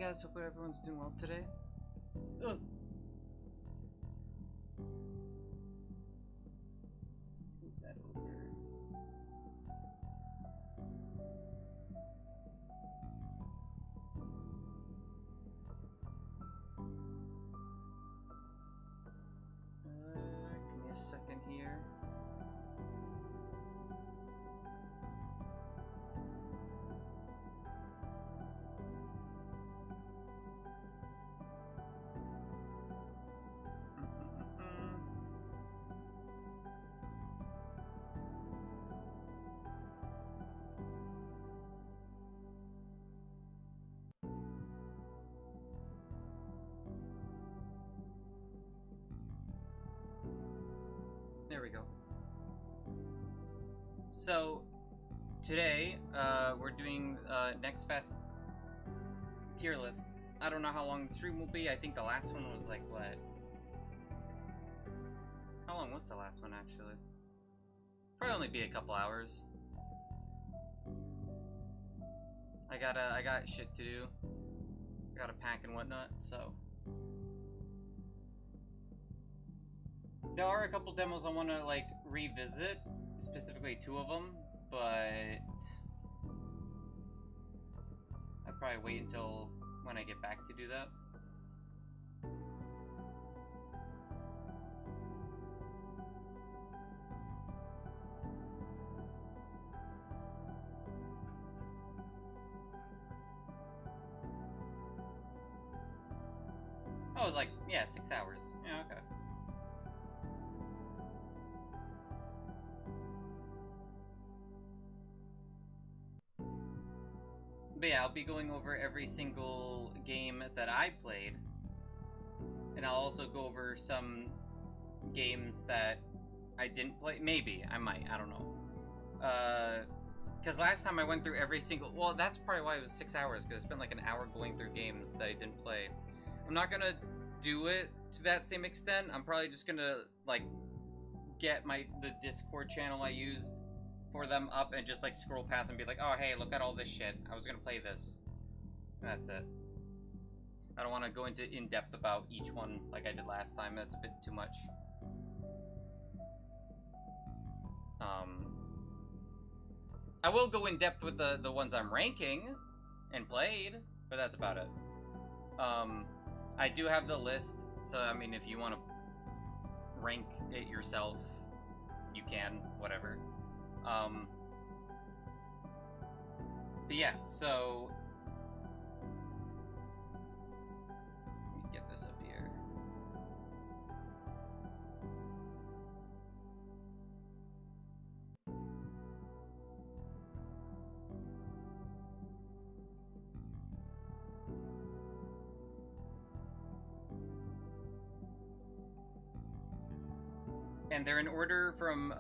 guys, hope everyone's doing well today. Ugh. Move that over. Give me a second here. There we go. So, today, we're doing, Next Fest tier list. I don't know how long the stream will be. I think the last one was like, what? How long was the last one, actually? Probably only be a couple hours. I got shit to do. I gotta pack and whatnot, so. There are a couple demos I want to, like, revisit, specifically 2 of them, but I'd probably wait until when I get back to do that. Oh, it was like, yeah, 6 hours. Yeah, okay. But yeah, I'll be going over every single game that I played. And I'll also go over some games that I didn't play. Maybe, I might, I don't know. Because last time I went through every single... Well, that's probably why it was 6 hours, because I spent like an hour going through games that I didn't play. I'm not gonna do it to that same extent. I'm probably just gonna, like, get the Discord channel I used for them up and just like scroll past and be like, oh hey, look at all this shit, I was gonna play this. That's it. I don't want to go into in-depth about each one like I did last time. That's a bit too much. I will go in depth with the ones I'm ranking and played, but that's about it. I do have the list, so I mean, if you want to rank it yourself, you can, whatever. But yeah, so let me get this up here. And they're in order from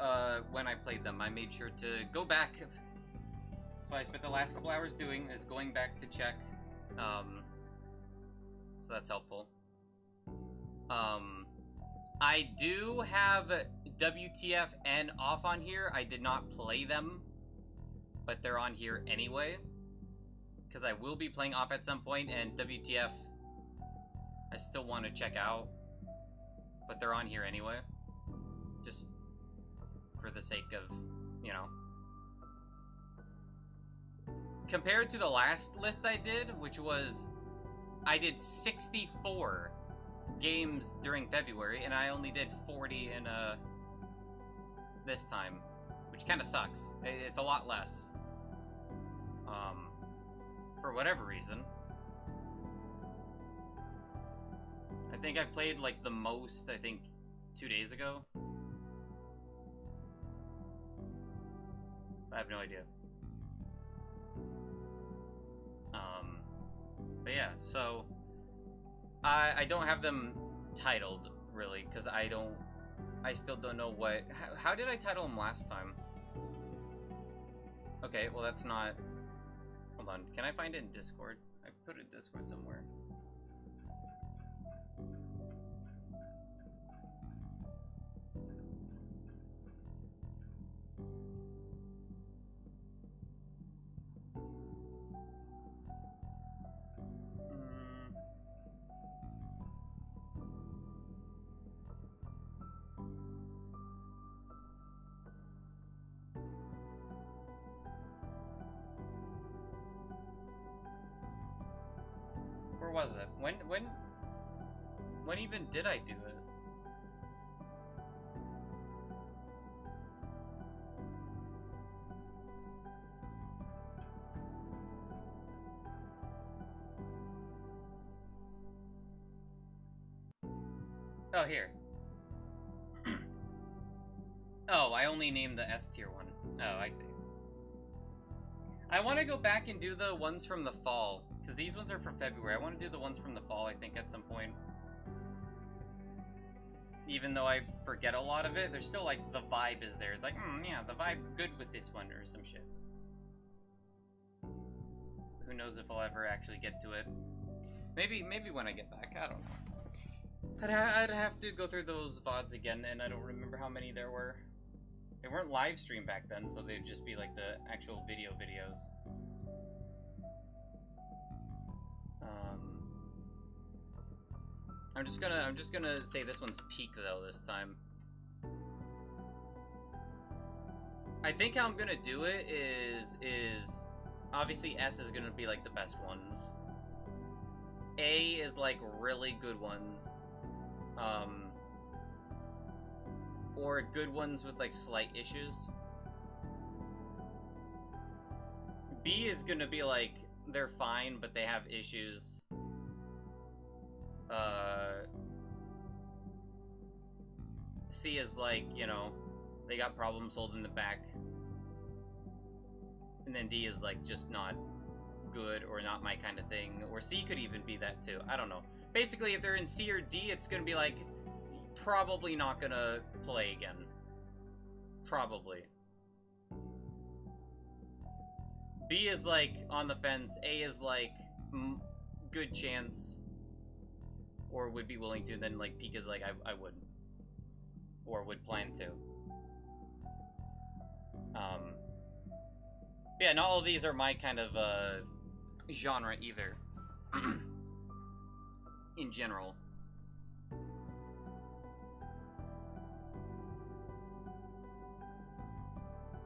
when I played them. I made sure to go back. That's what I spent the last couple hours doing, is going back to check. So that's helpful. I do have WTF and Off on here. I did not play them, but they're on here anyway. Because I will be playing Off at some point, and WTF I still want to check out. But they're on here anyway. Just for the sake of, you know. Compared to the last list I did, which was, I did 64 games during February, and I only did 40 in this time, which kind of sucks. It's a lot less. For whatever reason. I think I played like the most, I think, 2 days ago. I have no idea. But yeah, so I don't have them titled really, because I still don't know what. How did I title them last time? Okay, well that's not. Hold on, can I find it in Discord? I put it in Discord somewhere. Where was it? When even did I do it? Oh, here. Oh, I only named the S tier one. Oh, I see. I want to go back and do the ones from the fall, because these ones are from February. I want to do the ones from the fall, I think, at some point. Even though I forget a lot of it, there's still, like, the vibe is there. It's like, yeah, the vibe good with this one, or some shit. Who knows if I'll ever actually get to it. Maybe when I get back, I don't know. I'd have to go through those VODs again, and I don't remember how many there were. They weren't live streamed back then, so they'd just be like the actual videos. I'm just gonna say this one's peak though this time. I think how I'm gonna do it is obviously S is gonna be like the best ones. A is like really good ones. Or good ones with like slight issues. B is gonna be like they're fine but they have issues. C is like, you know, they got problems holding the back. And then D is like just not good or not my kind of thing. Or C could even be that too. I don't know. Basically, if they're in C or D, it's gonna be like probably not gonna play again. Probably. B is like on the fence. A is like good chance, or would be willing to. And then like peak is like I wouldn't, or would plan to. Yeah, not all of these are my kind of genre either. In general.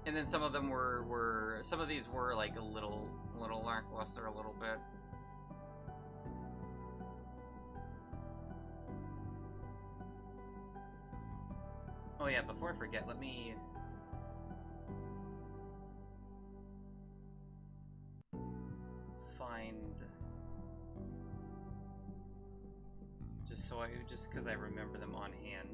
And then some of them were some of these were like a little lackluster a little bit. Oh yeah, before I forget, let me find just because I remember them on hand.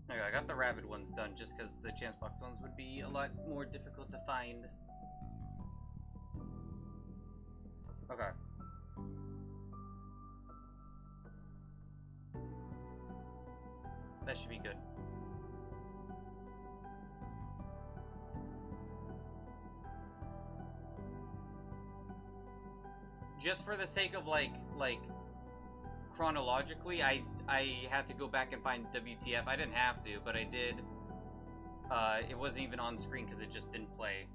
Okay, I got the rabid ones done just because the chance box ones would be a lot more difficult to find. Okay. That should be good. Just for the sake of like chronologically, I had to go back and find WTF. I didn't have to, but I did. It wasn't even on screen because it just didn't play.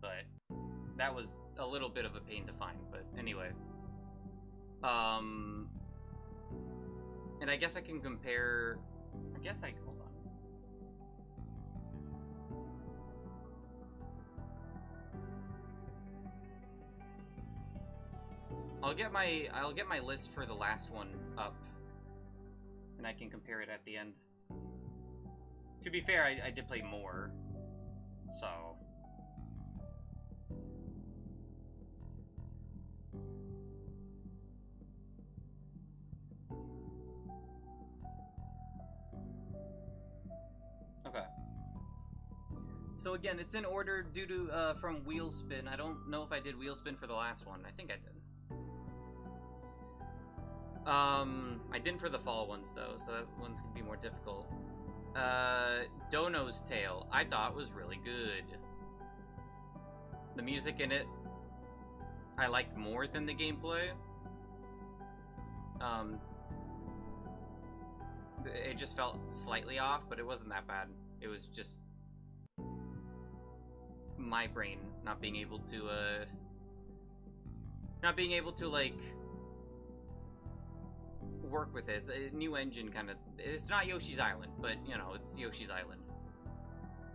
But that was a little bit of a pain to find. But anyway. And I guess I can compare. Hold on. I'll get my list for the last one up, and I can compare it at the end. To be fair, I did play more, so. Okay. So again, it's in order due to from wheel spin. I don't know if I did wheel spin for the last one. I think I did. I didn't for the fall ones though, so that one's gonna be more difficult. Dono's Tale, I thought was really good. The music in it, I liked more than the gameplay. It just felt slightly off, but it wasn't that bad. It was just my brain not being able to, like, work with it. It's a new engine kind of. It's not Yoshi's Island, but, you know, it's Yoshi's Island.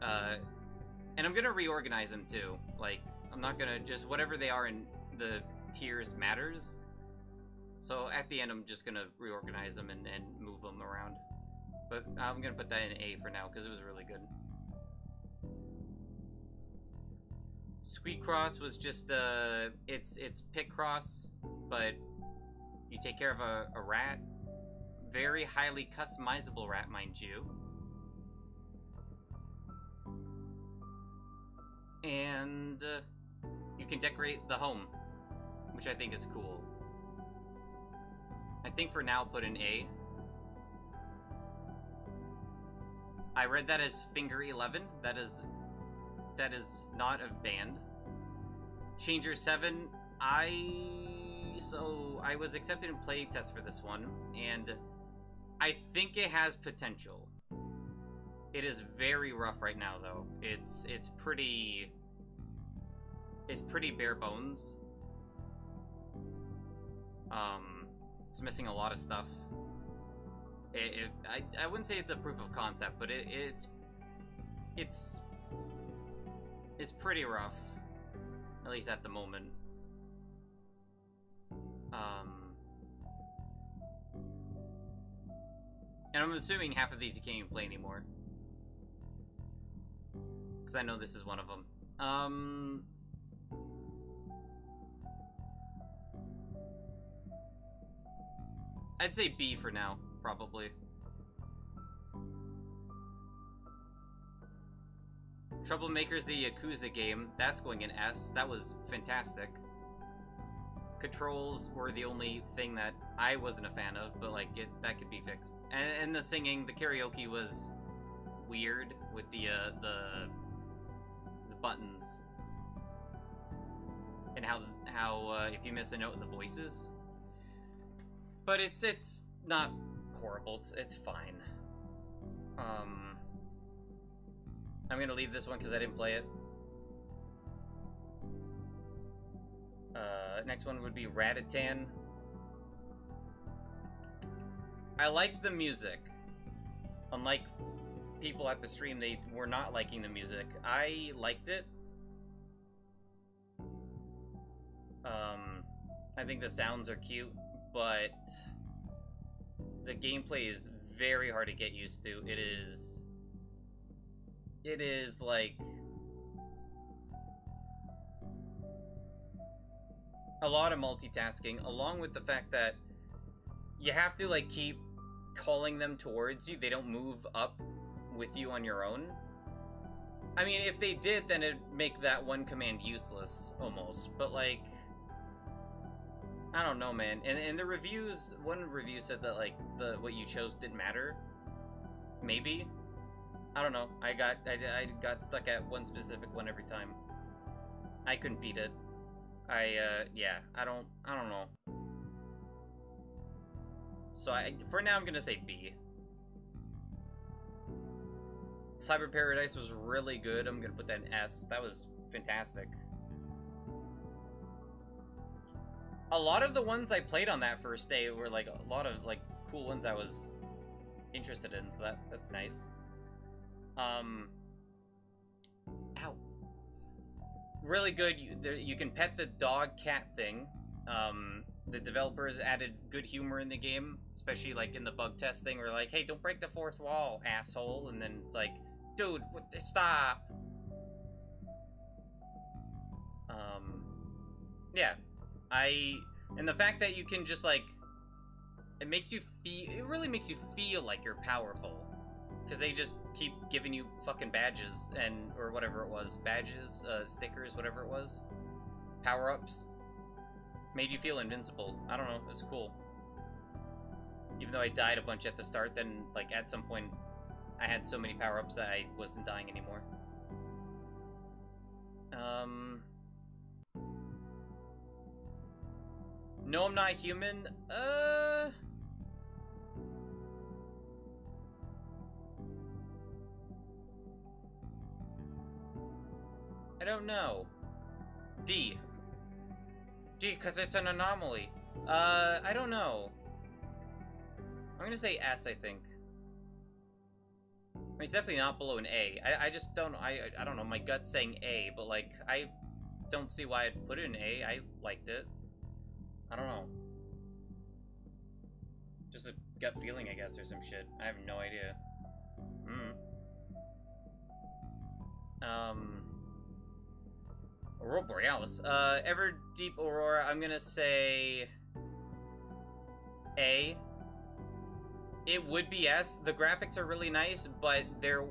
And I'm gonna reorganize them, too. Like, I'm not gonna just... Whatever they are in the tiers matters. So, at the end, I'm just gonna reorganize them and move them around. But I'm gonna put that in A for now, because it was really good. Squeakcross was just, it's Picross, but you take care of a rat. Very highly customizable rat, mind you. And you can decorate the home, which I think is cool. I think for now, put an A. I read that as Finger 11. That is not a band. Changer 7, I was accepted in playtest for this one, and I think it has potential. It is very rough right now, though. It's pretty bare bones. It's missing a lot of stuff. I wouldn't say it's a proof of concept, but it's pretty rough, at least at the moment. And I'm assuming half of these you can't even play anymore, because I know this is one of them. I'd say B for now, probably. Troublemakers, the Yakuza game, that's going in S. That was fantastic. Controls were the only thing that I wasn't a fan of, but like that could be fixed. And the singing, the karaoke was weird with the buttons, and how if you miss a note, the voices. But it's not horrible. It's fine. I'm gonna leave this one because I didn't play it. Next one would be Ratatan. I like the music. Unlike people at the stream, they were not liking the music. I liked it. I think the sounds are cute, but the gameplay is very hard to get used to. It is like a lot of multitasking, along with the fact that you have to like keep calling them towards you. They don't move up with you on your own. I mean, if they did, then it'd make that one command useless almost. But like, I don't know, man. And the reviews, one review said that like what you chose didn't matter. Maybe. I don't know. I got stuck at one specific one every time. I couldn't beat it. Yeah, I don't know. So for now I'm gonna say B. Cyber Paradise was really good. I'm gonna put that in S. That was fantastic. A lot of the ones I played on that first day were like a lot of like cool ones I was interested in, so that's nice. Ow. Really good. You can pet the dog cat thing. The developers added good humor in the game, especially like in the bug test thing where like, hey, don't break the fourth wall, asshole. And then it's like, dude, stop. Yeah. And the fact that you can just like, it really makes you feel like you're powerful. Because they just keep giving you fucking badges or whatever it was. Badges, stickers, whatever it was. Power-ups. Made you feel invincible. I don't know, it's cool. Even though I died a bunch at the start, then like at some point I had so many power-ups that I wasn't dying anymore. No, I'm not human. don't know. D. D, because it's an anomaly. I don't know. I'm gonna say S, I think. I mean, it's definitely not below an A. I just don't, I don't know, my gut's saying A, but, like, I don't see why I'd put it in A. I liked it. I don't know. Just a gut feeling, I guess, or some shit. I have no idea. Aurora Borealis. Ever Deep Aurora, I'm gonna say A. It would be S. The graphics are really nice, but the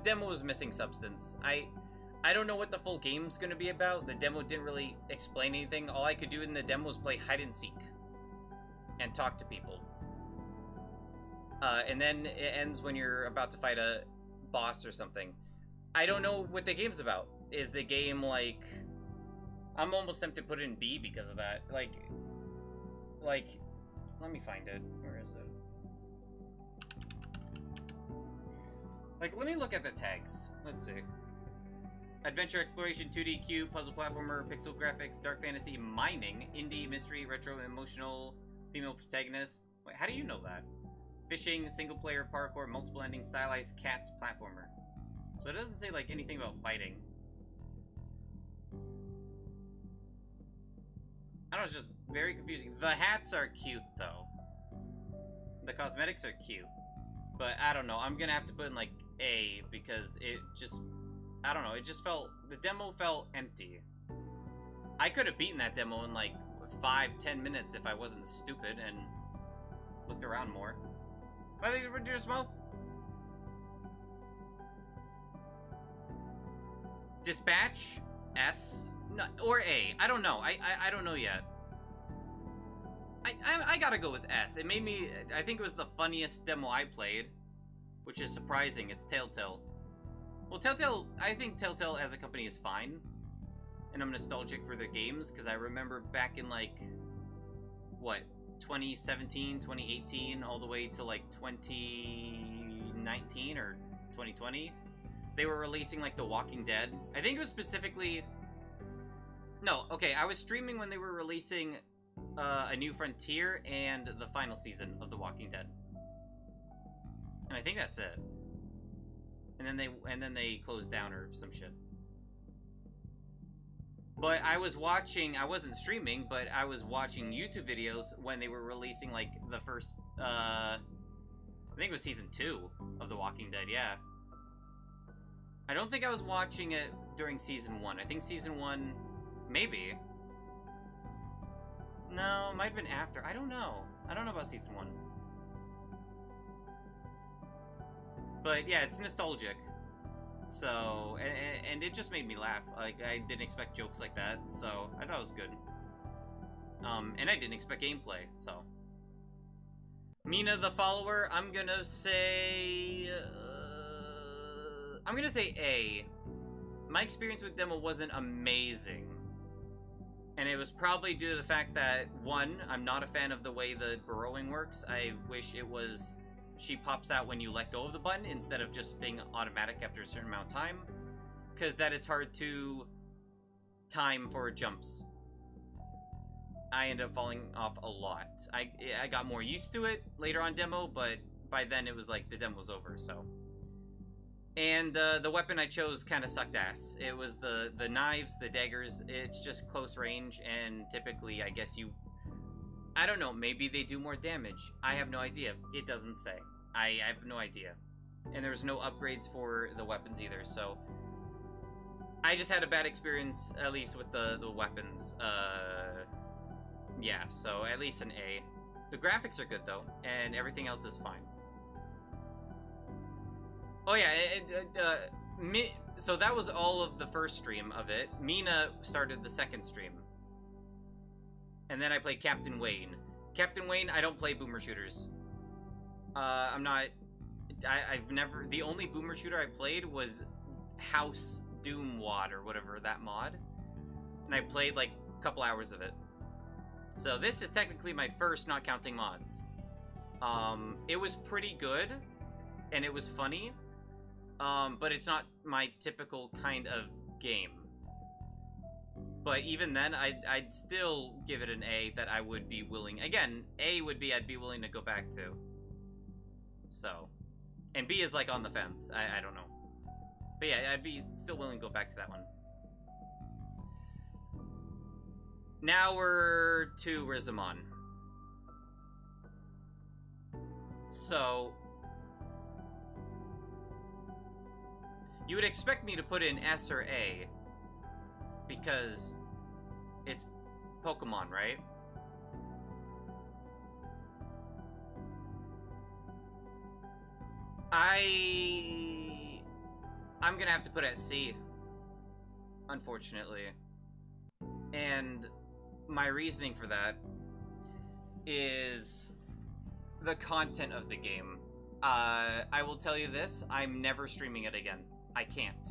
demo is missing substance. I don't know what the full game's gonna be about. The demo didn't really explain anything. All I could do in the demo was play hide and seek and talk to people. And then it ends when you're about to fight a boss or something. I don't know what the game's about. Is the game like... I'm almost tempted to put it in B because of that. Like, let me find it. Where is it? Like, let me look at the tags. Let's see. Adventure, exploration, 2D, cube, puzzle platformer, pixel graphics, dark fantasy, mining, indie, mystery, retro, emotional, female protagonist. Wait, how do you know that? Fishing, single player, parkour, multiple ending, stylized, cats, platformer. So it doesn't say, like, anything about fighting. I don't know, it's just very confusing. The hats are cute, though. The cosmetics are cute. But I don't know, I'm gonna have to put in, like, A, because it just... I don't know, it just felt... The demo felt empty. I could have beaten that demo in, like, 5-10 minutes if I wasn't stupid and looked around more. I think we're doing smoke. Dispatch, S, no, or A. I don't know. I don't know yet. I gotta go with S. It made me... I think it was the funniest demo I played, which is surprising. It's Telltale. Well, Telltale... I think Telltale as a company is fine, and I'm nostalgic for their games, because I remember back in, like, what, 2017, 2018, all the way to, like, 2019 or 2020, they were releasing, like, The Walking Dead. I think it was specifically... No, okay, I was streaming when they were releasing A New Frontier and the final season of The Walking Dead. And I think that's it. And then they closed down or some shit. But I was watching, I wasn't streaming, but I was watching YouTube videos when they were releasing, like, the first, I think it was season 2 of The Walking Dead, yeah. I don't think I was watching it during season 1. I think season 1, maybe. No, it might have been after. I don't know. I don't know about season 1. But yeah, it's nostalgic. So, and it just made me laugh. Like, I didn't expect jokes like that, so I thought it was good. And I didn't expect gameplay, so. Mina the Follower, I'm gonna say... I'm gonna say A. My experience with demo wasn't amazing. And it was probably due to the fact that, one, I'm not a fan of the way the burrowing works. I wish it was... She pops out when you let go of the button instead of just being automatic after a certain amount of time. Because that is hard to time for jumps. I ended up falling off a lot. I got more used to it later on demo, but by then it was like the demo was over, so. And the weapon I chose kind of sucked ass. It was the knives, the daggers. It's just close range, and typically, I guess you... I don't know, maybe they do more damage. I have no idea. It doesn't say. I have no idea. And there's no upgrades for the weapons either, so... I just had a bad experience, at least with the weapons. Yeah, so at least an A. The graphics are good, though, and everything else is fine. Oh yeah, so that was all of the first stream of it. Mina started the second stream. And then I played Captain Wayne. Captain Wayne, I don't play boomer shooters. I've never... The only boomer shooter I played was House Doomwad, or whatever, that mod. And I played, like, a couple hours of it. So this is technically my first, not counting mods. It was pretty good, and it was funny. But it's not my typical kind of game. But even then, I'd still give it an A that I would be willing... Again, A would be I'd be willing to go back to. So. And B is like on the fence. I don't know. But yeah, I'd be still willing to go back to that one. Now we're to Rizamon. So... You would expect me to put in S or A. Because it's Pokemon, right? I'm gonna have to put it at C, unfortunately. And my reasoning for that is the content of the game. I will tell you this, I'm never streaming it again. I can't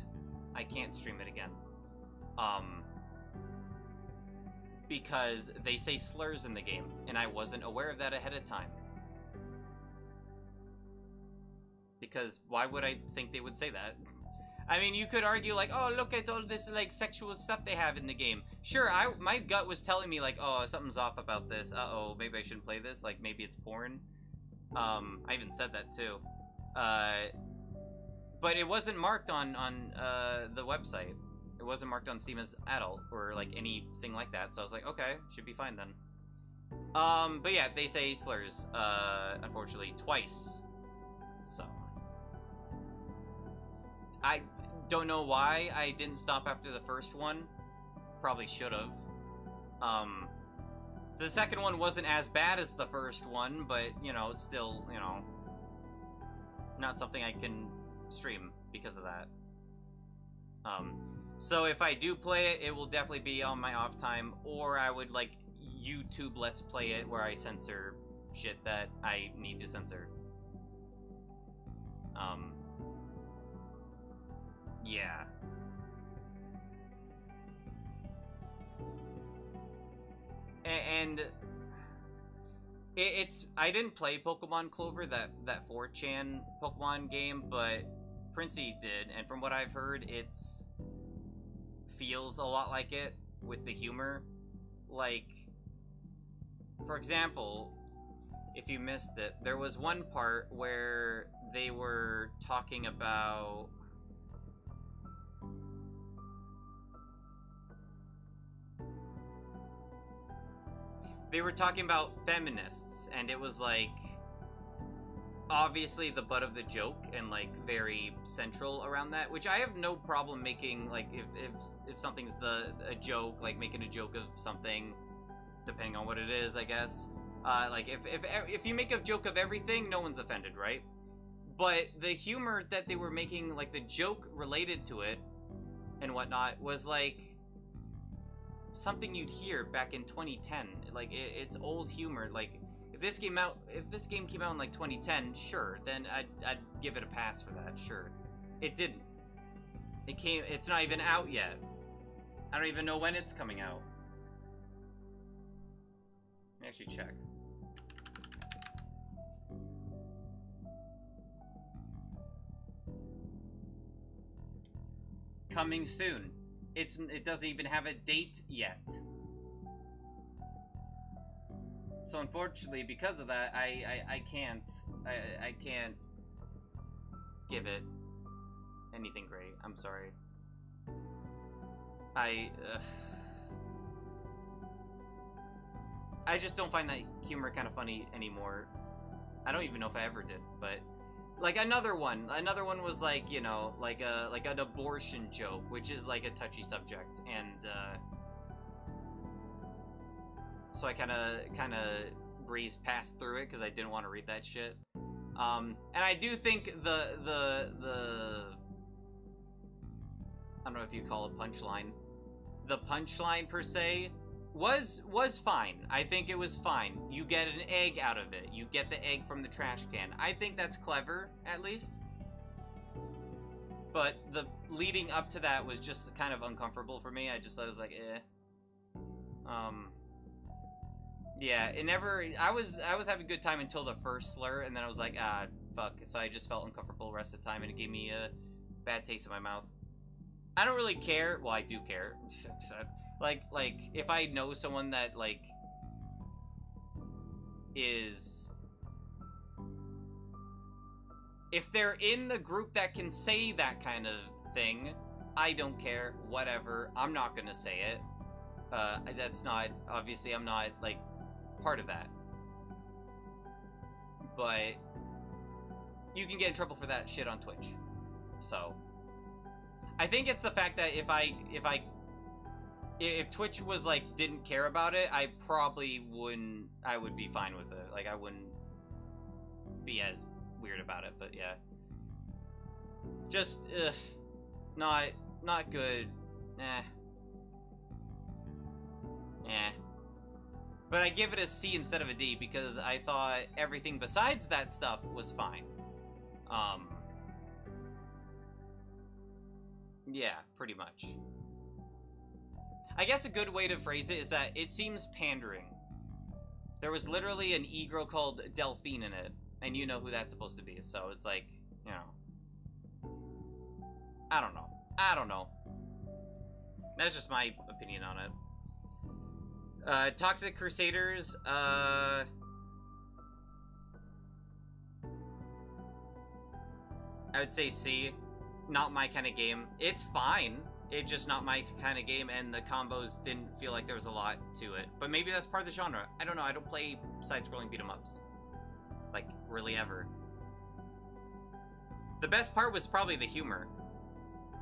stream it again. Because they say slurs in the game, and I wasn't aware of that ahead of time. Because why would I think they would say that? I mean, you could argue like, oh, look at all this like sexual stuff they have in the game. Sure, my gut was telling me like, oh, something's off about this. Uh-oh, maybe I shouldn't play this. Like, maybe it's porn. I even said that too. But it wasn't marked on the website. It wasn't marked on Steam as adult or like anything like that, so I was like, okay, should be fine then. But yeah, they say slurs, unfortunately, twice. So I don't know why I didn't stop after the first one. Probably should have. The second one wasn't as bad as the first one, but you know, it's still, you know, not something I can stream because of that. So if I do play it, it will definitely be on my off time, or I would like YouTube Let's Play it where I censor shit that I need to censor. Yeah. And it's I didn't play Pokemon Clover, that 4chan Pokemon game, but Princey did, and from what I've heard, it's feels a lot like it with the humor. Like, for example, if you missed it, there was one part where they were talking about feminists, and it was like obviously the butt of the joke and like very central around that, which I have no problem making, like if something's a joke, like making a joke of something depending on what it is, I guess. Like if you make a joke of everything, no one's offended, right? But the humor that they were making, like the joke related to it and whatnot, was like something you'd hear back in 2010. Like it's old humor. Like if this game came out in like 2010, sure, then I'd give it a pass for that. Sure, it didn't. It's not even out yet. I don't even know when it's coming out. Let me actually check. Coming soon. It doesn't even have a date yet. So unfortunately, because of that, I can't give it anything great. I'm sorry. I just don't find that humor kind of funny anymore. I don't even know if I ever did, but like another one was like, you know, like an abortion joke, which is like a touchy subject, and so I kind of breezed past through it because I didn't want to read that shit. And I do think the I don't know if you call it punchline. The punchline per se was fine. I think it was fine. You get an egg out of it. You get the egg from the trash can. I think that's clever, at least. But the leading up to that was just kind of uncomfortable for me. I was like, eh. Yeah, it never. I was having a good time until the first slur, and then I was like, ah, fuck. So I just felt uncomfortable the rest of the time, and it gave me a bad taste in my mouth. I don't really care. Well, I do care. like, if I know someone that, like, is... If they're in the group that can say that kind of thing, I don't care. Whatever. I'm not gonna say it. That's not... Obviously, I'm not, like, part of that. But... You can get in trouble for that shit on Twitch. So... I think it's the fact that if Twitch was like didn't care about it, I probably wouldn't. I would be fine with it. Like I wouldn't be as weird about it. But yeah, just not good. But I give it a C instead of a D because I thought everything besides that stuff was fine. Yeah, pretty much. I guess a good way to phrase it is that it seems pandering. There was literally an e-girl called Delphine in it, and you know who that's supposed to be, so it's like, you know. I don't know. I don't know. That's just my opinion on it. Toxic Crusaders, I would say C. Not my kind of game. It's fine. It's just not my kind of game, and the combos didn't feel like there was a lot to it. But maybe that's part of the genre. I don't know. I don't play side-scrolling beat-em-ups. Like, really ever. The best part was probably the humor,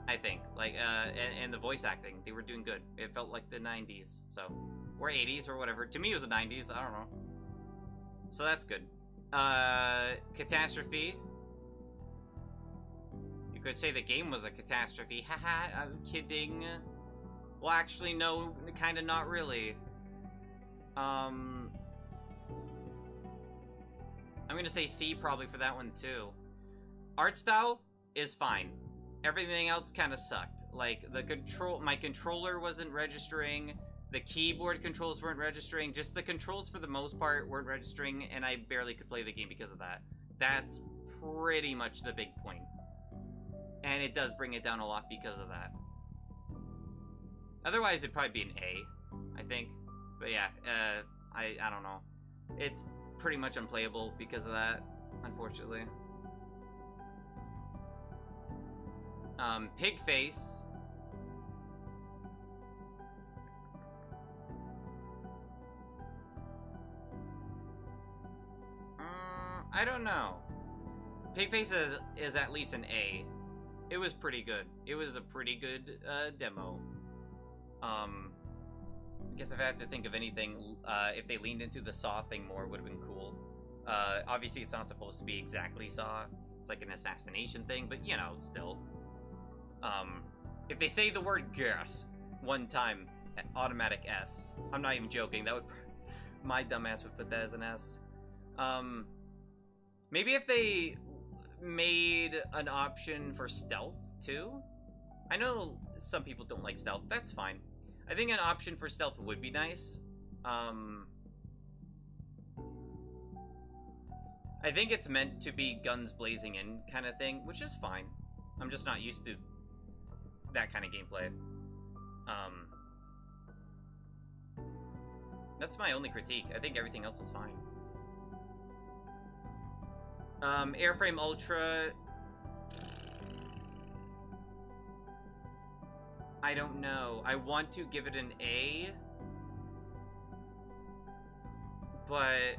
I think. Like, and the voice acting. They were doing good. It felt like the 90s, so... Or 80s, or whatever. To me, it was the 90s. I don't know. So that's good. Catastrophe. Could say the game was a catastrophe. Haha, I'm kidding. Well, actually, no, kind of not really. I'm gonna say C probably for that one too. Art style is fine. Everything else kind of sucked. Like my controller wasn't registering. The keyboard controls weren't registering. Just the controls for the most part weren't registering, and I barely could play the game because of that. That's pretty much the big point. And it does bring it down a lot because of that. Otherwise, it'd probably be an A, I think. But yeah, I don't know. It's pretty much unplayable because of that, unfortunately. Pigface. I don't know. Pigface is at least an A. It was pretty good. It was a pretty good demo. I guess if I had to think of anything, if they leaned into the Saw thing more, would have been cool. Obviously, it's not supposed to be exactly Saw. It's like an assassination thing, but you know, still. If they say the word gas one time, automatic S. I'm not even joking. That would... My dumbass would put that as an S. Maybe if they made an option for stealth too. I know some people don't like stealth. That's fine. I think an option for stealth would be nice. I think it's meant to be guns blazing in kind of thing, which is fine. I'm just not used to that kind of gameplay. That's my only critique. I think everything else is fine. Airframe Ultra... I don't know. I want to give it an A, but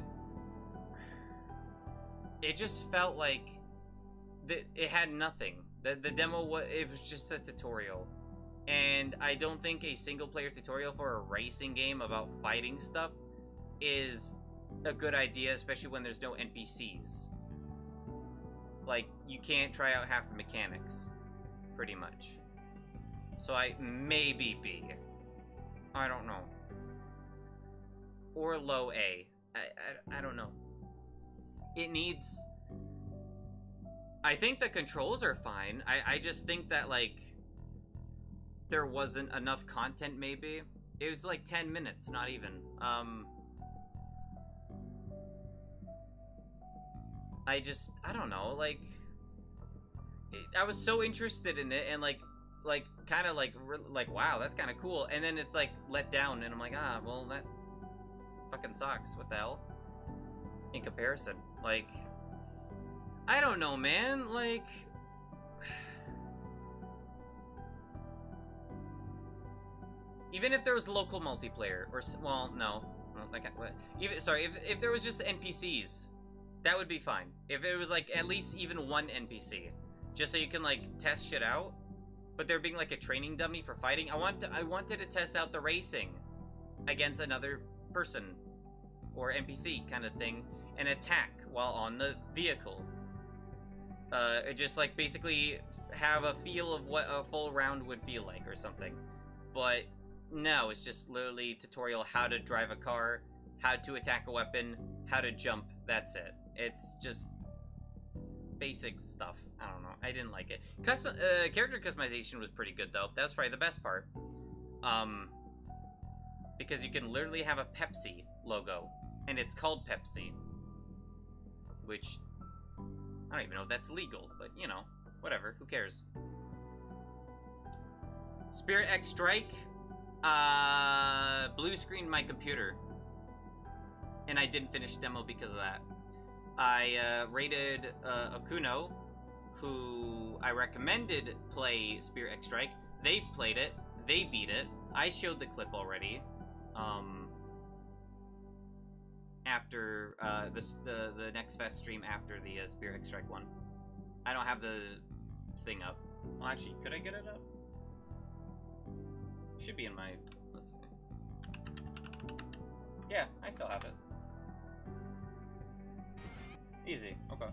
it just felt like it had nothing. The demo, it was just a tutorial. And I don't think a single-player tutorial for a racing game about fighting stuff is a good idea, especially when there's no NPCs. Like, you can't try out half the mechanics, pretty much. So maybe B. I don't know. Or low A. I don't know. It needs... I think the controls are fine. I just think that, like, there wasn't enough content, maybe. It was like 10 minutes, not even. I don't know, like... I was so interested in it, and, like, like, kind of like, wow, that's kind of cool. And then it's like let down, and I'm like, ah, well, that fucking sucks. What the hell? In comparison, like, I don't know, man. Like, even if there was local multiplayer, or well, no, like, even sorry, if there was just NPCs, that would be fine. If it was like at least even one NPC, just so you can like test shit out. But there being like a training dummy for fighting, I wanted to test out the racing against another person or NPC kind of thing, and attack while on the vehicle. Just like basically have a feel of what a full round would feel like or something. But no, it's just literally tutorial how to drive a car, how to attack a weapon, how to jump. That's it. It's just basic stuff. I don't know. I didn't like it. Character customization was pretty good though. That was probably the best part. Because you can literally have a Pepsi logo, and it's called Pepsi, which I don't even know if that's legal, but you know, whatever. Who cares? Spirit X Strike, blue screened my computer, and I didn't finish the demo because of that. I rated Okuno, who I recommended play Spirit X Strike. They played it. They beat it. I showed the clip already. After the next fest stream after the Spirit X Strike one. I don't have the thing up. Well, actually, could I get it up? Should be in my. Let's see. Yeah, I still have it. Easy. Okay.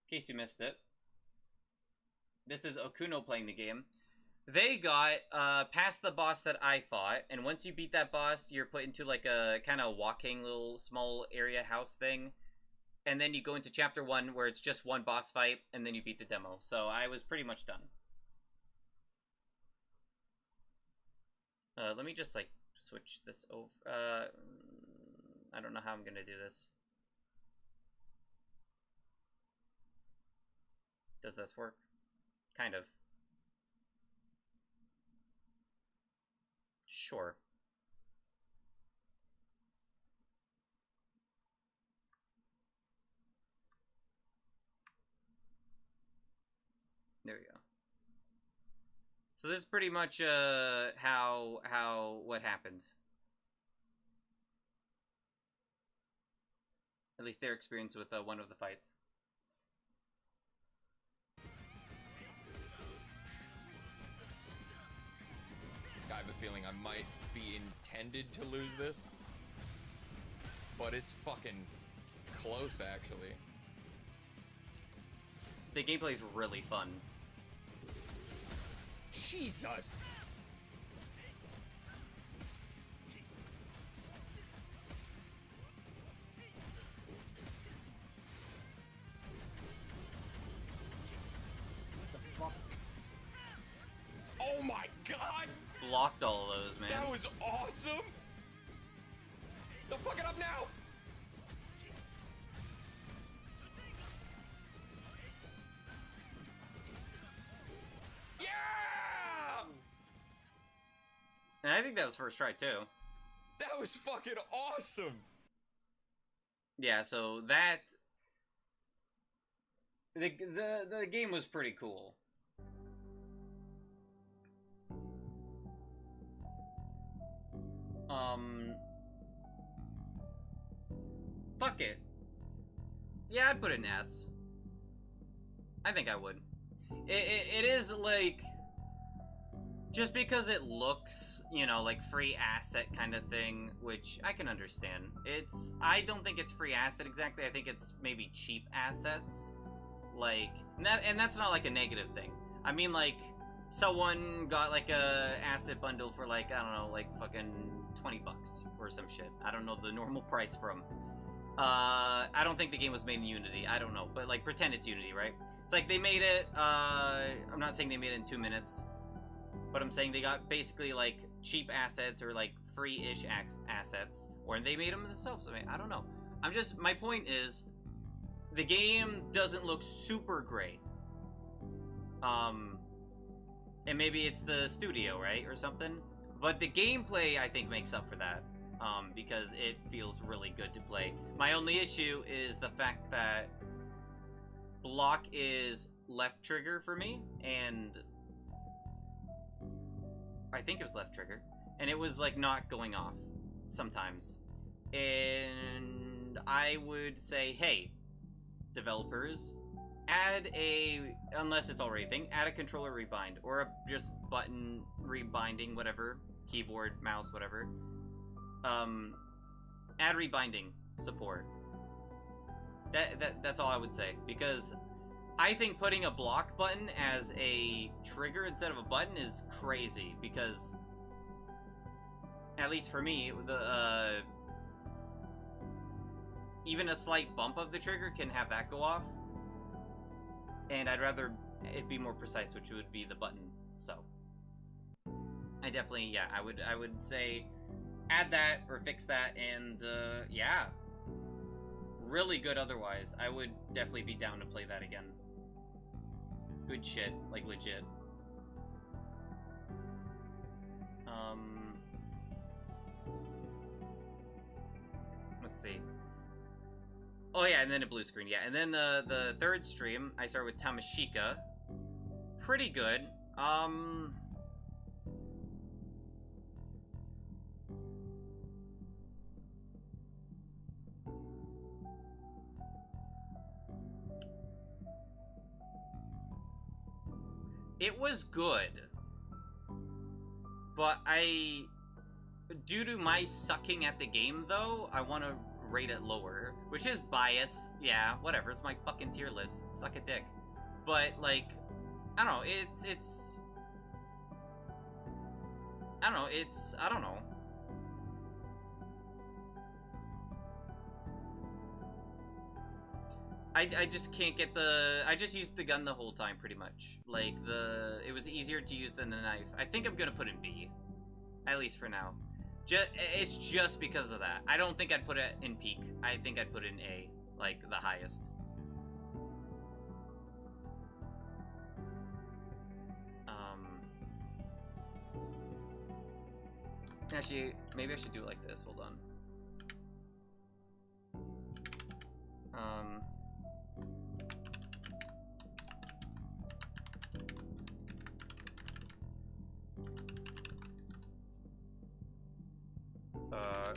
In case you missed it, this is Okuno playing the game. They got past the boss that I fought, and once you beat that boss, you're put into like a kind of walking little small area house thing, and then you go into chapter 1 where it's just one boss fight, and then you beat the demo. So I was pretty much done. Let me just like switch this over. I don't know how I'm gonna do this. Does this work? Kind of. Sure. There we go. So this is pretty much what happened. At least their experience with one of the fights. I have a feeling I might be intended to lose this, but it's fucking close, actually. The gameplay is really fun. Jesus! What the fuck? Oh my god! Blocked all of those, man. That was awesome! Don't fuck it up now! Yeah! And I think that was first try too. That was fucking awesome! Yeah, so that the game was pretty cool. Fuck it. Yeah, I'd put it an S. I think I would. It is like, just because it looks, you know, like free asset kind of thing, which I can understand. I don't think it's free asset exactly. I think it's maybe cheap assets. Like, and that's not like a negative thing. I mean, like, someone got like a asset bundle for like, I don't know, like fucking 20 bucks or some shit. I don't know the normal price from. I don't think the game was made in Unity. I don't know, but like pretend it's Unity, right? It's like they made it, I'm not saying they made it in 2 minutes, but I'm saying they got basically like cheap assets or like free-ish assets, or they made them themselves. I mean, I don't know. My point is, the game doesn't look super great. And maybe it's the studio, right, or something. But the gameplay, I think, makes up for that, because it feels really good to play. My only issue is the fact that block is left trigger for me, and I think it was left trigger, and it was like not going off sometimes. And I would say, hey, developers, add a, unless it's already a thing, add a controller rebind, or a just button rebinding, whatever, keyboard, mouse, whatever. Add rebinding support. That's all I would say, because I think putting a block button as a trigger instead of a button is crazy, because at least for me, the even a slight bump of the trigger can have that go off, and I'd rather it be more precise, which would be the button. So I definitely, yeah, I would say add that or fix that, and yeah, really good otherwise. I would definitely be down to play that again. Good shit, like legit. Let's see. Oh yeah, and then a blue screen, yeah. And then the third stream, I started with Tamashika. Pretty good. It was good, but due to my sucking at the game though, I want to rate it lower, which is bias. Yeah, whatever, it's my fucking tier list. Suck a dick. But like, I don't know, I don't know. I just can't get I just used the gun the whole time, pretty much. Like, it was easier to use than the knife. I think I'm gonna put it B. At least for now. It's just because of that. I don't think I'd put it in peak. I think I'd put it in A. Like, the highest. Actually, maybe I should do it like this. Hold on.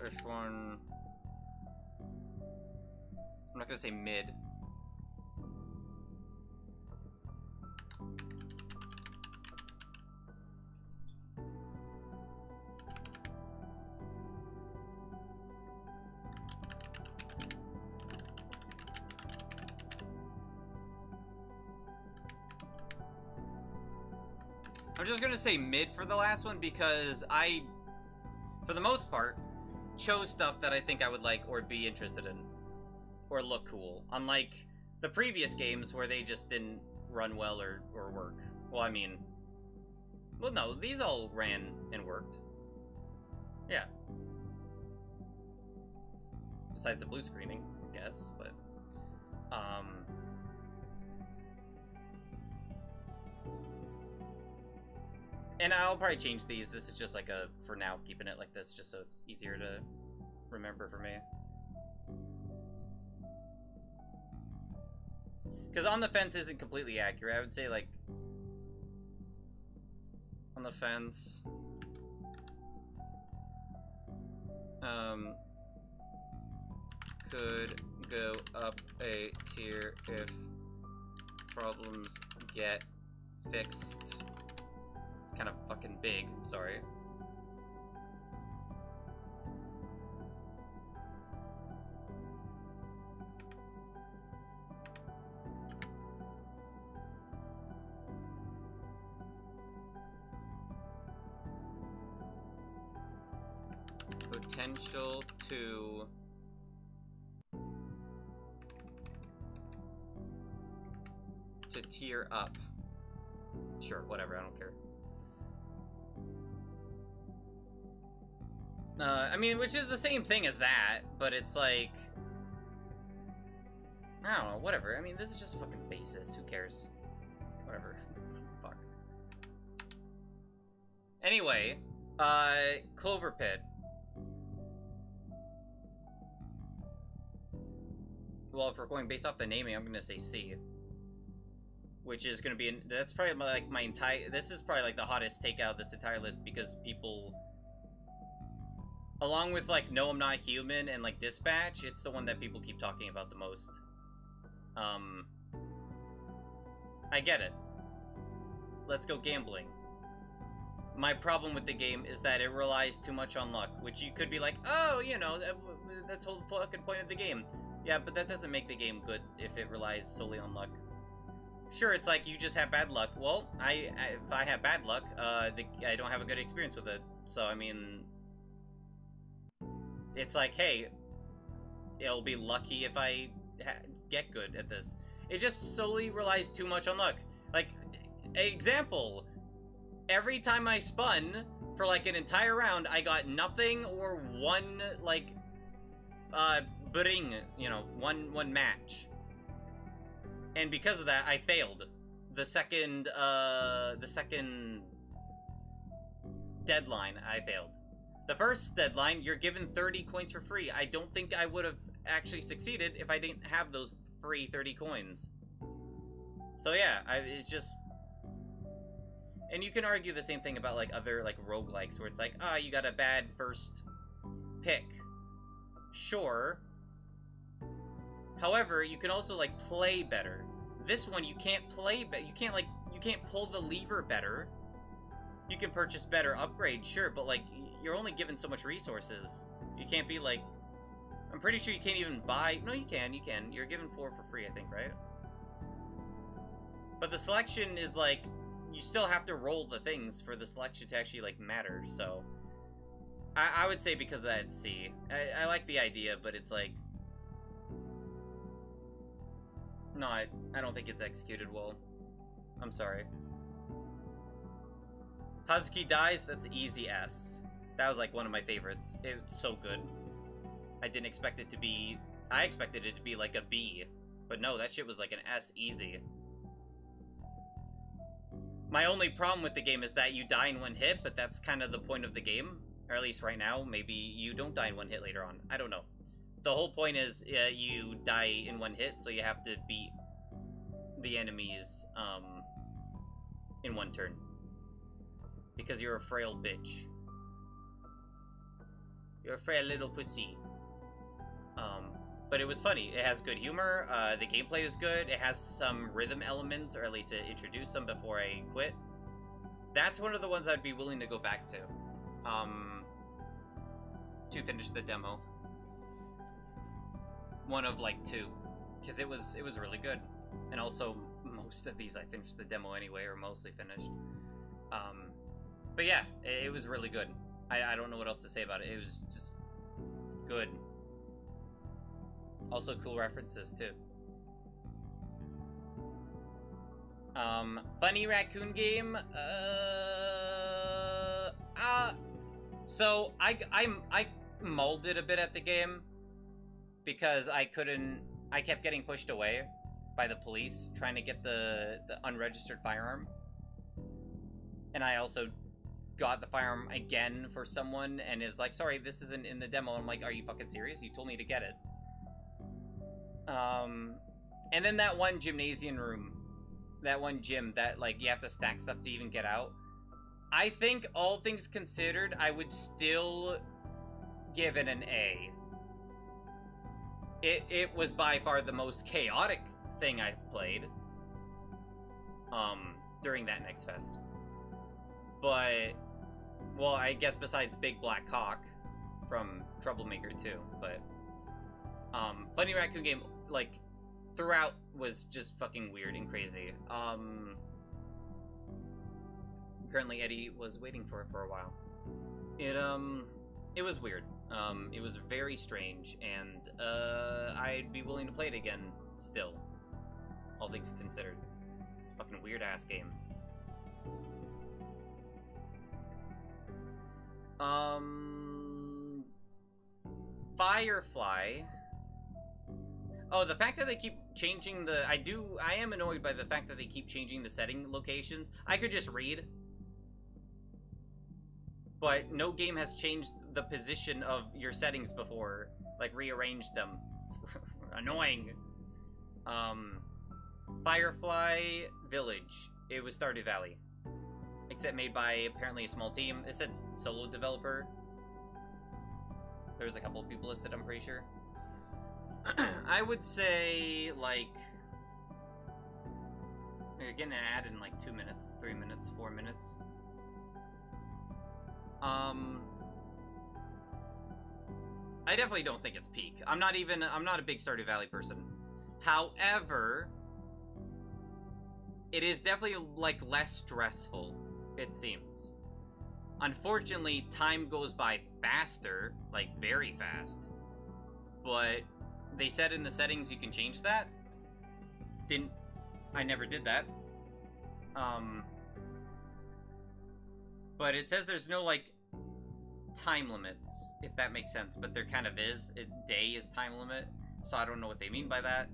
This one, I'm not gonna say mid. I'm just gonna say mid for the last one, because for the most part, chose stuff that I think I would like or be interested in or look cool, unlike the previous games where they just didn't run well or work. Well, I mean, well, no, these all ran and worked. Yeah. Besides the blue screening, I guess, but and I'll probably change these. This is just like for now, keeping it like this, just so it's easier to remember for me. Because on the fence isn't completely accurate. I would say, like, on the fence, could go up a tier if problems get fixed. Kind of fucking big, I'm sorry. Potential to tier up. Sure, whatever, I don't care. I mean, which is the same thing as that, but it's like, I don't know, whatever. I mean, this is just a fucking basis. Who cares? Whatever. Fuck. Anyway, Clover Pit. Well, if we're going based off the naming, I'm gonna say C. Which is gonna be, that's probably like my entire, this is probably like the hottest take out of this entire list because people, along with like No I'm Not Human and like Dispatch, it's the one that people keep talking about the most. I get it. Let's go gambling. My problem with the game is that it relies too much on luck, which you could be like, oh, you know, that's the whole fucking point of the game. Yeah, but that doesn't make the game good if it relies solely on luck. Sure, it's like you just have bad luck. Well, if I have bad luck, I don't have a good experience with it. So, I mean, it's like, hey, it'll be lucky if I get good at this. It just solely relies too much on luck. Like, example, every time I spun for like an entire round, I got nothing or one, like, bring, you know, one match. And because of that, I failed. The second deadline, I failed. The first deadline, you're given 30 coins for free. I don't think I would have actually succeeded if I didn't have those free 30 coins. So yeah, it's just... And you can argue the same thing about like other like roguelikes where it's like, ah, you got a bad first pick. Sure. However, you can also like play better. This one you can't play you can't pull the lever better. You can purchase better upgrades, sure, but like you're only given so much resources. You can't be like, I'm pretty sure you can't even buy. No, you can. You're given 4 for free, I think, right? But the selection is like, you still have to roll the things for the selection to actually like matter. So I would say because of that, it's C. I like the idea, but it's like, no, I don't think it's executed well. I'm sorry. Hazuki Dies, that's easy S. That was like one of my favorites. It's so good. I didn't expect it to be... I expected it to be like a B. But no, that shit was like an S easy. My only problem with the game is that you die in one hit, but that's kind of the point of the game. Or at least right now, maybe you don't die in one hit later on. I don't know. The whole point is you die in one hit, so you have to beat the enemies in one turn. Because you're a frail bitch. You're a frail little pussy. But it was funny. It has good humor. The gameplay is good. It has some rhythm elements, or at least it introduced some before I quit. That's one of the ones I'd be willing to go back to finish the demo. One of like 2, because it was really good. And also most of these I finished the demo anyway, or mostly finished. But yeah, it was really good. I don't know what else to say about it. It was just good. Also cool references too. Funny raccoon game. So I mulled it a bit at the game because I kept getting pushed away by the police trying to get the unregistered firearm. And I also got the firearm again for someone, and it was like, sorry, this isn't in the demo. I'm like, are you fucking serious? You told me to get it. And then that one gymnasium room, that one gym that like you have to stack stuff to even get out. I think all things considered, I would still give it an A. It was by far the most chaotic thing I've played during that Next Fest. But, well, I guess besides Big Black Cock from Troublemaker 2, but Funny Raccoon Game, like, throughout was just fucking weird and crazy. Apparently Eddie was waiting for it for a while. It was weird. It was very strange, and I'd be willing to play it again still, all things considered. Fucking weird-ass game. Firefly. Oh, the fact that they keep changing the... I am annoyed by the fact that they keep changing the setting locations. I could just read. But no game has changed the position of your settings before. Like, rearranged them. It's annoying. Firefly Village. It was Stardew Valley. Except made by, apparently, a small team. It said solo developer. There was a couple of people listed, I'm pretty sure. I would say, like... You're getting an ad in, like, 2 minutes, 3 minutes, 4 minutes. I definitely don't think it's peak. I'm not a big Stardew Valley person. However, it is definitely, like, less stressful, it seems. Unfortunately, time goes by faster, like, very fast. But they said in the settings you can change that. I never did that. But it says there's no, like, time limits, if that makes sense. But there kind of is. Day is time limit. So I don't know what they mean by that.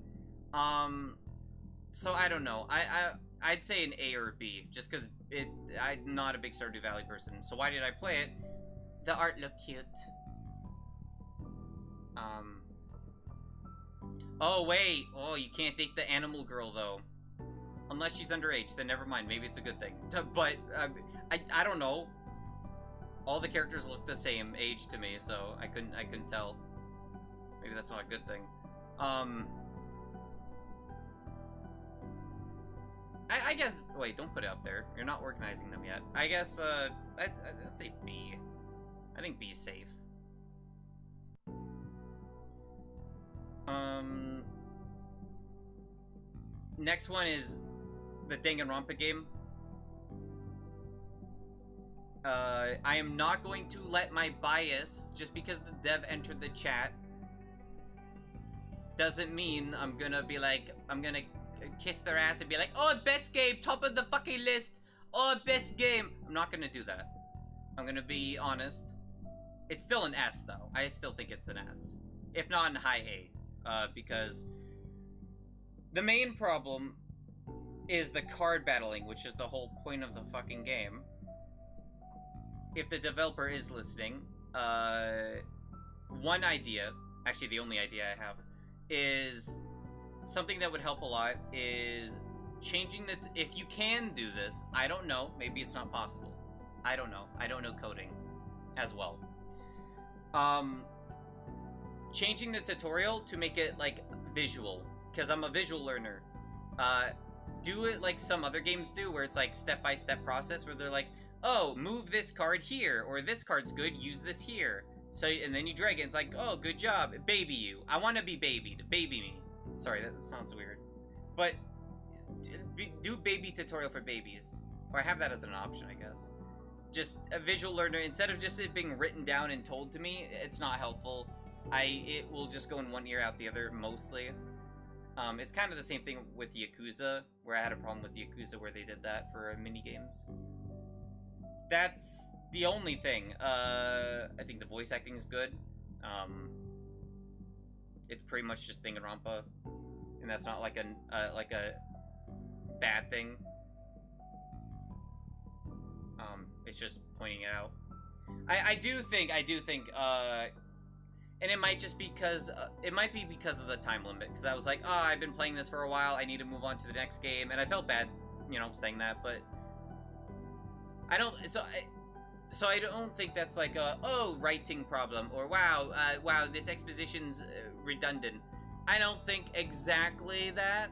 So I don't know. I'd say an A or a B, just because I'm not a big Stardew Valley person. So why did I play it? The art looked cute. Oh, wait. Oh, you can't date the animal girl, though. Unless she's underage, then never mind. Maybe it's a good thing. But, I don't know. All the characters look the same age to me, so I couldn't tell. Maybe that's not a good thing. I guess... Wait, don't put it up there. You're not organizing them yet. I guess, I'd say B. I think B's safe. Next one is the Danganronpa game. I am not going to let my bias, just because the dev entered the chat, doesn't mean I'm gonna be like, I'm gonna kiss their ass and be like, oh, best game, top of the fucking list, oh, best game. I'm not gonna do that. I'm gonna be honest. It's still an S, though. I still think it's an S. If not an high A. Because the main problem is the card battling, which is the whole point of the fucking game. If the developer is listening, one idea, actually the only idea I have, is something that would help a lot is changing the... If you can do this, I don't know, maybe it's not possible. I don't know. I don't know coding as well. Changing the tutorial to make it, like, visual, because I'm a visual learner. Do it like some other games do, where it's like step-by-step process, where they're like, oh, move this card here, or this card's good, use this here. So, and then you drag it, it's like, oh, good job, baby you. I want to be babied, baby me. Sorry, that sounds weird. But, do baby tutorial for babies. Or I have that as an option, I guess. Just a visual learner, instead of just it being written down and told to me, it's not helpful. It will just go in one ear out the other, mostly. It's kind of the same thing with Yakuza, where I had a problem with Yakuza where they did that for mini-games. That's the only thing. I think the voice acting is good. It's pretty much just Danganronpa, and that's not like a bad thing. It's just pointing it out. I do think, and it might just because, it might be because of the time limit, because I was like, oh, I've been playing this for a while, I need to move on to the next game, and I felt bad, you know, saying that, but I don't, so I don't think that's like a, oh, writing problem, or wow, wow, this exposition's redundant. I don't think exactly that,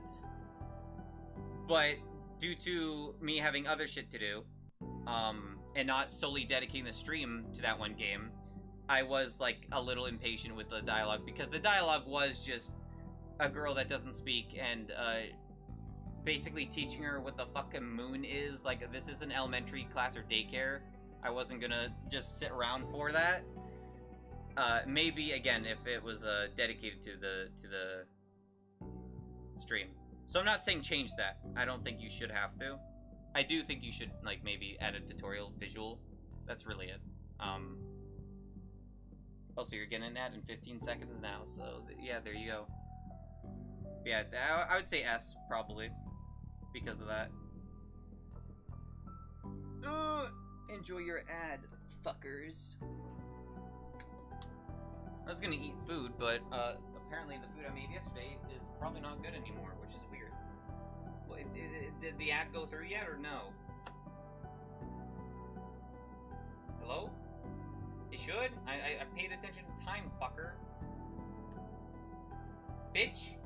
but due to me having other shit to do, and not solely dedicating the stream to that one game, I was, like, a little impatient with the dialogue, because the dialogue was just a girl that doesn't speak, and, basically teaching her what the fucking moon is. Like, this is an elementary class or daycare. I wasn't gonna just sit around for that. Maybe, again, if it was, dedicated to the stream. So I'm not saying change that. I don't think you should have to. I do think you should, like, maybe add a tutorial visual. That's really it. Oh, so you're getting an ad in 15 seconds now, so, yeah, there you go. Yeah, I would say S, probably. Because of that. Enjoy your ad, fuckers. I was gonna eat food, but apparently the food I made yesterday is probably not good anymore, which is weird. Well, did the ad go through yet, or no? Hello? It should? I paid attention to time, fucker. Bitch!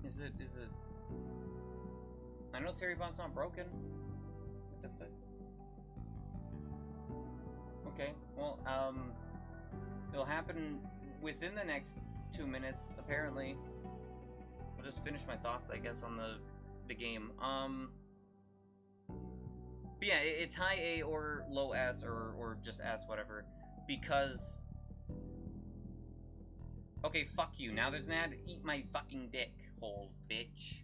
Is it... I know Sari Bond's not broken. What the fuck? Okay, well, it'll happen within the next 2 minutes, apparently. I'll just finish my thoughts, I guess, on the game. But yeah, it's high A or low S, or just S, whatever, because... Okay, fuck you. Now there's an ad. Eat my fucking dick hole, bitch.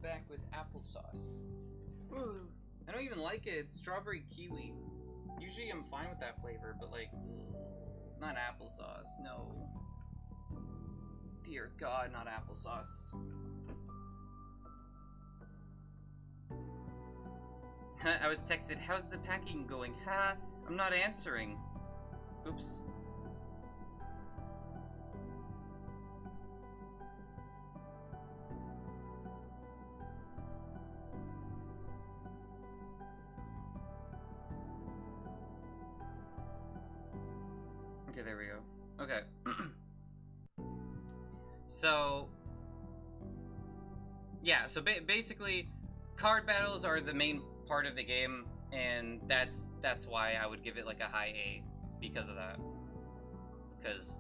Back with applesauce. Ooh, I don't even like it. It's strawberry kiwi. Usually I'm fine with that flavor, but like, not applesauce. No. Dear God, not applesauce. I was texted, how's the packing going? Ha, I'm not answering. Oops. Okay, there we go. Okay. So, yeah, so basically, card battles are the main part of the game, and that's why I would give it like a high A, because of that. Because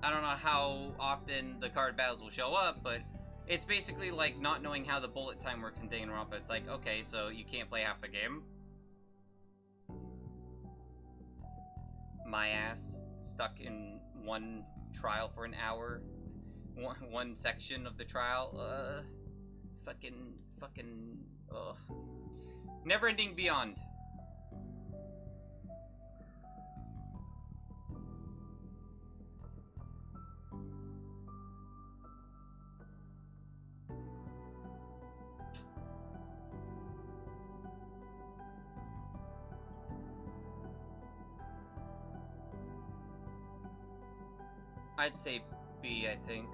I don't know how often the card battles will show up, but it's basically like not knowing how the bullet time works in Danganronpa. It's like, okay, so you can't play half the game? My ass. Stuck in one trial for an hour. One section of the trial. Fucking, ugh. Never-ending Beyond. I'd say B, I think.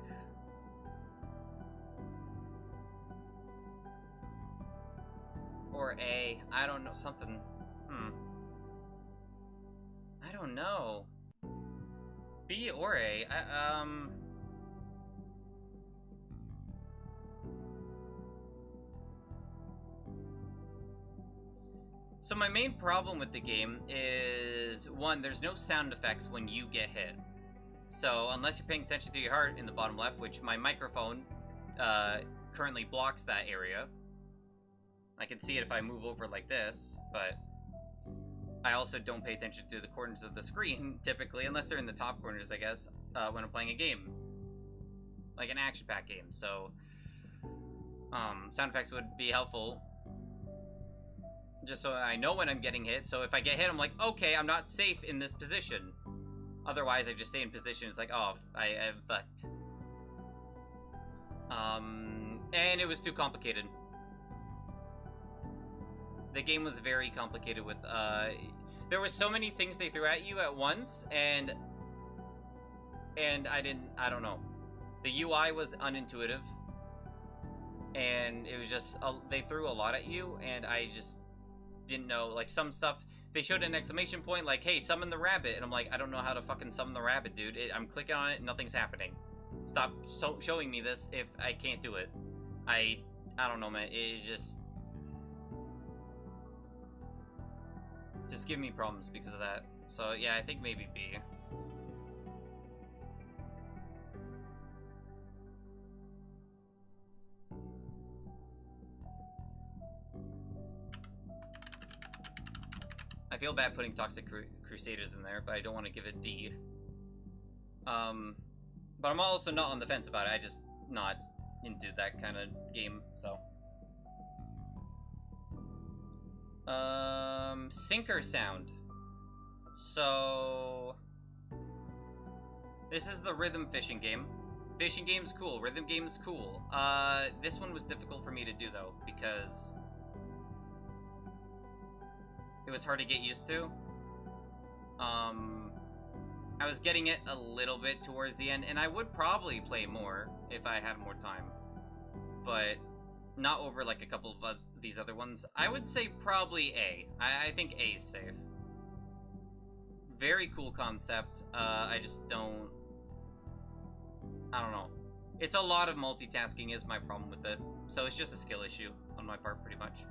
Or A. I don't know. Something. I don't know. B or A. So my main problem with the game is, one, there's no sound effects when you get hit. So unless you're paying attention to your heart in the bottom left, which my microphone currently blocks that area. I can see it if I move over like this, but I also don't pay attention to the corners of the screen, typically, unless they're in the top corners, I guess, when I'm playing a game. Like an action-packed game, so sound effects would be helpful. Just so I know when I'm getting hit, so if I get hit, I'm like, okay, I'm not safe in this position. Otherwise, I just stay in position. It's like, oh, I've fucked. And it was too complicated. The game was very complicated with, there were so many things they threw at you at once, and I don't know. The UI was unintuitive, and it was just, they threw a lot at you, and I just didn't know, like, some stuff, they showed an exclamation point, like, hey, summon the rabbit, and I'm like, I don't know how to fucking summon the rabbit, dude. I'm clicking on it, and nothing's happening. Stop showing me this if I can't do it. I don't know, man, it is just give me problems because of that. So, yeah, I think maybe B. I feel bad putting Toxic Crusaders in there, but I don't want to give it D. But I'm also not on the fence about it. I just not into that kind of game, so. Sinker sound. So this is the rhythm fishing game. Fishing game's cool, rhythm game's cool. This one was difficult for me to do though, because it was hard to get used to. I was getting it a little bit towards the end, and I would probably play more if I had more time, but not over like a couple of these other ones. I would say probably A. I think A is safe. Very cool concept. I just don't... I don't know. It's a lot of multitasking is my problem with it. So it's just a skill issue on my part, pretty much.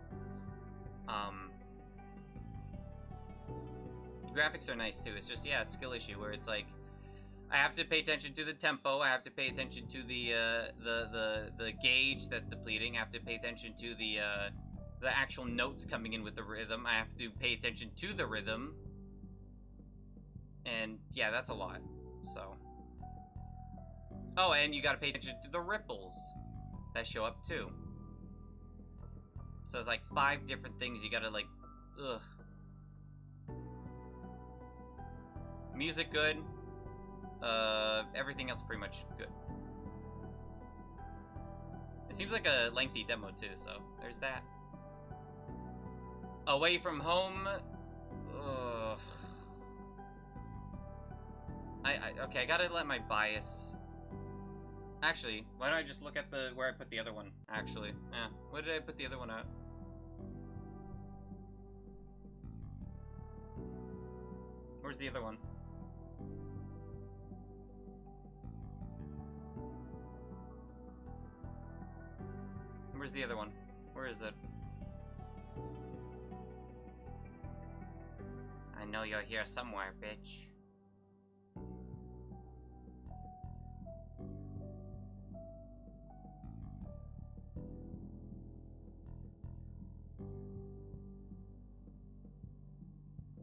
Graphics are nice too. It's just, yeah, a skill issue where it's like, I have to pay attention to the tempo. I have to pay attention to the gauge that's depleting. I have to pay attention to the actual notes coming in with the rhythm. I have to pay attention to the rhythm. And yeah, that's a lot. So. Oh, and you gotta pay attention to the ripples that show up too. So it's like 5 different things you gotta like, ugh. Music good. Everything else pretty much good. It seems like a lengthy demo too, so there's that. Away from home. Ugh. Okay, I gotta let my bias. Actually, why don't I just look at where I put the other one? Actually, yeah. Where did I put the other one at? Where's the other one? Where's the other one? Where is it? I know you're here somewhere, bitch.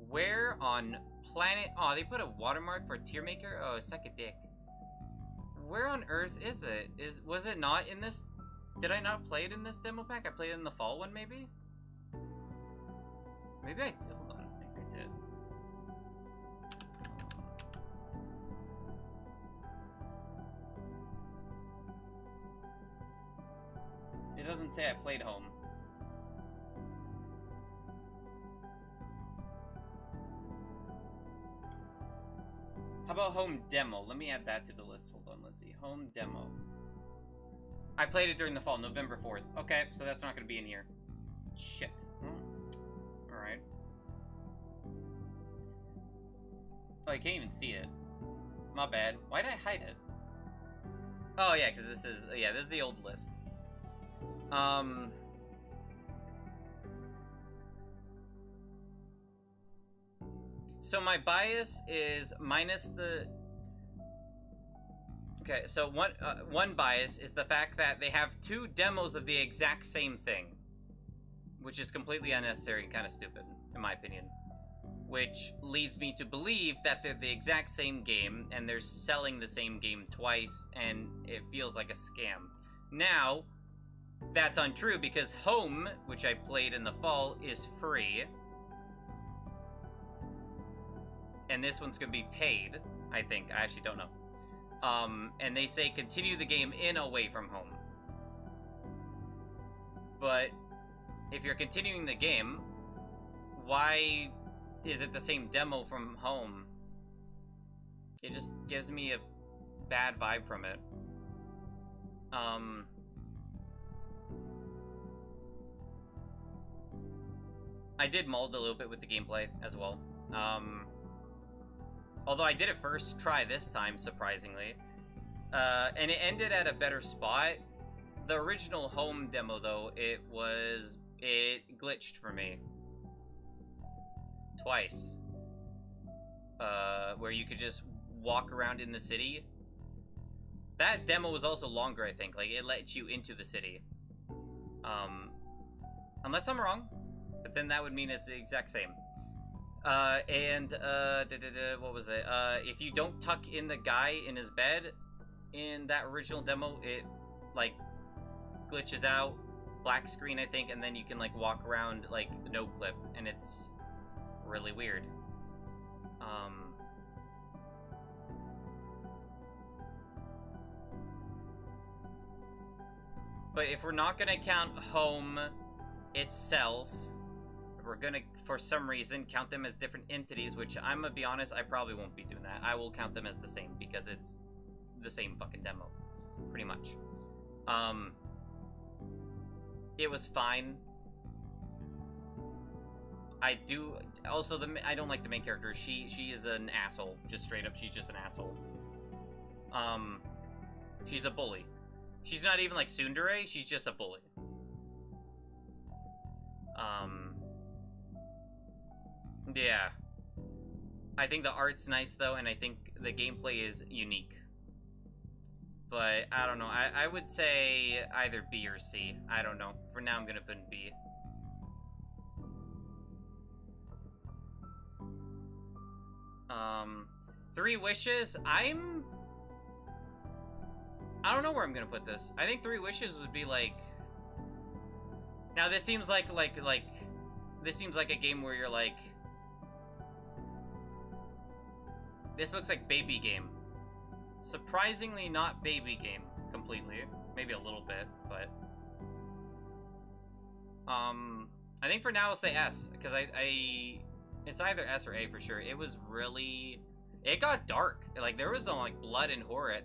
Where on planet... Oh, they put a watermark for tier maker? Oh, suck a dick. Where on earth is it? Was it not in this... Did I not play it in this demo pack? I played it in the fall one, maybe? Maybe I did. Hold on. I think I did. It doesn't say I played home. How about home demo. Let me add that to the list. Hold on, let's see. Home demo. I played it during the fall, November 4th. Okay, so that's not going to be in here. Shit. Alright. Oh, I can't even see it. My bad. Why did I hide it? Oh, yeah, because this is... Yeah, this is the old list. So my bias is minus the... Okay, so one bias is the fact that they have 2 demos of the exact same thing. Which is completely unnecessary and kind of stupid, in my opinion. Which leads me to believe that they're the exact same game, and they're selling the same game twice, and it feels like a scam. Now, that's untrue, because Home, which I played in the fall, is free. And this one's gonna be paid, I think. I actually don't know. And they say continue the game in Away From Home. But if you're continuing the game, why is it the same demo from Home? It just gives me a bad vibe from it. I did mulled a little bit with the gameplay as well. Although I did it first try this time, surprisingly. And it ended at a better spot. The original Home demo, though, it glitched for me. Twice. Where you could just walk around in the city. That demo was also longer, I think. Like, it let you into the city. Unless I'm wrong. But then that would mean it's the exact same. What was it? If you don't tuck in the guy in his bed in that original demo, it, like, glitches out, black screen, I think, and then you can, like, walk around, like, no clip, and it's really weird. But if we're not gonna count Home itself, we're gonna, for some reason, count them as different entities, which I'm gonna be honest, I probably won't be doing that. I will count them as the same, because it's the same fucking demo, pretty much. It was fine. I don't like the main character. She is an asshole, just straight up, she's just an asshole. She's a bully. She's not even like tsundere, she's just a bully. Yeah. I think the art's nice, though, and I think the gameplay is unique. But, I don't know. I would say either B or C. I don't know. For now, I'm gonna put in B. Three Wishes, I don't know where I'm gonna put this. I think Three Wishes would be like... Now, this seems like this seems like a game where you're like... This looks like Baby Game. Surprisingly not Baby Game completely. Maybe a little bit, but... I think for now I'll say S, because it's either S or A for sure. It was really... It got dark. Like, there was some, like, blood and horror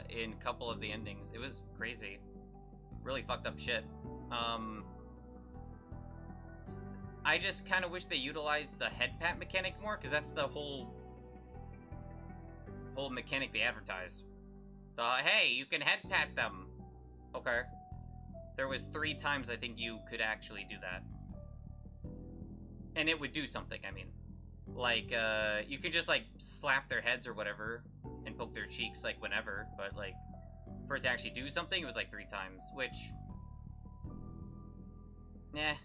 in a couple of the endings. It was crazy. Really fucked up shit. I just kind of wish they utilized the head pat mechanic more, because that's the whole mechanic they advertised. Hey, you can head pat them. Okay. There was 3 times I think you could actually do that. And it would do something, I mean. Like, you could just, like, slap their heads or whatever and poke their cheeks, like, whenever. But, like, for it to actually do something, it was, like, 3 times, which... Eh.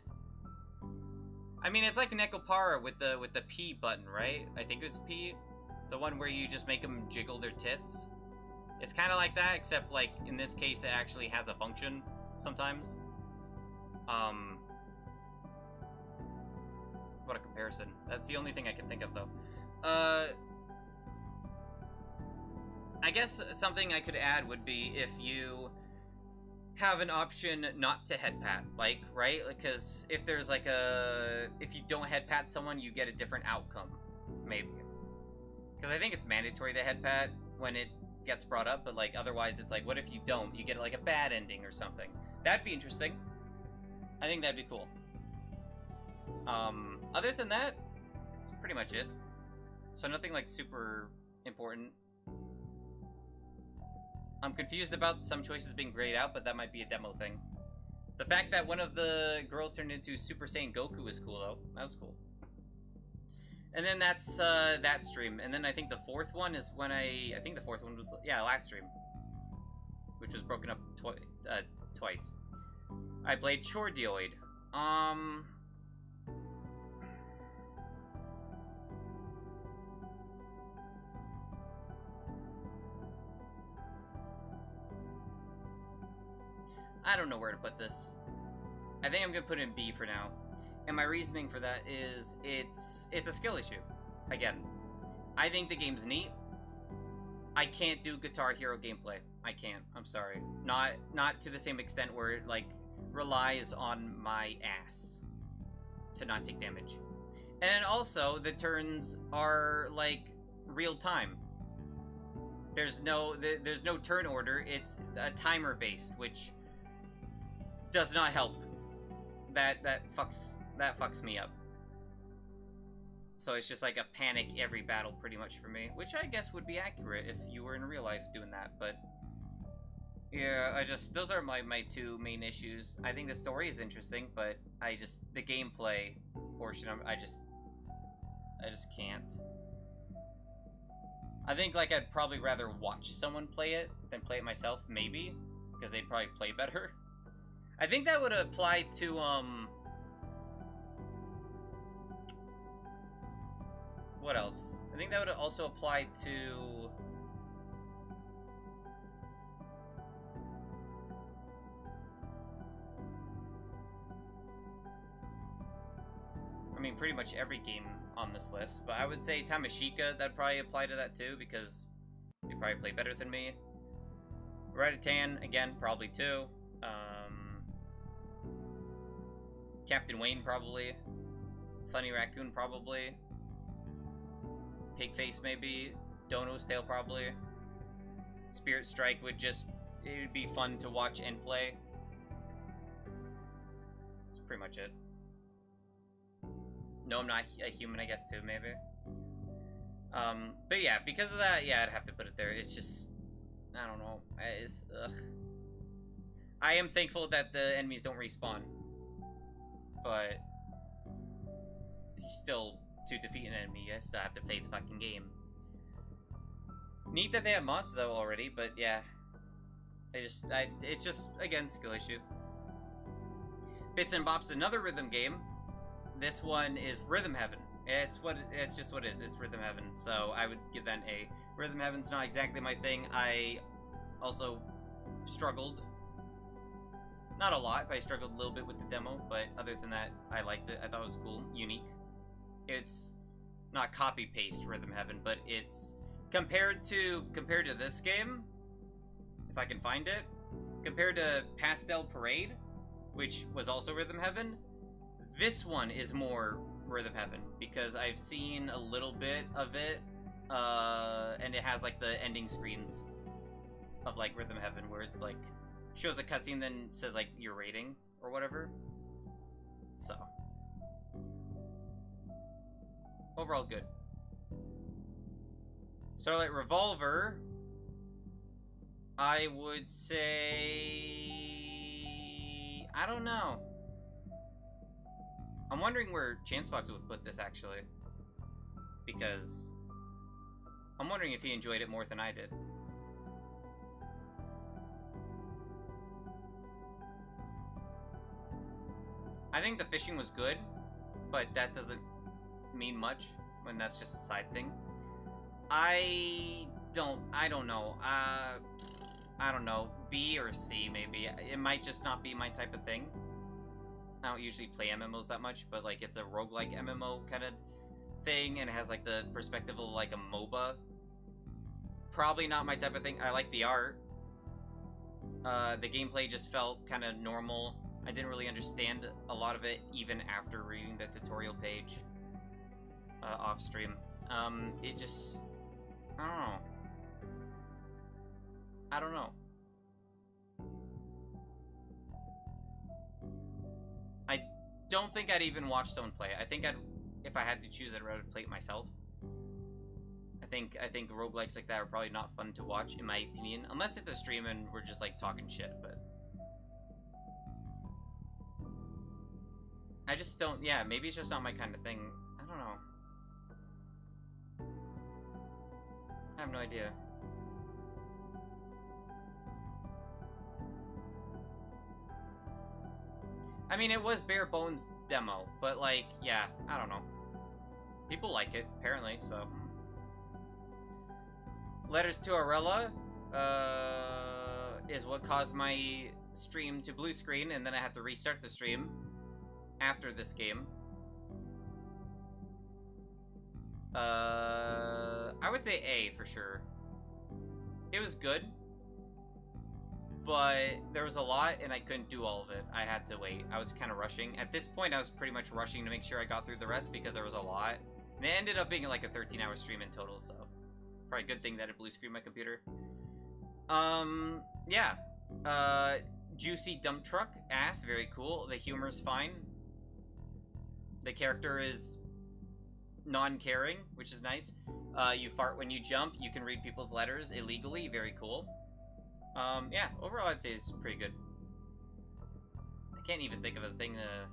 I mean, it's like Nekopara with the P button, right? I think it was P. The one where you just make them jiggle their tits. It's kind of like that, except, like, in this case, it actually has a function sometimes. What a comparison. That's the only thing I can think of, though. I guess something I could add would be if you have an option not to head pat, like, right? Because if there's like if you don't head pat someone, you get a different outcome, maybe. Because I think it's mandatory, the head pat, when it gets brought up, but, like, otherwise it's like, what if you don't? You get, like, a bad ending or something. That'd be interesting. I think that'd be cool. Other than that, that's pretty much it. So nothing, like, super important. I'm confused about some choices being grayed out, but that might be a demo thing. The fact that one of the girls turned into Super Saiyan Goku is cool, though. That was cool. And then that's, that stream. And then I think the fourth one is when I think the fourth one was, yeah, last stream. Which was broken up twice. I played Chordioid. I don't know where to put this. I think I'm gonna put it in B for now. And my reasoning for that is it's a skill issue. Again, I think the game's neat. I can't do Guitar Hero gameplay. I can't. I'm sorry. Not to the same extent where it, like, relies on my ass to not take damage. And also, the turns are, like, real time. There's no turn order. It's a timer based, which does not help. That fucks me up. So it's just like a panic every battle pretty much for me, which I guess would be accurate if you were in real life doing that, but yeah, those are my two main issues. I think the story is interesting, but the gameplay portion, I just can't. I think, like, I'd probably rather watch someone play it than play it myself, maybe, because they'd probably play better. I think that would apply to, what else? I think that would also apply to... I mean, pretty much every game on this list, but I would say Tamashika, that'd probably apply to that too, because they probably play better than me. Ratatan, again, probably too. Captain Wayne, probably. Funny Raccoon, probably. Pigface, maybe. Dono's Tale, probably. Spirit Strike would it would be fun to watch and play. That's pretty much it. No, I'm Not a Human, I guess, too, maybe. But yeah, because of that, yeah, I'd have to put it there. It's just, I don't know. Ugh. I am thankful that the enemies don't respawn. But still, to defeat an enemy, I still have to play the fucking game. Neat that they have mods, though, already, but yeah. It's just, again, skill issue. Bits and Bops, another rhythm game. This one is Rhythm Heaven. It's just what it is. It's Rhythm Heaven. So I would give that an A. Rhythm Heaven's not exactly my thing. I also struggled. Not a lot, but I struggled a little bit with the demo. But other than that, I liked it. I thought it was cool, unique. It's not copy-paste Rhythm Heaven, but it's compared to this game, if I can find it, compared to Pastel Parade, which was also Rhythm Heaven. This one is more Rhythm Heaven, because I've seen a little bit of it, and it has, like, the ending screens of, like, Rhythm Heaven, where it's, like, shows a cutscene, then says, like, your rating, or whatever. So. Overall, good. Starlight Revolver, I would say... I don't know. I'm wondering where Chancebox would put this, actually. Because I'm wondering if he enjoyed it more than I did. I think the fishing was good, but that doesn't mean much when that's just a side thing. I don't know. I don't know. B or C, maybe. It might just not be my type of thing. I don't usually play MMOs that much, but, like, it's a roguelike MMO kind of thing, and it has, like, the perspective of, like, a MOBA. Probably not my type of thing. I like the art. The gameplay just felt kind of normal. I didn't really understand a lot of it, even after reading the tutorial page off stream. It just... I don't know. I don't know. I don't think I'd even watch someone play it. I think if I had to choose, I'd rather play it myself. I think roguelikes like that are probably not fun to watch, in my opinion. Unless it's a stream and we're just, like, talking shit, but... I just don't... Yeah, maybe it's just not my kind of thing. I don't know. I have no idea. I mean, it was bare bones demo, but, like, yeah, I don't know. People like it, apparently, so... Letters to Arella is what caused my stream to blue screen, and then I had to restart the stream after this game. I would say A for sure. It was good, but there was a lot, and I couldn't do all of it. I had to wait. I was kind of rushing. At this point, I was pretty much rushing to make sure I got through the rest because there was a lot. And it ended up being like a 13-hour stream in total, so... Probably a good thing that it blue screened my computer. Yeah. Juicy dump truck, ass, very cool. The humor's fine. The character is non-caring, which is nice. You fart when you jump. You can read people's letters illegally, very cool. Yeah, overall I'd say it's pretty good. I can't even think of a thing to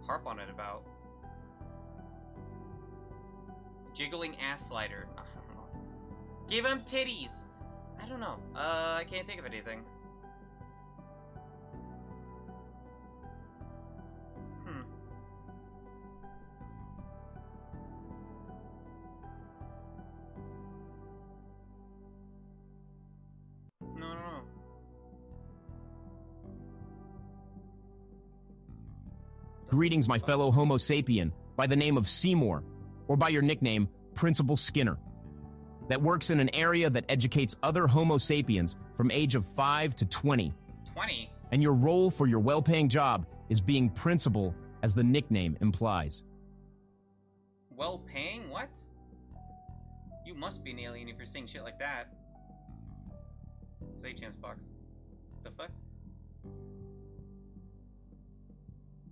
harp on it about. Jiggling ass slider. I don't know. Give him titties! I don't know. I can't think of anything. No. Greetings, my fellow Homo sapien, by the name of Seymour, or by your nickname, Principal Skinner, that works in an area that educates other Homo sapiens from age of 5 to 20. 20? And your role for your well-paying job is being principal, as the nickname implies. Well-paying? What? You must be an alien if you're saying shit like that. Say chance box. The fuck?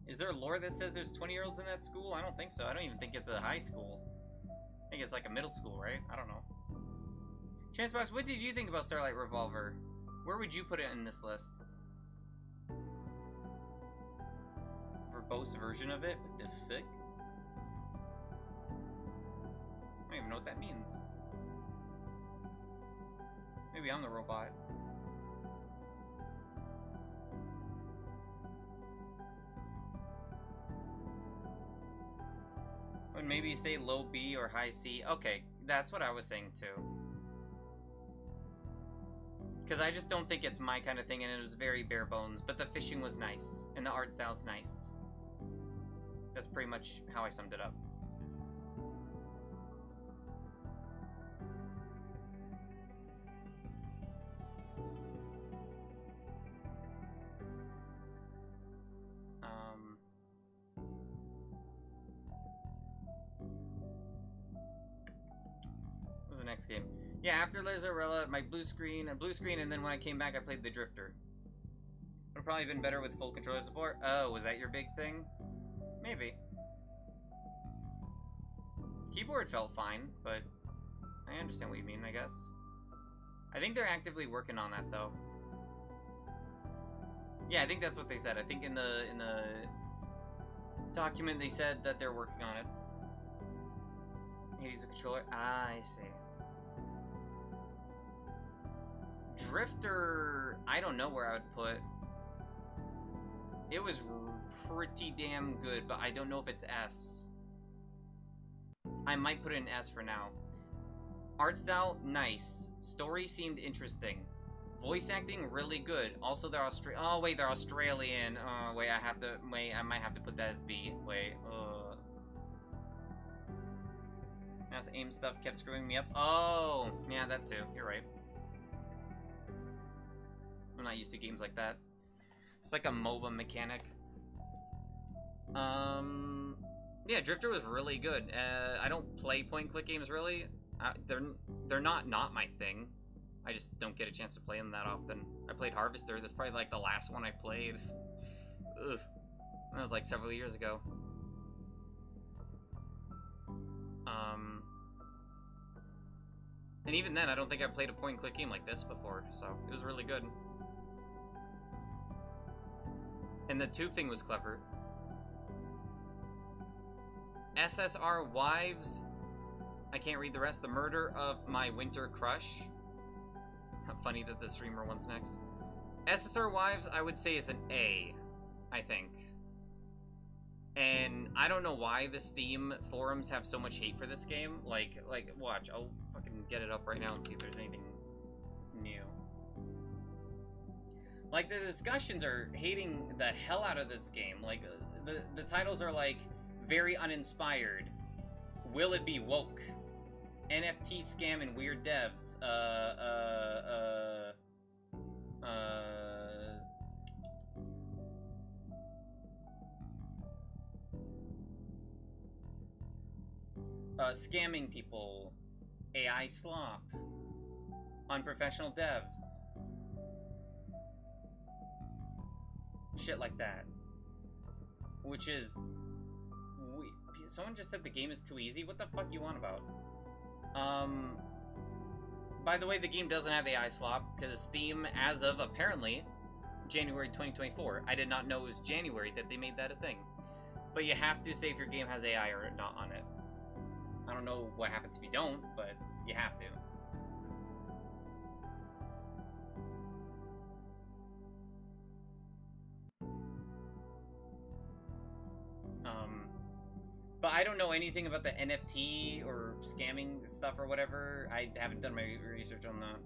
Is there lore that says there's 20-year-olds in that school? I don't think so. I don't even think it's a high school. I think it's like a middle school, right? I don't know. Chancebox, what did you think about Starlight Revolver? Where would you put it in this list? Verbose version of it? What the fuck? I don't even know what that means. Maybe I'm the robot. Would maybe say low B or high C. Okay, that's what I was saying too. Because I just don't think it's my kind of thing, and it was very bare bones. But the fishing was nice, and the art style's nice. That's pretty much how I summed it up. What was the next game? Yeah, after Lazarella, my blue screen, and then when I came back, I played the Drifter. Would've probably been better with full controller support. Oh, was that your big thing? Maybe. Keyboard felt fine, but I understand what you mean, I guess. I think they're actively working on that, though. Yeah, I think that's what they said. I think in the document they said that they're working on it. Hades a controller. Ah, I see. Drifter, I don't know where I would put. It was pretty damn good, but I don't know if it's S. I might put it in S for now. Art style, nice. Story seemed interesting. Voice acting, really good. Also, they're oh wait, they're Australian. Wait, I might have to put that as B. Wait, Mouse aim stuff kept screwing me up. Oh, yeah, that too. You're right. I'm not used to games like that. It's like a MOBA mechanic. Yeah, Drifter was really good. I don't play point-and-click games, really. They're not my thing. I just don't get a chance to play them that often. I played Harvester. That's probably, like, the last one I played. Ugh. That was, like, several years ago. And even then, I don't think I played a point-and-click game like this before, so it was really good. And the tube thing was clever. SSR Wives. I can't read the rest. The Murder of My Winter Crush. Funny that the streamer wants next. SSR Wives, I would say, is an A, I think. And I don't know why the Steam forums have so much hate for this game. Like, watch. I'll fucking get it up right now and see if there's anything new. Like, the discussions are hating the hell out of this game. Like, the titles are, like, very uninspired. Will it be woke? NFT scam and weird devs. Scamming people. AI slop. Unprofessional devs. Shit like that. Which is... Someone just said the game is too easy? What the fuck you on about? By the way, the game doesn't have AI slop, because Steam, as of, apparently, January 2024. I did not know it was January that they made that a thing. But you have to say if your game has AI or not on it. I don't know what happens if you don't, but you have to. But I don't know anything about the NFT or scamming stuff or whatever. I haven't done my research on that.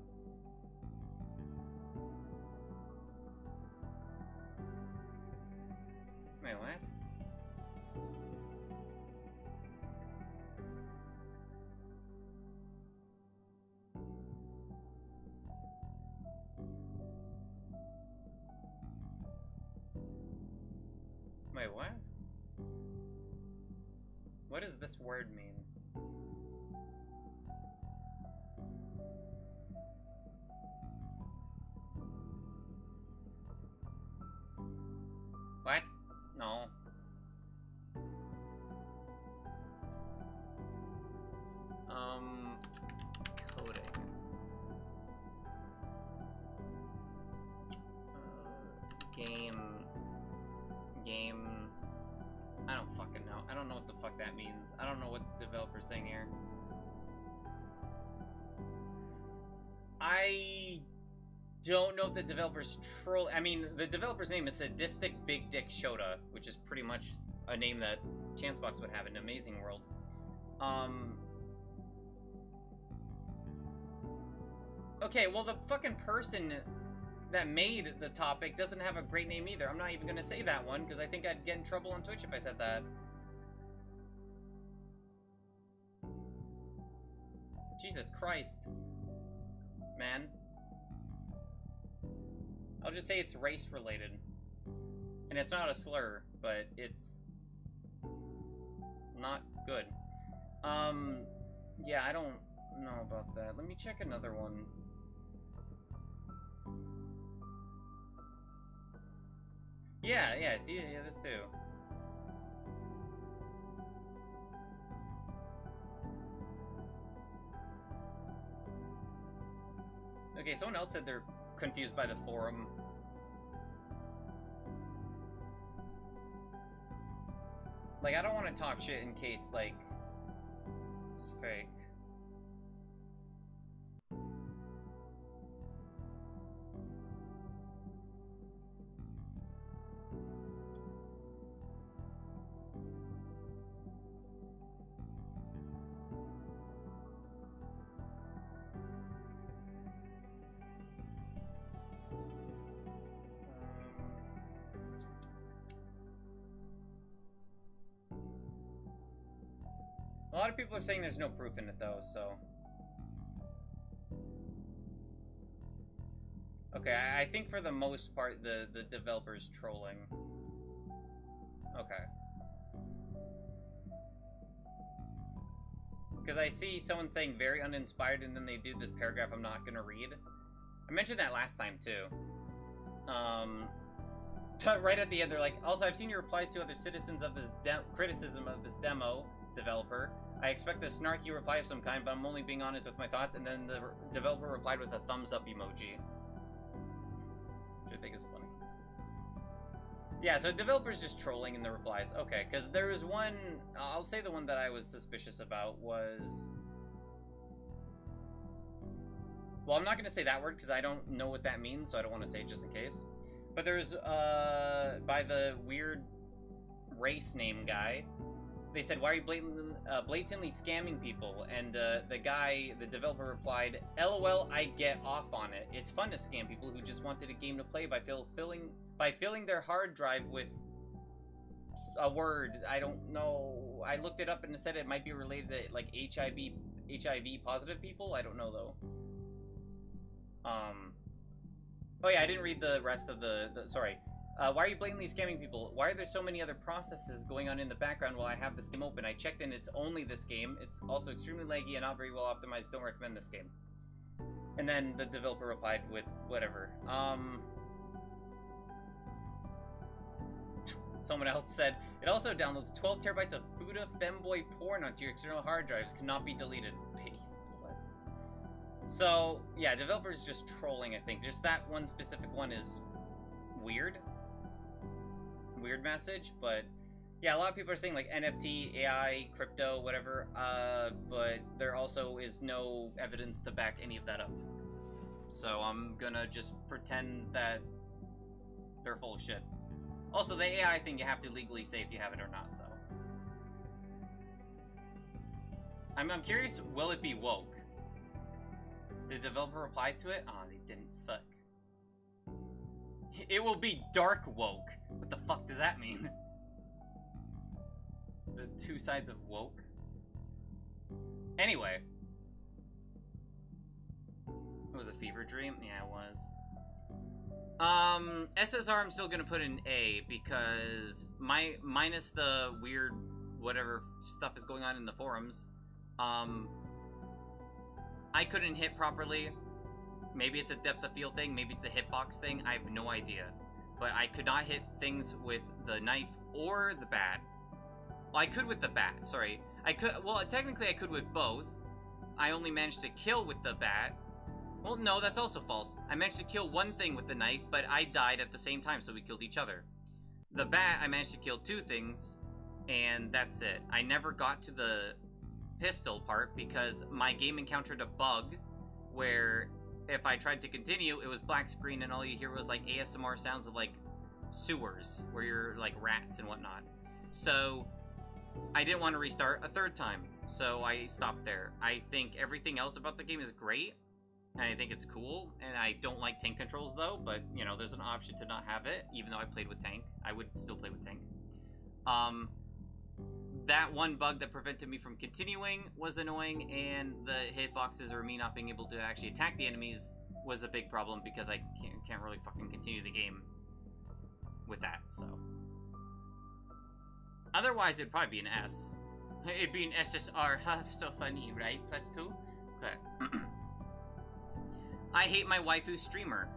Wait, what? Wait, what? What does this word mean? What? No. Coding. Game. I don't fucking know. I don't know what the fuck that means. I don't know what the developer's saying here. I don't know if the developer's troll. I mean, the developer's name is Sadistic Big Dick Shota, which is pretty much a name that Chancebox would have in Amazing World. Okay, well, the fucking person that made the topic doesn't have a great name either. I'm not even gonna say that one, because I think I'd get in trouble on Twitch if I said that. Jesus Christ. Man. I'll just say it's race-related. And it's not a slur, but it's not good. Yeah, I don't know about that. Let me check another one. Yeah, see, yeah, this too. Okay, someone else said they're confused by the forum. Like, I don't want to talk shit in case, like, it's fake. A lot of people are saying there's no proof in it, though, so... Okay, I think for the most part, the developer's trolling. Okay. Because I see someone saying very uninspired, and then they do this paragraph I'm not gonna read. I mentioned that last time too. Right at the end, they're like, also, I've seen your replies to other citizens of this criticism of this demo developer. I expect a snarky reply of some kind, but I'm only being honest with my thoughts. And then the developer replied with a thumbs up emoji, which I think is funny. Yeah, so developers just trolling in the replies. Okay, because there was one, I'll say the one that I was suspicious about was, well, I'm not going to say that word because I don't know what that means, so I don't want to say it just in case. But there's, by the weird race name guy, they said, why are you blatantly scamming people? And the developer replied, LOL, I get off on it. It's fun to scam people who just wanted a game to play by filling their hard drive with a word. I don't know. I looked it up and it said it might be related to, like, HIV positive people. I don't know, though. Oh yeah, I didn't read the rest of sorry. Why are you blatantly scamming people? Why are there so many other processes going on in the background while I have this game open? I checked and it's only this game. It's also extremely laggy and not very well optimized. Don't recommend this game. And then the developer replied with whatever. Someone else said, it also downloads 12 terabytes of Fuda femboy porn onto your external hard drives. Cannot be deleted. Paste. What? So, yeah, developers just trolling, I think. Just that one specific one is weird message, but yeah, a lot of people are saying like NFT, AI, crypto, whatever, but there also is no evidence to back any of that up. So I'm gonna just pretend that they're full of shit. Also, the AI thing you have to legally say if you have it or not, so. I'm curious, will it be woke? Did the developer reply to it? Oh, they didn't. Fuck. It will be dark woke. What the fuck does that mean? The two sides of woke? Anyway. It was a fever dream? Yeah, it was. SSR I'm still gonna put in A because minus the weird whatever stuff is going on in the forums, I couldn't hit properly. Maybe it's a depth of field thing, maybe it's a hitbox thing, I have no idea. But I could not hit things with the knife or the bat. Well, I could with the bat, sorry. Well, technically I could with both. I only managed to kill with the bat. Well, no, that's also false. I managed to kill one thing with the knife, but I died at the same time, so we killed each other. The bat, I managed to kill two things, and that's it. I never got to the pistol part because my game encountered a bug where if I tried to continue, it was black screen and all you hear was like ASMR sounds of like sewers where you're like rats and whatnot. So I didn't want to restart a third time, so I stopped there. I think everything else about the game is great, and I think it's cool, and I don't like tank controls though, but you know, there's an option to not have it, even though I played with tank. I would still play with tank. That one bug that prevented me from continuing was annoying, and the hitboxes or me not being able to actually attack the enemies was a big problem because I can't really fucking continue the game with that, so. Otherwise, it'd probably be an S. It'd be an SSR, huh, so funny, right? +2? Okay. I hate my waifu streamer.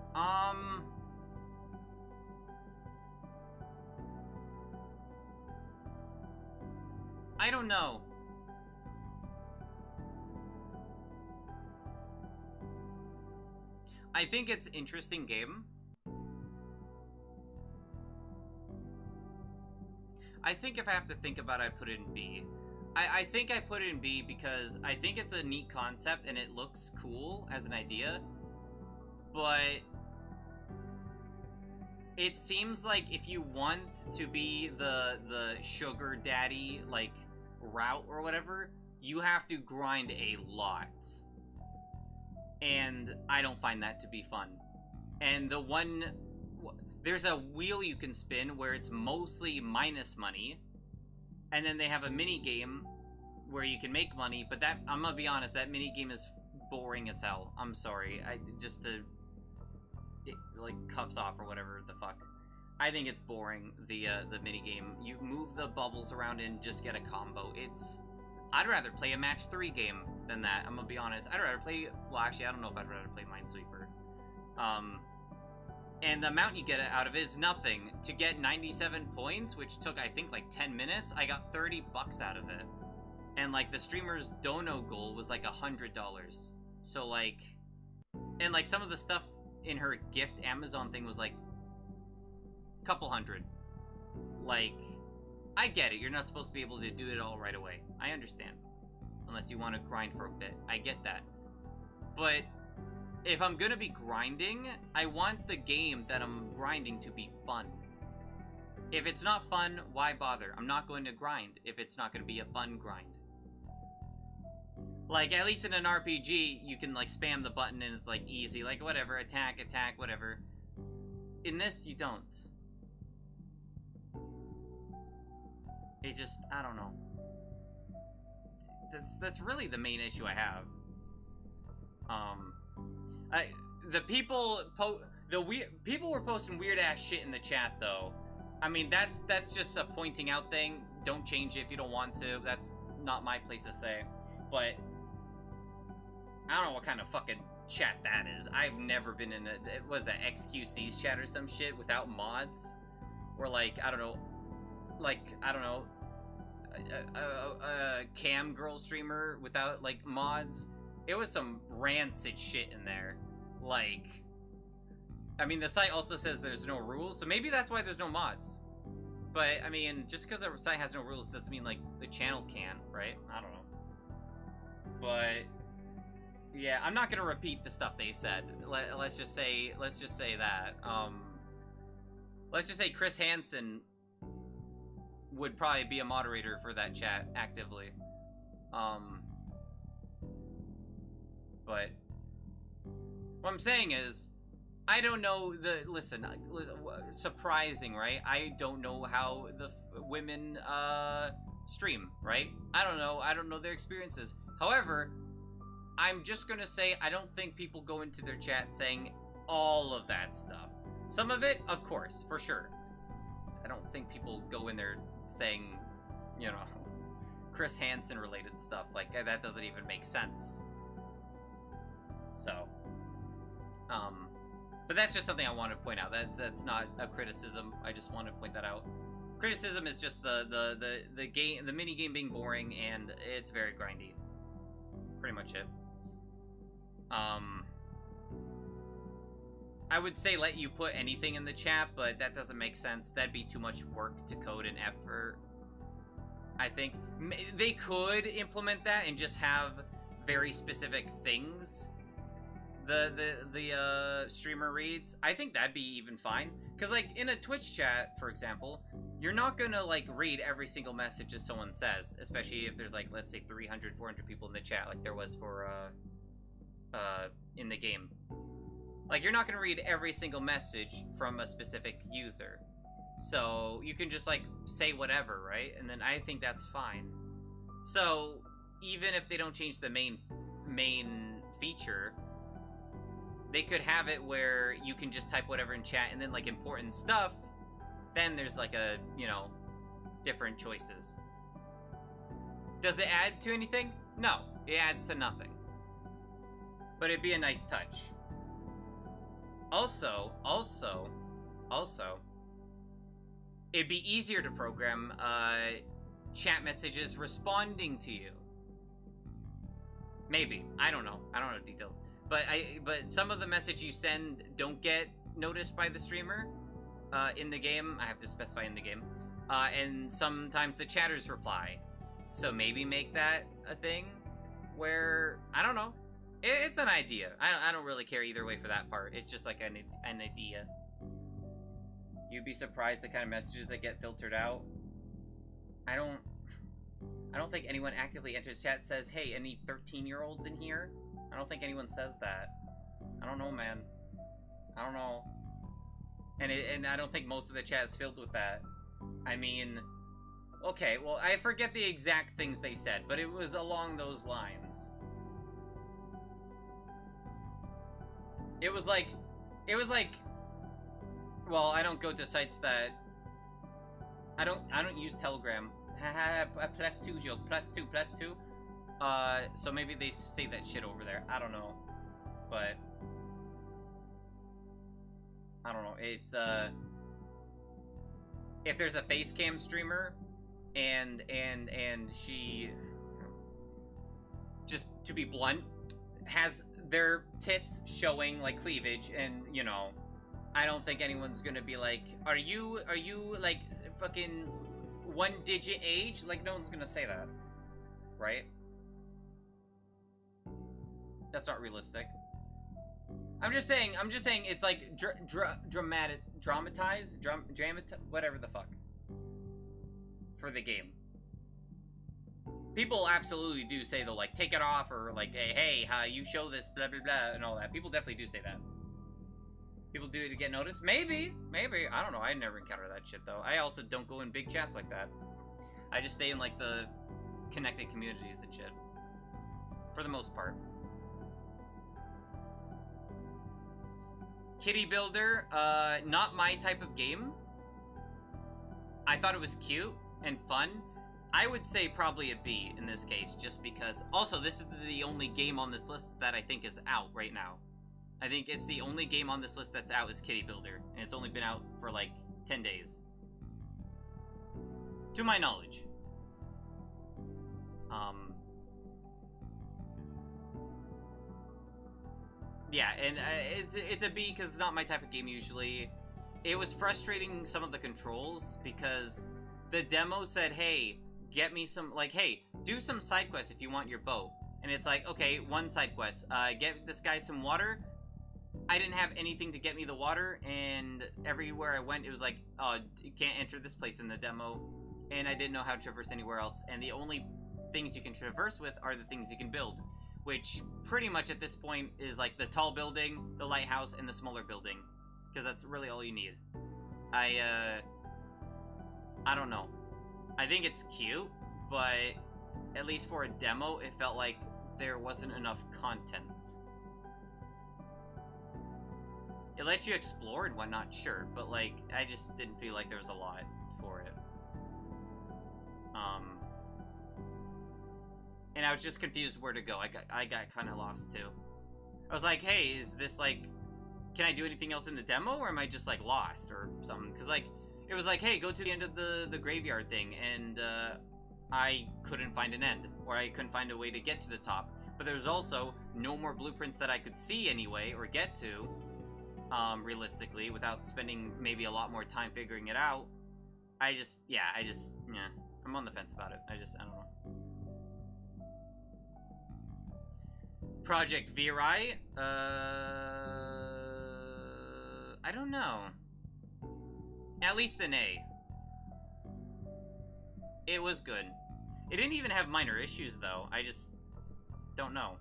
I don't know. I think it's an interesting game. I think if I have to think about it, I'd put it in B. I think I put it in B because I think it's a neat concept and it looks cool as an idea. But it seems like if you want to be the sugar daddy, like, route or whatever, you have to grind a lot. And I don't find that to be fun. And there's a wheel you can spin where it's mostly minus money, and then they have a mini game where you can make money, but that, I'm gonna be honest, that mini game is boring as hell. I'm sorry. It like cuffs off or whatever the fuck. I think it's boring, the mini game. You move the bubbles around and just get a combo. I'd rather play a match 3 game than that. I'm gonna be honest. I'd rather play. Well, actually, I don't know if I'd rather play Minesweeper. And the amount you get out of it is nothing. To get 97 points, which took I think like 10 minutes, I got $30 out of it. And like the streamer's dono goal was like $100. So like, and like some of the stuff in her gift Amazon thing was like a couple hundred. Like, I get it. You're not supposed to be able to do it all right away. I understand. Unless you want to grind for a bit. I get that. But if I'm gonna be grinding, I want the game that I'm grinding to be fun. If it's not fun, why bother? I'm not going to grind if it's not going to be a fun grind. Like, at least in an RPG, you can, like, spam the button and it's, like, easy. Like, whatever, attack, whatever. In this, you don't. It's just, I don't know. That's really the main issue I have. The people people were posting weird ass shit in the chat though. I mean, that's just a pointing out thing. Don't change it if you don't want to. That's not my place to say. But I don't know what kind of fucking chat that is. I've never been in was that XQC's chat or some shit without mods, or like I don't know, a cam girl streamer without like mods. It was some rancid shit in there. Like, I mean, the site also says there's no rules, so maybe that's why there's no mods. But, I mean, just because the site has no rules doesn't mean, like, the channel can, right? I don't know. But, yeah, I'm not gonna repeat the stuff they said. Let's just say that. Let's just say Chris Hansen would probably be a moderator for that chat actively. But what I'm saying is, I don't know listen, surprising, right? I don't know how the women stream, right? I don't know their experiences. However, I'm just gonna say I don't think people go into their chat saying all of that stuff. Some of it, of course, for sure. I don't think people go in there saying, you know, Chris Hansen related stuff. Like, that doesn't even make sense. So, but that's just something I want to point out. That's not a criticism. I just want to point that out. Criticism is just the game, the mini game being boring, and it's very grindy. Pretty much it. I would say let you put anything in the chat, but that doesn't make sense. That'd be too much work to code and effort. I think they could implement that and just have very specific things the streamer reads. I think that'd be even fine. Because, like, in a Twitch chat, for example, you're not gonna, like, read every single message that someone says. Especially if there's, like, let's say 300, 400 people in the chat, like there was for, in the game. Like, you're not gonna read every single message from a specific user. So, you can just, like, say whatever, right? And then I think that's fine. So, even if they don't change the main feature, they could have it where you can just type whatever in chat, and then, like, important stuff, then there's, like, a, you know, different choices. Does it add to anything? No, it adds to nothing. But it'd be a nice touch. Also, it'd be easier to program, chat messages responding to you. Maybe. I don't know. I don't know the details. But some of the message you send don't get noticed by the streamer in the game. I have to specify in the game. And sometimes the chatters reply. So maybe make that a thing where, I don't know. It's an idea. I don't really care either way for that part. It's just like an idea. You'd be surprised the kind of messages that get filtered out. I don't think anyone actively enters chat and says, hey, any 13-year-olds in here? I don't think anyone says that. I don't know, man. I don't know. And I don't think most of the chat is filled with that. I mean, okay, well, I forget the exact things they said, but it was along those lines. It was like, well, I don't go to sites that, I don't use Telegram A +2 joke. +2. So maybe they say that shit over there. I don't know. But I don't know. It's if there's a face cam streamer and she, just to be blunt, has their tits showing like cleavage, and you know, I don't think anyone's gonna be like, are you like fucking 1 digit age? Like, no one's gonna say that, right? That's not realistic. I'm just saying it's like dramatize, whatever the fuck, for the game. People absolutely do say they'll like take it off, or like, hey, how you show this, blah blah blah, and all that. People definitely do say that. People do it to get noticed. Maybe. I don't know. I never encounter that shit though. I also don't go in big chats like that. I just stay in like the connected communities and shit, for the most part. Kitty Builder, not my type of game. I thought it was cute and fun. I would say probably a B in this case, just because. Also, this is the only game on this list that I think is out right now. I think it's the only game on this list that's out is Kitty Builder, and it's only been out for like 10 days. To my knowledge. Yeah, and it's a B because it's not my type of game usually. It was frustrating, some of the controls, because the demo said, hey, get me some, like, hey, do some side quests if you want your bow. And it's like, okay, one side quest, get this guy some water. I didn't have anything to get me the water, and everywhere I went, it was like, oh, you can't enter this place in the demo, and I didn't know how to traverse anywhere else, and the only things you can traverse with are the things you can build, which pretty much at this point is like the tall building, the lighthouse, and the smaller building, because that's really all you need. I don't know. I think it's cute, but at least for a demo, it felt like there wasn't enough content. It lets you explore and whatnot, sure, but like, I just didn't feel like there was a lot for it. And I was just confused where to go. I got kind of lost too. I was like, hey, is this like, can I do anything else in the demo, or am I just like lost or something? Because like, it was like, hey, go to the end of the graveyard thing, and I couldn't find an end, or I couldn't find a way to get to the top. But there was also no more blueprints that I could see anyway, or get to, realistically, without spending maybe a lot more time figuring it out. Yeah, I'm on the fence about it. I don't know. Project Virai, I don't know. At least an A. It was good. It didn't even have minor issues, though. I just don't know.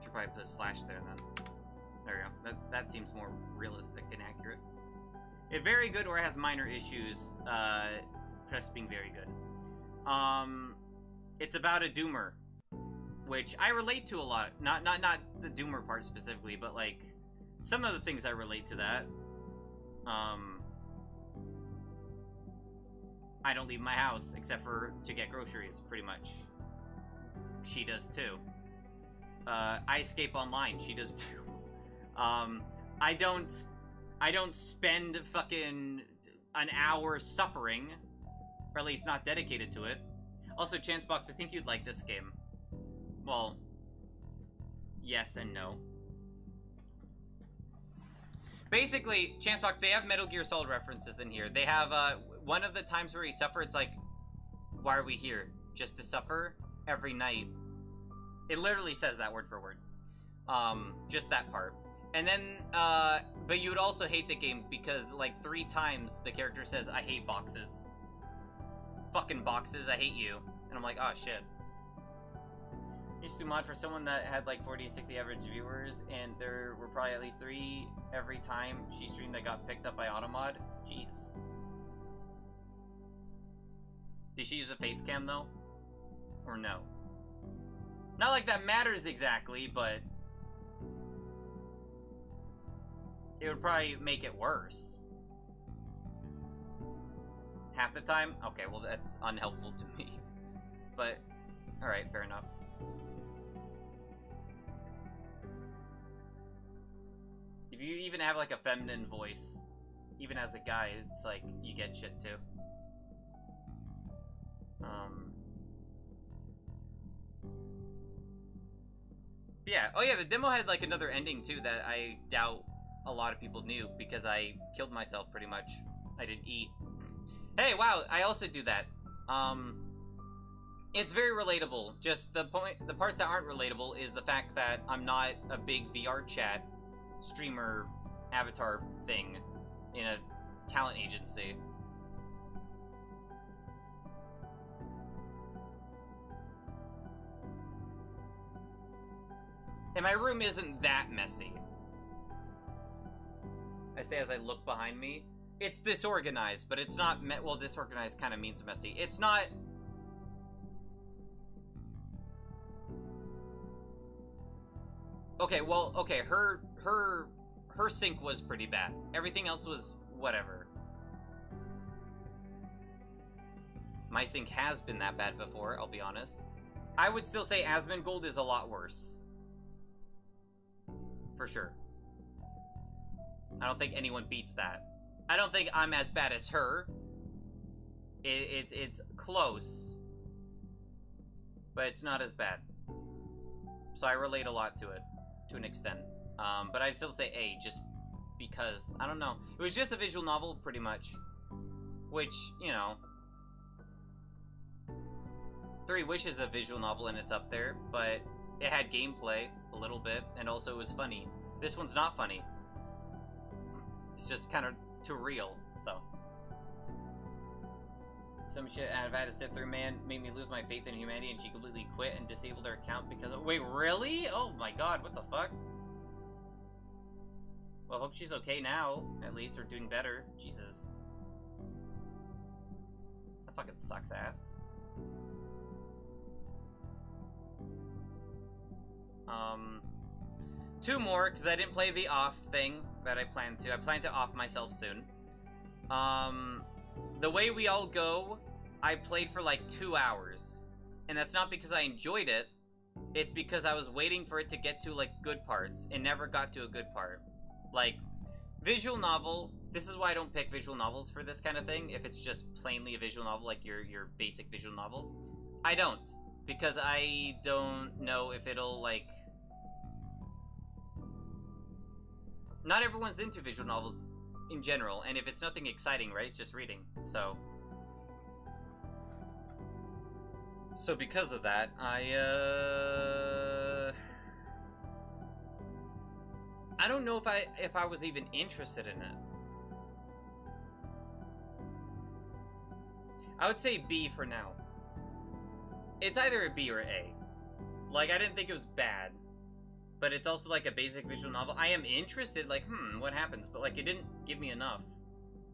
Should probably put a slash there then. There we go. That seems more realistic and accurate. It very good, or it has minor issues. Press being very good. It's about a doomer, which I relate to a lot. Not the doomer part specifically, but like some of the things I relate to that. I don't leave my house except for to get groceries, pretty much. She does too. I escape online. She does too. I don't spend fucking an hour suffering, or at least not dedicated to it. Also, Chancebox, I think you'd like this game. Well, yes and no. Basically, Chancebox, they have Metal Gear Solid references in here. They have, one of the times where you suffer, it's like, why are we here? Just to suffer? Every night. It literally says that word for word. Just that part. And then, but you would also hate the game because, like, 3 times the character says, I hate boxes. Fucking boxes, I hate you. And I'm like, oh, shit. Used to mod for someone that had, like, 40 to 60 average viewers, and there were probably at least 3 every time she streamed that got picked up by Automod. Jeez. Did she use a face cam, though? or no? Not like that matters exactly, but it would probably make it worse. Half the time? Okay, well that's unhelpful to me. But, alright, fair enough. If you even have like a feminine voice, even as a guy, it's like, you get shit too. Yeah, oh yeah, the demo had like another ending too that I doubt a lot of people knew because I killed myself pretty much. I didn't eat. Hey, wow, I also do that. It's very relatable. Just the parts that aren't relatable is the fact that I'm not a big VR chat streamer avatar thing in a talent agency. And my room isn't that messy. I say as I look behind me. It's disorganized, but it's not well, disorganized kind of means messy. It's not. Okay, well, okay, her sink was pretty bad. Everything else was whatever. My sink has been that bad before, I'll be honest. I would still say Asmongold is a lot worse. For sure. I don't think anyone beats that. I don't think I'm as bad as her. It's close. But it's not as bad. So I relate a lot to it. To an extent. But I'd still say A, just because, I don't know. It was just a visual novel, pretty much. Which, you know. 3 Wishes is a visual novel and it's up there. But it had gameplay, a little bit. And also it was funny. This one's not funny. It's just kind of too real, so. Some shit I've had to sit through, man, made me lose my faith in humanity, and she completely quit and disabled her account because of— Wait, really? Oh my god, what the fuck? Well, I hope she's okay now, at least, or doing better. Jesus. That fucking sucks ass. 2 more, because I didn't play the off thing that I planned to. I plan to off myself soon. The Way We All Go, I played for like 2 hours. And that's not because I enjoyed it. It's because I was waiting for it to get to like good parts. It never got to a good part. Like, visual novel, this is why I don't pick visual novels for this kind of thing. If it's just plainly a visual novel, like your basic visual novel. I don't. Because I don't know if it'll like... Not everyone's into visual novels in general, and if it's nothing exciting, right, it's just reading, so because of that, I don't know if I was even interested in it. I would say B for now. It's either a B or A. Like, I didn't think it was bad. But it's also like a basic visual novel. I am interested, like, what happens? But like, it didn't give me enough.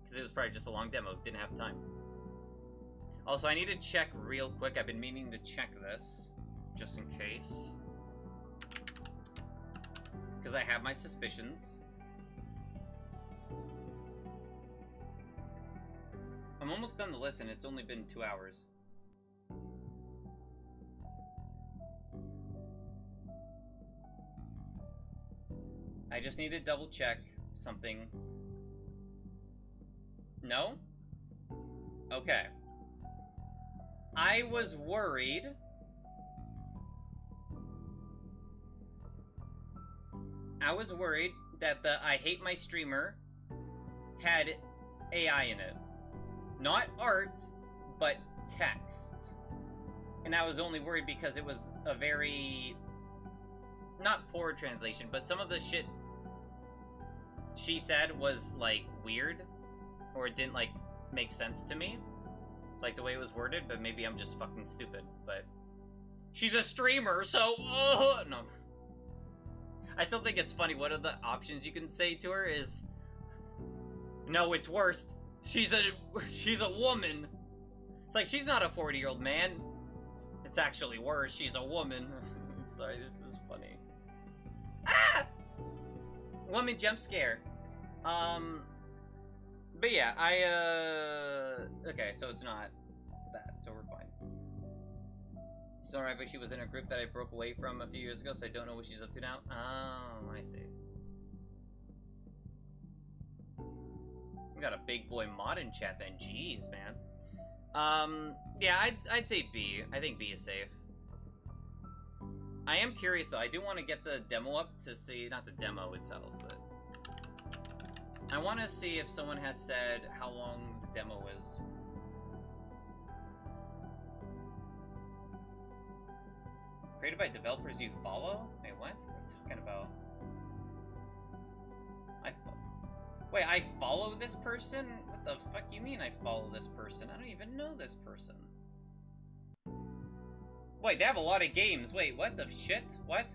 Because it was probably just a long demo. Didn't have time. Also, I need to check real quick. I've been meaning to check this. Just in case. Because I have my suspicions. I'm almost done the list and it's only been 2 hours. I just need to double check something. No? Okay. I was worried. That the I Hate My Streamer had AI in it. Not art, but text. And I was only worried because it was a very... not poor translation, but some of the shit she said was, like, weird. Or it didn't, like, make sense to me. Like, the way it was worded, but maybe I'm just fucking stupid, but... She's a streamer, so... no. I still think it's funny. One of the options you can say to her is... No, it's worse. She's a woman. It's like, she's not a 40-year-old man. It's actually worse. She's a woman. Sorry, this is funny. Ah! Woman jump scare. But yeah, okay, so it's not that, so we're fine. She's alright, but she was in a group that I broke away from a few years ago, so I don't know what she's up to now. Oh, I see. We got a big boy mod in chat then. Jeez, man. Yeah, I'd say B. I think B is safe. I am curious though. I do want to get the demo up to see, not the demo itself, but I want to see if someone has said how long the demo is. Created by developers you follow? Wait, what? What are you talking about? Wait, I follow this person? What the fuck you mean I follow this person? I don't even know this person. Wait, they have a lot of games. Wait, what the shit? What?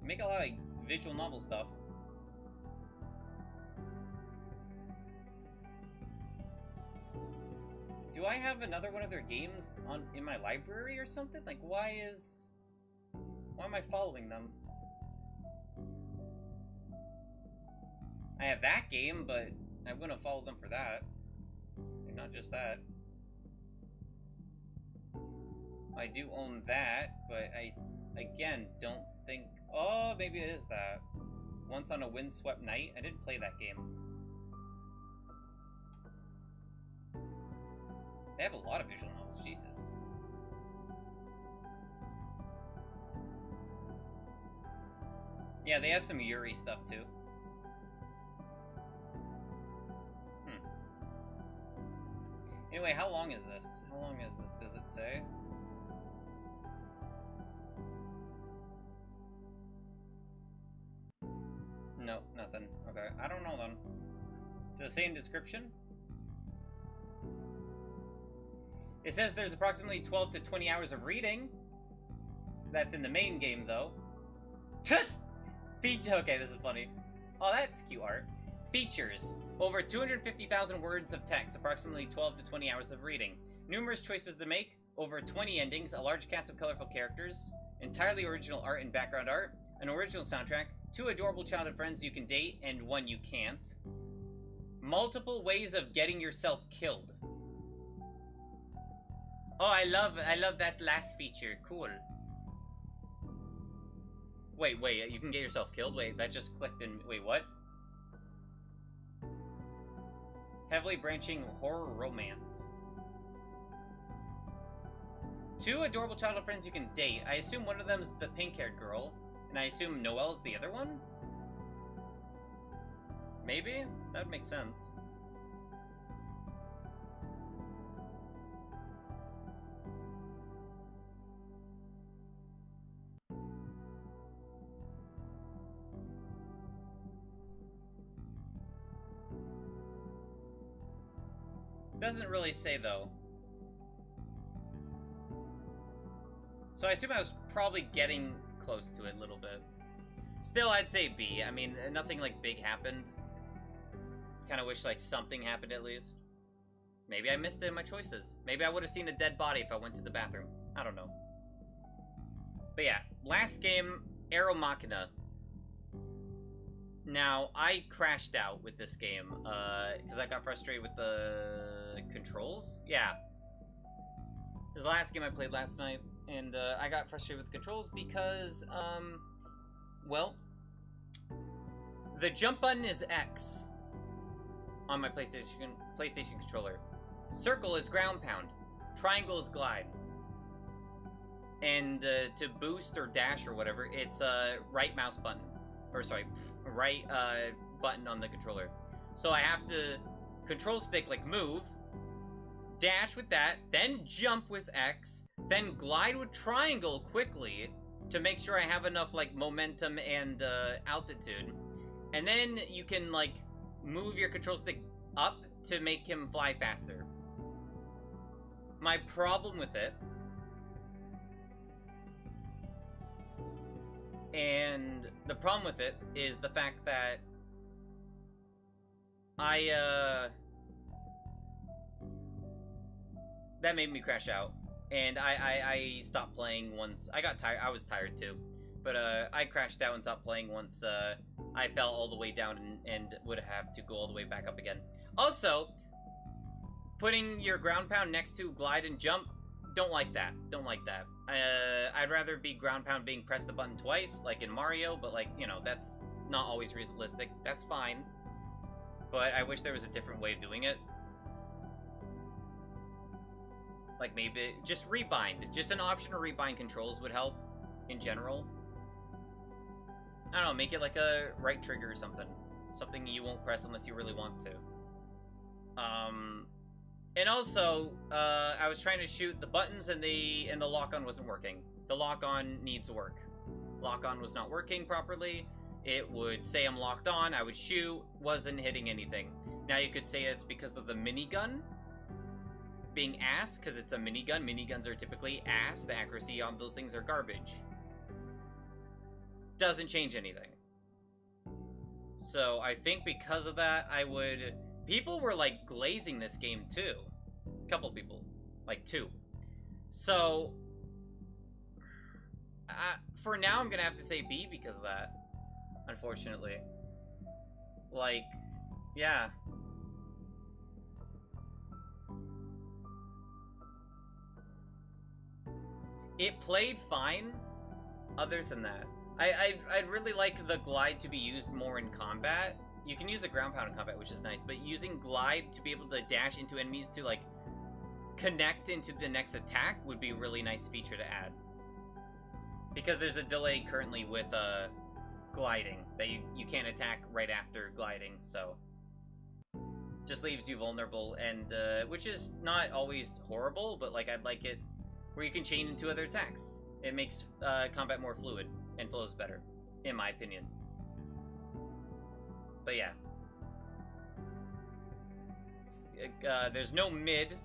Make a lot of visual novel stuff. Do I have another one of their games in my library or something? Like, why am I following them? I have that game, but I wouldn't follow them for that. And not just that. I do own that, but I, again, don't think... Oh, maybe it is that. Once on a Windswept Night? I didn't play that game. They have a lot of visual novels, Jesus. Yeah, they have some Yuri stuff too. Anyway, how long is this? How long is this? Does it say? No, nothing. Okay, I don't know then. Does it say in description? It says there's approximately 12 to 20 hours of reading. That's in the main game, though. Okay, this is funny. Oh, that's cute art. Features. Over 250,000 words of text, approximately 12 to 20 hours of reading. Numerous choices to make, over 20 endings, a large cast of colorful characters, entirely original art and background art, an original soundtrack, 2 adorable childhood friends you can date and 1 you can't. Multiple ways of getting yourself killed. Oh, I love that last feature. Cool. Wait, you can get yourself killed? Wait, that just clicked in. Wait, what? Heavily branching horror romance. 2 adorable childhood friends you can date. I assume one of them's the pink-haired girl, and I assume Noelle's the other one? Maybe? That would make sense. Doesn't really say, though. So I assume I was probably getting close to it a little bit. Still, I'd say B. I mean, nothing, like, big happened. Kind of wish, like, something happened at least. Maybe I missed it in my choices. Maybe I would have seen a dead body if I went to the bathroom. I don't know. But yeah, last game, Aero Machina. Now, I crashed out with this game, because I got frustrated with the controls. Yeah. It was the last game I played last night, and I got frustrated with the controls because, well, the jump button is X on my PlayStation controller. Circle is ground pound. Triangle is glide. And to boost or dash or whatever, it's right mouse button. Or sorry, right button on the controller. So I have to control stick, like, move, dash with that, then jump with X, then glide with triangle quickly to make sure I have enough, like, momentum and altitude. And then you can, like, move your control stick up to make him fly faster. My problem with it, and the problem with it is the fact that that made me crash out, and I stopped playing once I got tired. I was tired too, but I crashed out and stopped playing once I fell all the way down and would have to go all the way back up again. Also, putting your ground pound next to glide and jump, don't like that. Don't like that. I'd rather be ground pound being press the button twice, like in Mario, but like, you know, that's not always realistic. That's fine. But I wish there was a different way of doing it. Like maybe just rebind. Just an option to rebind controls would help in general. I don't know, make it like a right trigger or something. Something you won't press unless you really want to. And also, I was trying to shoot the buttons and the lock-on wasn't working. The lock-on needs work. Lock-on was not working properly. It would say I'm locked on, I would shoot, wasn't hitting anything. Now you could say it's because of the minigun being ass, because it's a minigun. Miniguns are typically ass. The accuracy on those things are garbage. Doesn't change anything. So I think because of that, I would... People were, like, glazing this game, too. A couple people. Like, 2. So... for now, I'm gonna have to say B because of that. Unfortunately. Like, yeah. It played fine, other than that. I'd really like the glide to be used more in combat. You can use the ground pound in combat, which is nice, but using glide to be able to dash into enemies to, like, connect into the next attack would be a really nice feature to add. Because there's a delay currently with, gliding, that you can't attack right after gliding, so... Just leaves you vulnerable, and, which is not always horrible, but, like, I'd like it where you can chain into other attacks. It makes, combat more fluid, and flows better, in my opinion. But yeah. There's no mid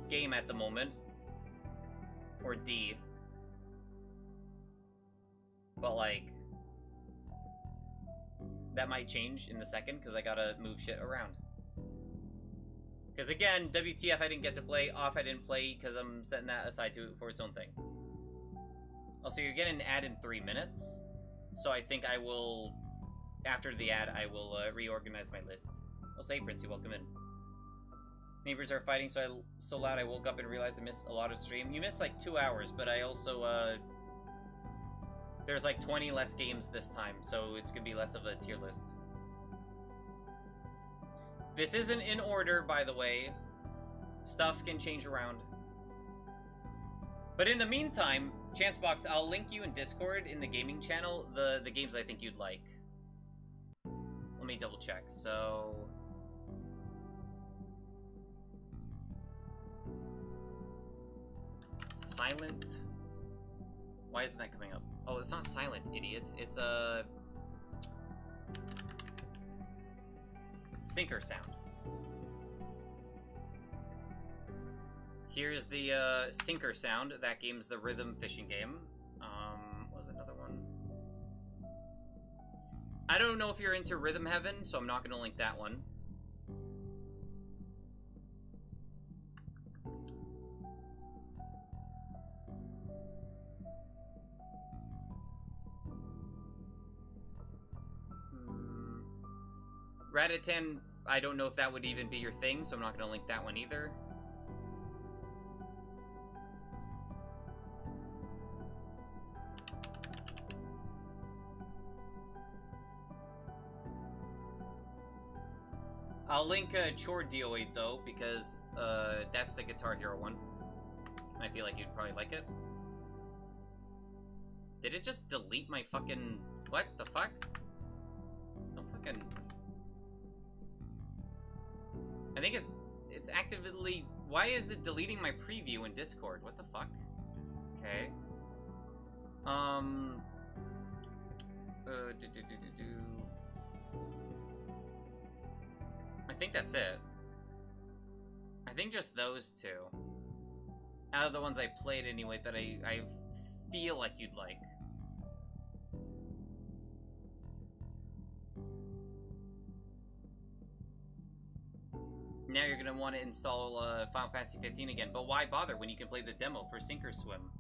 game at the moment. Or D. But like... That might change in the second, because I gotta move shit around. Because again, WTF I didn't get to play, off I didn't play, because I'm setting that aside for its own thing. Also, you're getting an ad in 3 minutes. So I think I will... After the ad, I will reorganize my list. I'll say, Princey, welcome in. Neighbors are fighting so loud I woke up and realized I missed a lot of stream. You missed like 2 hours, but I also, there's like 20 less games this time, so it's gonna be less of a tier list. This isn't in order, by the way. Stuff can change around. But in the meantime, Chancebox, I'll link you in Discord in the gaming channel, the games I think you'd like. Let me double check. So... Silent... Why isn't that coming up? Oh, it's not silent, idiot. It's a... Sinker sound. Here's the Sinker sound. That game's the rhythm fishing game. What was another one? I don't know if you're into Rhythm Heaven, so I'm not going to link that one. Ratatan, I don't know if that would even be your thing, so I'm not going to link that one either. I'll link Chore Dioid though, because that's the Guitar Hero one. I feel like you'd probably like it. Did it just delete my fucking... What the fuck? Don't fucking... I think it's actively... Why is it deleting my preview in Discord? What the fuck? Okay. I think that's it. I think just those two. Out of the ones I played anyway that I feel like you'd like. now you're gonna want to install Final Fantasy 15 again. But why bother when you can play the demo for Sink or Swim?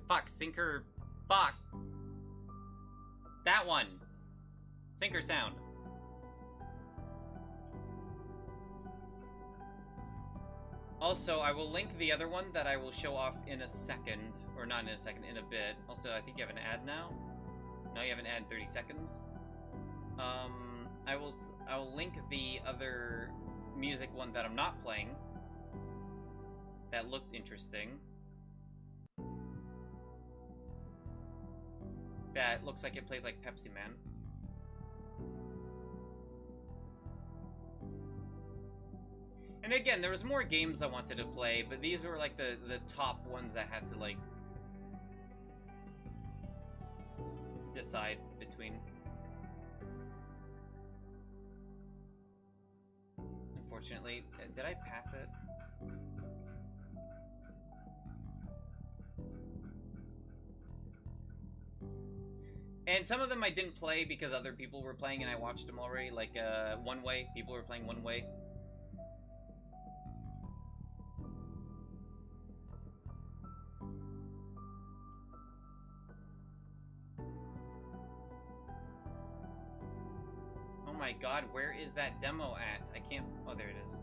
Fuck, Sinker... Fuck! That one! Sink or Sound. Also, I will link the other one that I will show off in a second. Or not in a second, in a bit. Also, I think you have an ad now? No, you have an ad in 30 seconds. I will link the other music one that I'm not playing. That looked interesting. That looks like it plays like Pepsi Man. And again, there was more games I wanted to play, but these were like the top ones I had to like decide between. Unfortunately, did I pass it? And some of them I didn't play because other people were playing and I watched them already, like One Way. People were playing One Way. Oh my god, where is that demo at? I can't... Oh, there it is.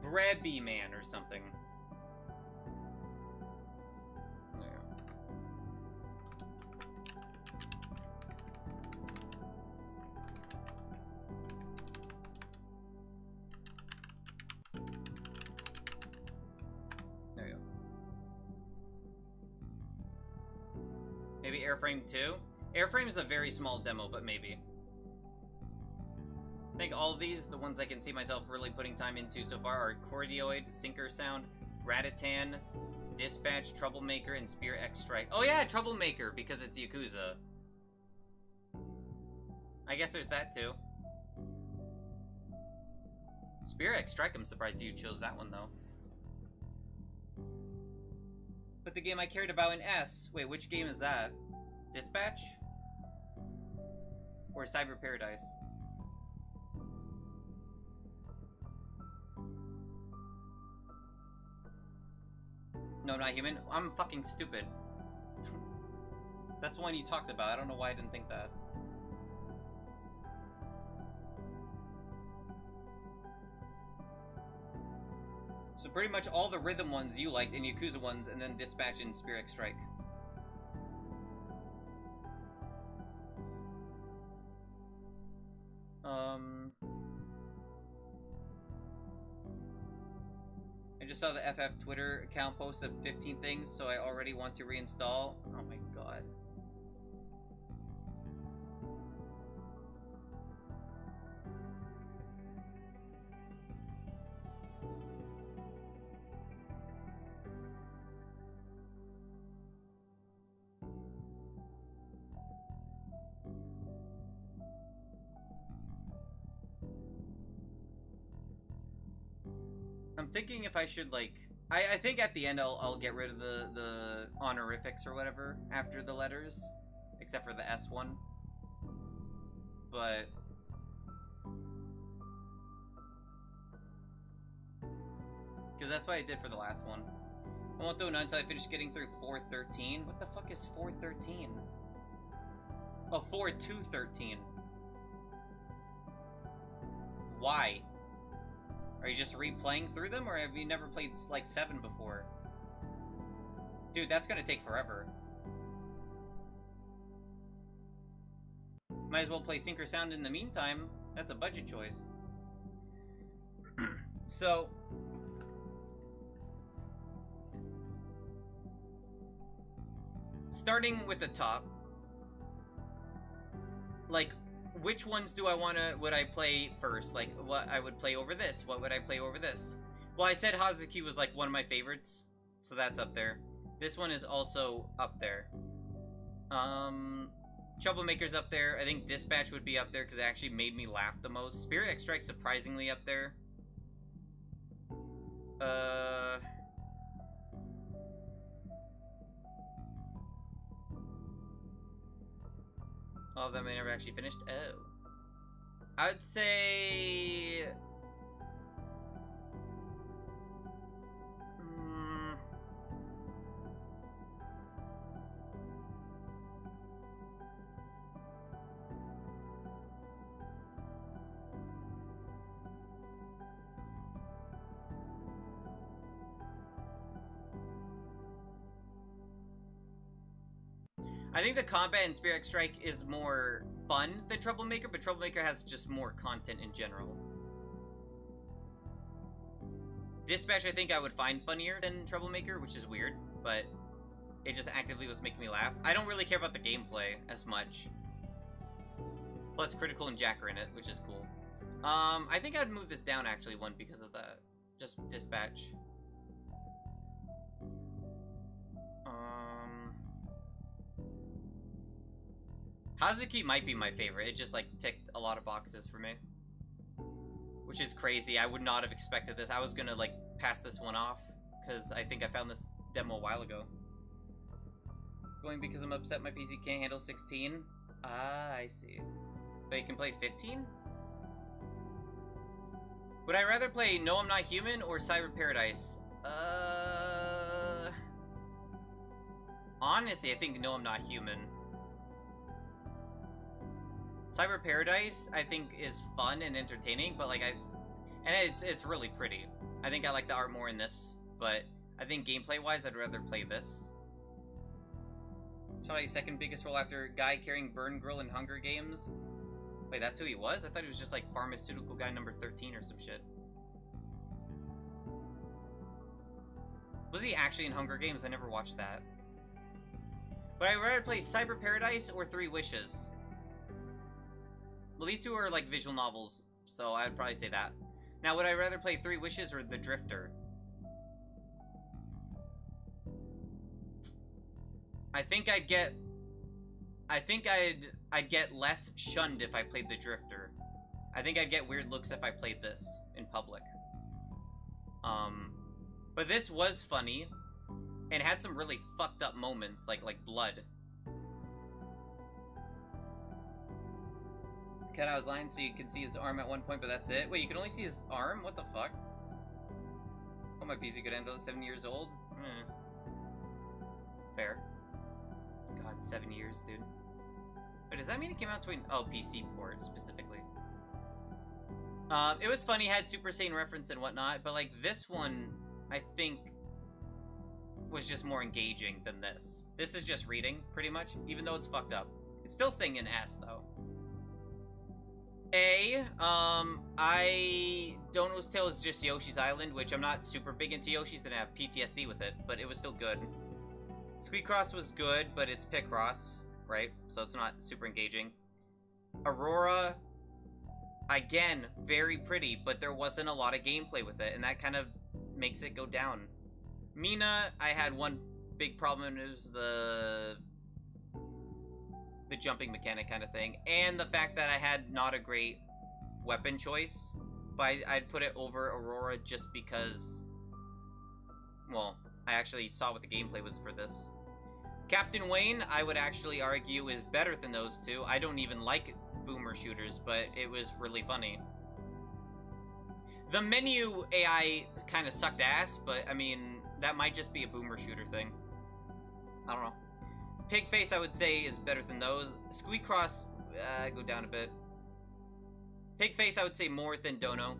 Brabby Man or something. There we go. Maybe Airframe 2? Airframe is a very small demo, but maybe. I think all of these, the ones I can see myself really putting time into so far, are Cordioid, Sinker Sound, Ratatan, Dispatch, Troublemaker, and Spear X Strike. Oh yeah, Troublemaker, because it's Yakuza. I guess there's that too. Spear X Strike, I'm surprised you chose that one though. But the game I cared about in S. Wait, which game is that? Dispatch? Or Cyber Paradise? No, not human. I'm fucking stupid. That's the one you talked about. I don't know why I didn't think that. So pretty much all the rhythm ones you liked and Yakuza ones, and then Dispatch and Spear X Strike. I just saw the FF Twitter account post of 15 things, so I already want to reinstall. Oh my god. I'm thinking if I should, like... I think at the end I'll get rid of the honorifics or whatever after the letters. Except for the S one. But... because that's what I did for the last one. I won't do it until I finish getting through 413. What the fuck is 413? Oh, 4213. Why? Are you just replaying through them, or have you never played, like, 7 before? Dude, that's gonna take forever. Might as well play Sinker Sound in the meantime. That's a budget choice. So... starting with the top... like... which ones do I would I play first? Like, what I would play over this? What would I play over this? Well, I said Hazuki was, like, one of my favorites. So that's up there. This one is also up there. Troublemaker's up there. I think Dispatch would be up there because it actually made me laugh the most. Spirit X Strike's surprisingly up there. All of them I never actually finished. Oh. I'd say... I think the combat in Spirit Strike is more fun than Troublemaker, but Troublemaker has just more content in general. Dispatch I think I would find funnier than Troublemaker, which is weird, but it just actively was making me laugh. I don't really care about the gameplay as much. Plus Critical and Jack are in it, which is cool. I think I'd move this down actually one because of that. Just Dispatch. Hazuki might be my favorite. It just, like, ticked a lot of boxes for me. Which is crazy. I would not have expected this. I was gonna, like, pass this one off. Because I think I found this demo a while ago. Going because I'm upset my PC can't handle 16? Ah, I see. But you can play 15? Would I rather play No I'm Not Human or Cyber Paradise? Honestly, I think No I'm Not Human. Cyber Paradise, I think, is fun and entertaining, but like it's really pretty. I think I like the art more in this, but I think gameplay-wise, I'd rather play this. Shout out your second biggest role after guy carrying Burn Girl in Hunger Games. Wait, that's who he was? I thought he was just like pharmaceutical guy number 13 or some shit. Was he actually in Hunger Games? I never watched that. But I'd rather play Cyber Paradise or Three Wishes. Well, these two are like visual novels, so I'd probably say that. Now, would I rather play Three Wishes or The Drifter? I think I'd get less shunned if I played The Drifter. I think I'd get weird looks if I played this in public. But this was funny and had some really fucked up moments, like blood. Cut out his line so you can see his arm at one point, but that's it. Wait, you can only see his arm? What the fuck? Oh, my PC could handle 7 years old? Fair. God, 7 years, dude. But does that mean it came out oh, PC port, specifically. It was funny, had Super Saiyan reference and whatnot, but, like, this one, I think, was just more engaging than this. This is just reading, pretty much, even though it's fucked up. It's still staying in S, though. I Dono's Tale is just Yoshi's Island, which I'm not super big into Yoshi's and I have PTSD with it, but it was still good. Squeakross was good, but it's Picross, right? So it's not super engaging. Aurora, again, very pretty, but there wasn't a lot of gameplay with it, and that kind of makes it go down. Mina, I had one big problem, it was the jumping mechanic kind of thing, and the fact that I had not a great weapon choice, but I'd put it over Aurora just because, well, I actually saw what the gameplay was for this. Captain Wayne, I would actually argue, is better than those two. I don't even like boomer shooters, but it was really funny. The menu AI kind of sucked ass, but I mean, that might just be a boomer shooter thing. I don't know. Pigface, I would say, is better than those. Squeakross, go down a bit. Pigface, I would say more than Dono.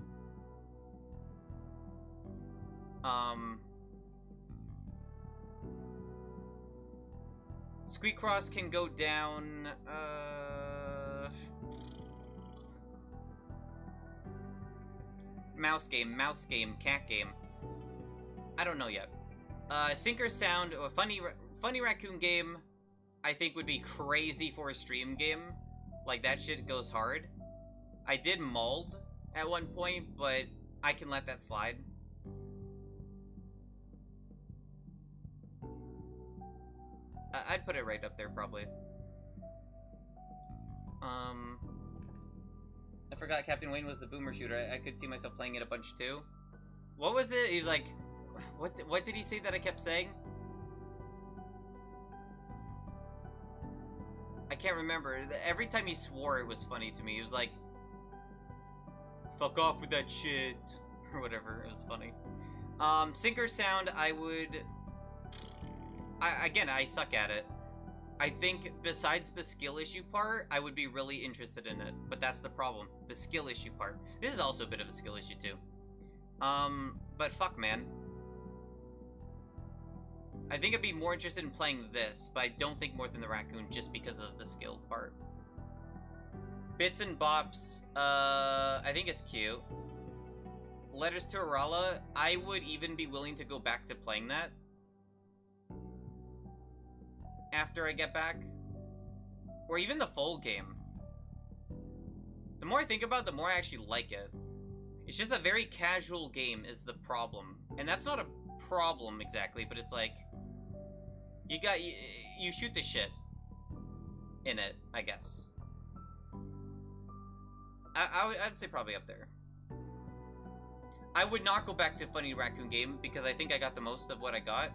Squeakross can go down, Mouse game, cat game. I don't know yet. Sinker Sound, a funny raccoon game, I think would be crazy for a stream game. Like, that shit goes hard. I did Mauled at one point, but I can let that slide. I'd put it right up there, probably. I forgot Captain Wayne was the boomer shooter. I could see myself playing it a bunch, too. What was it? He was like... What did he say that I kept saying? I can't remember. Every time he swore, it was funny to me. It was like... fuck off with that shit, or whatever. It was funny. Synchro sound, again, I suck at it. I think besides the skill issue part, I would be really interested in it, but that's the problem, the skill issue part. This is also a bit of a skill issue too. But fuck, man. I think I'd be more interested in playing this, but I don't think more than the raccoon just because of the skill part. Bits and Bops, I think it's cute. Letters to Arala, I would even be willing to go back to playing that after I get back. Or even the full game. The more I think about it, the more I actually like it. It's just a very casual game is the problem. And that's not a problem exactly, but it's like, you shoot the shit in it, I guess. I'd say probably up there. I would not go back to Funny Raccoon Game because I think I got the most of what I got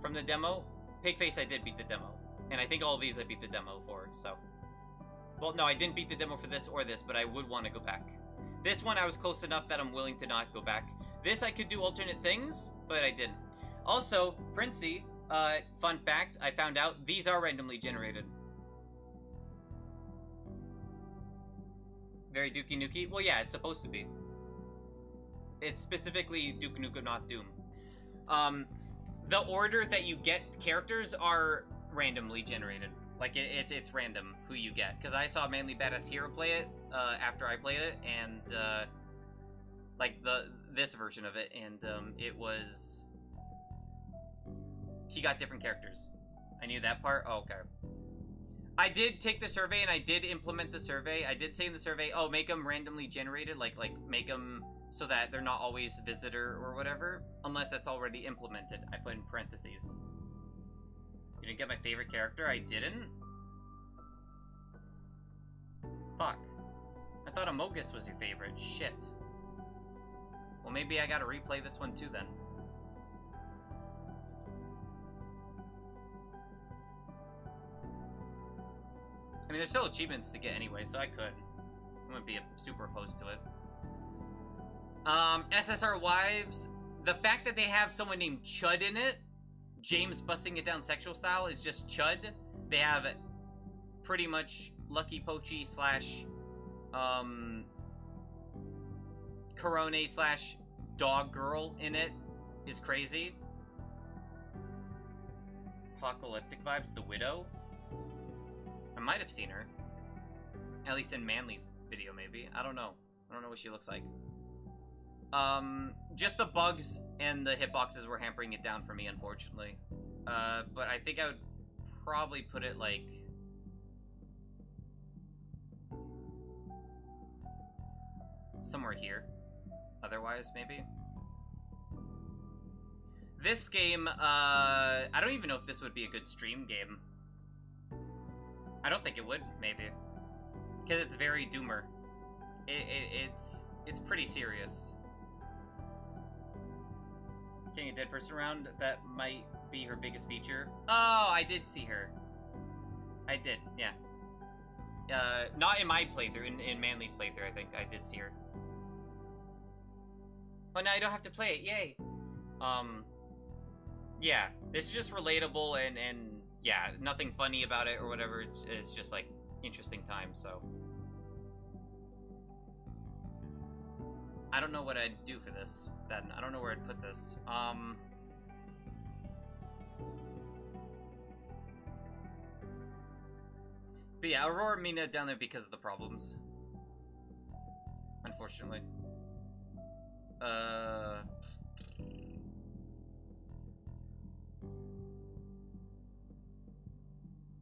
from the demo. Pigface, I did beat the demo. And I think all of these I beat the demo for, so. Well, no, I didn't beat the demo for this or this, but I would want to go back. This one, I was close enough that I'm willing to not go back. This, I could do alternate things, but I didn't. Also, Princey, fun fact, I found out these are randomly generated. Very Dookie Nukie? Well, yeah, it's supposed to be. It's specifically Duke Nukem, not Doom. The order that you get characters are randomly generated. Like, it's random who you get. Because I saw Manly Badass Hero play it after I played it, and, like, this version of it, and, it was... He got different characters. I knew that part? Oh, okay. I did take the survey, and I did implement the survey. I did say in the survey, oh, make them randomly generated, like make them so that they're not always visitor or whatever, unless that's already implemented. I put in parentheses. You didn't get my favorite character? I didn't? Fuck. I thought Amogus was your favorite. Shit. Well, maybe I gotta replay this one too, then. I mean, there's still achievements to get anyway, so I could. I wouldn't be super opposed to it. SSR Wives, the fact that they have someone named Chud in it, James busting it down sexual style, is just Chud. They have pretty much Lucky Pochi slash, Corone slash Dog Girl in it, is crazy. Apocalyptic Vibes, the Widow. I might have seen her. At least in Manly's video, maybe. I don't know. I don't know what she looks like. Just the bugs and the hitboxes were hampering it down for me, unfortunately. But I think I would probably put it, like... somewhere here. Otherwise, maybe. This game, I don't even know if this would be a good stream game. I don't think it would, maybe. Because it's very doomer. It's pretty serious. Getting a dead person around, that might be her biggest feature. Oh, I did see her. I did, yeah. Not in my playthrough, in Manly's playthrough, I think. I did see her. Oh, now I don't have to play it, yay! Yeah, this is just relatable and yeah, nothing funny about it or whatever. It's just like interesting time, so. I don't know what I'd do for this. Then I don't know where I'd put this. But yeah, Aurora Mina down there because of the problems. Unfortunately.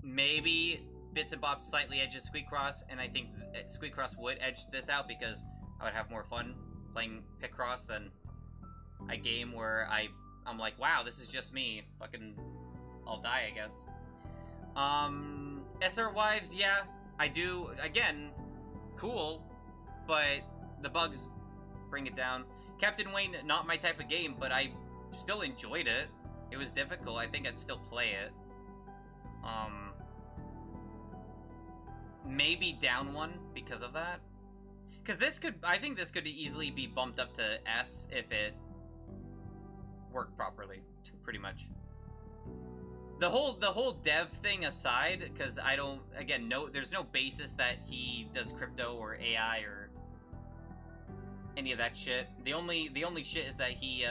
Maybe Bits and Bobs slightly edges Squeakcross, and I think Squeakcross would edge this out because I would have more fun playing Picross than a game where I'm like, wow, this is just me. Fucking, I'll die, I guess. SR Wives, yeah, I do. Again, cool, but the bugs bring it down. Captain Wayne, not my type of game, but I still enjoyed it. It was difficult. I think I'd still play it. Maybe down one because of that. Because I think this could easily be bumped up to S if it worked properly, pretty much. The whole dev thing aside, because I don't, again, there's no basis that he does crypto or AI or any of that shit. The only shit is that he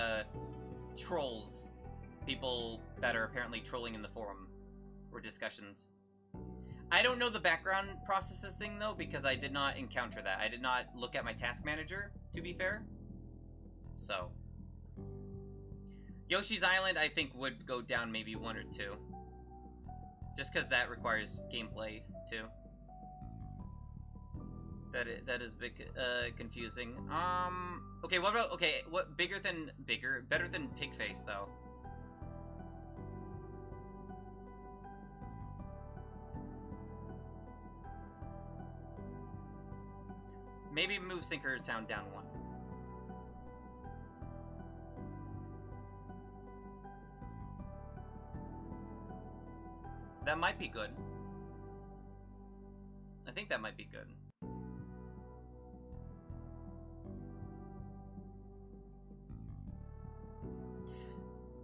trolls people that are apparently trolling in the forum or discussions. I don't know the background processes thing though, because I did not encounter that. I did not look at my task manager, to be fair. So Yoshi's Island, I think, would go down maybe 1 or 2. Just because that requires gameplay, too. That is a bit confusing. Okay, what about, what, better than Pigface, though? Maybe move Sinker sound down 1. That might be good. I think that might be good.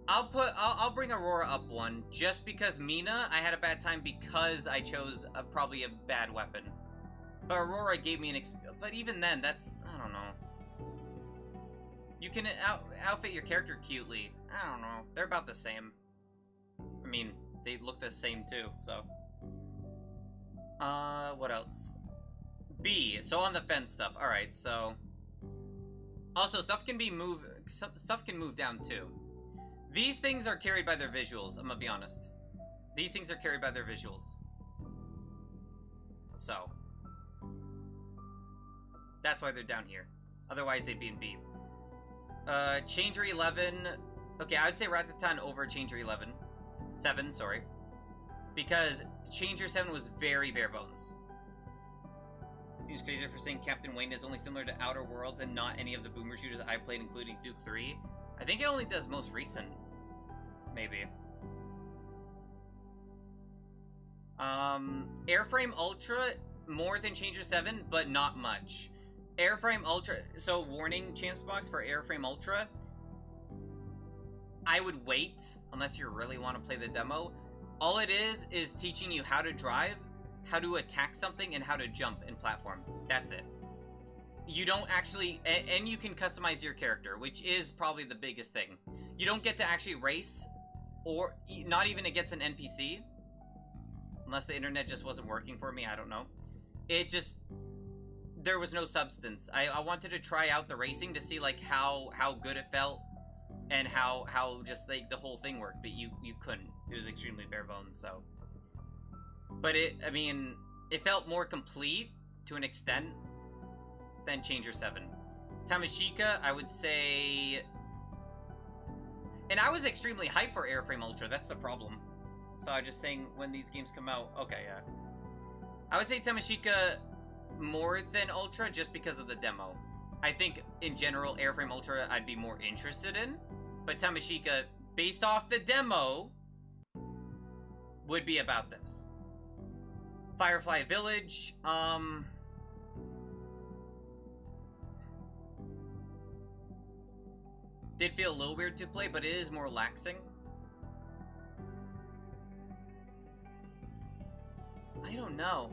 I'll bring Aurora up 1 just because Mina, I had a bad time because I chose probably a bad weapon. But Aurora gave me an but even then, that's, I don't know. You can outfit your character cutely. I don't know. They're about the same. I mean, they look the same too, so. What else? B, so on the fence stuff. Alright, so. Also, stuff can move down too. These things are carried by their visuals, I'm gonna be honest. These things are carried by their visuals. So. That's why they're down here. Otherwise, they'd be in B. Changer 11. Okay, I would say Ratatan over Changer 11. 7, sorry. Because Changer 7 was very bare bones. Seems crazier for saying Captain Wayne is only similar to Outer Worlds and not any of the boomer shooters I played, including Duke 3. I think it only does most recent. Maybe. Airframe Ultra, more than Changer 7, but not much. Airframe Ultra, so warning, chance box for Airframe Ultra. I would wait, unless you really want to play the demo. All it is teaching you how to drive, how to attack something, and how to jump and platform. That's it. You don't actually, and you can customize your character, which is probably the biggest thing. You don't get to actually race, or not even against an NPC. Unless the internet just wasn't working for me, I don't know. It just, there was no substance. I wanted to try out the racing to see like how good it felt. And how just like the whole thing worked, but you couldn't. It was extremely bare bones, so. But I mean, it felt more complete to an extent than Changer 7. Tamashika, I would say, and I was extremely hyped for Airframe Ultra. That's the problem. So I'm just saying when these games come out. Okay, yeah. I would say Tamashika more than Ultra just because of the demo. I think in general, Airframe Ultra I'd be more interested in. But Tamashika, based off the demo, would be about this. Firefly Village, did feel a little weird to play, but it is more relaxing. I don't know.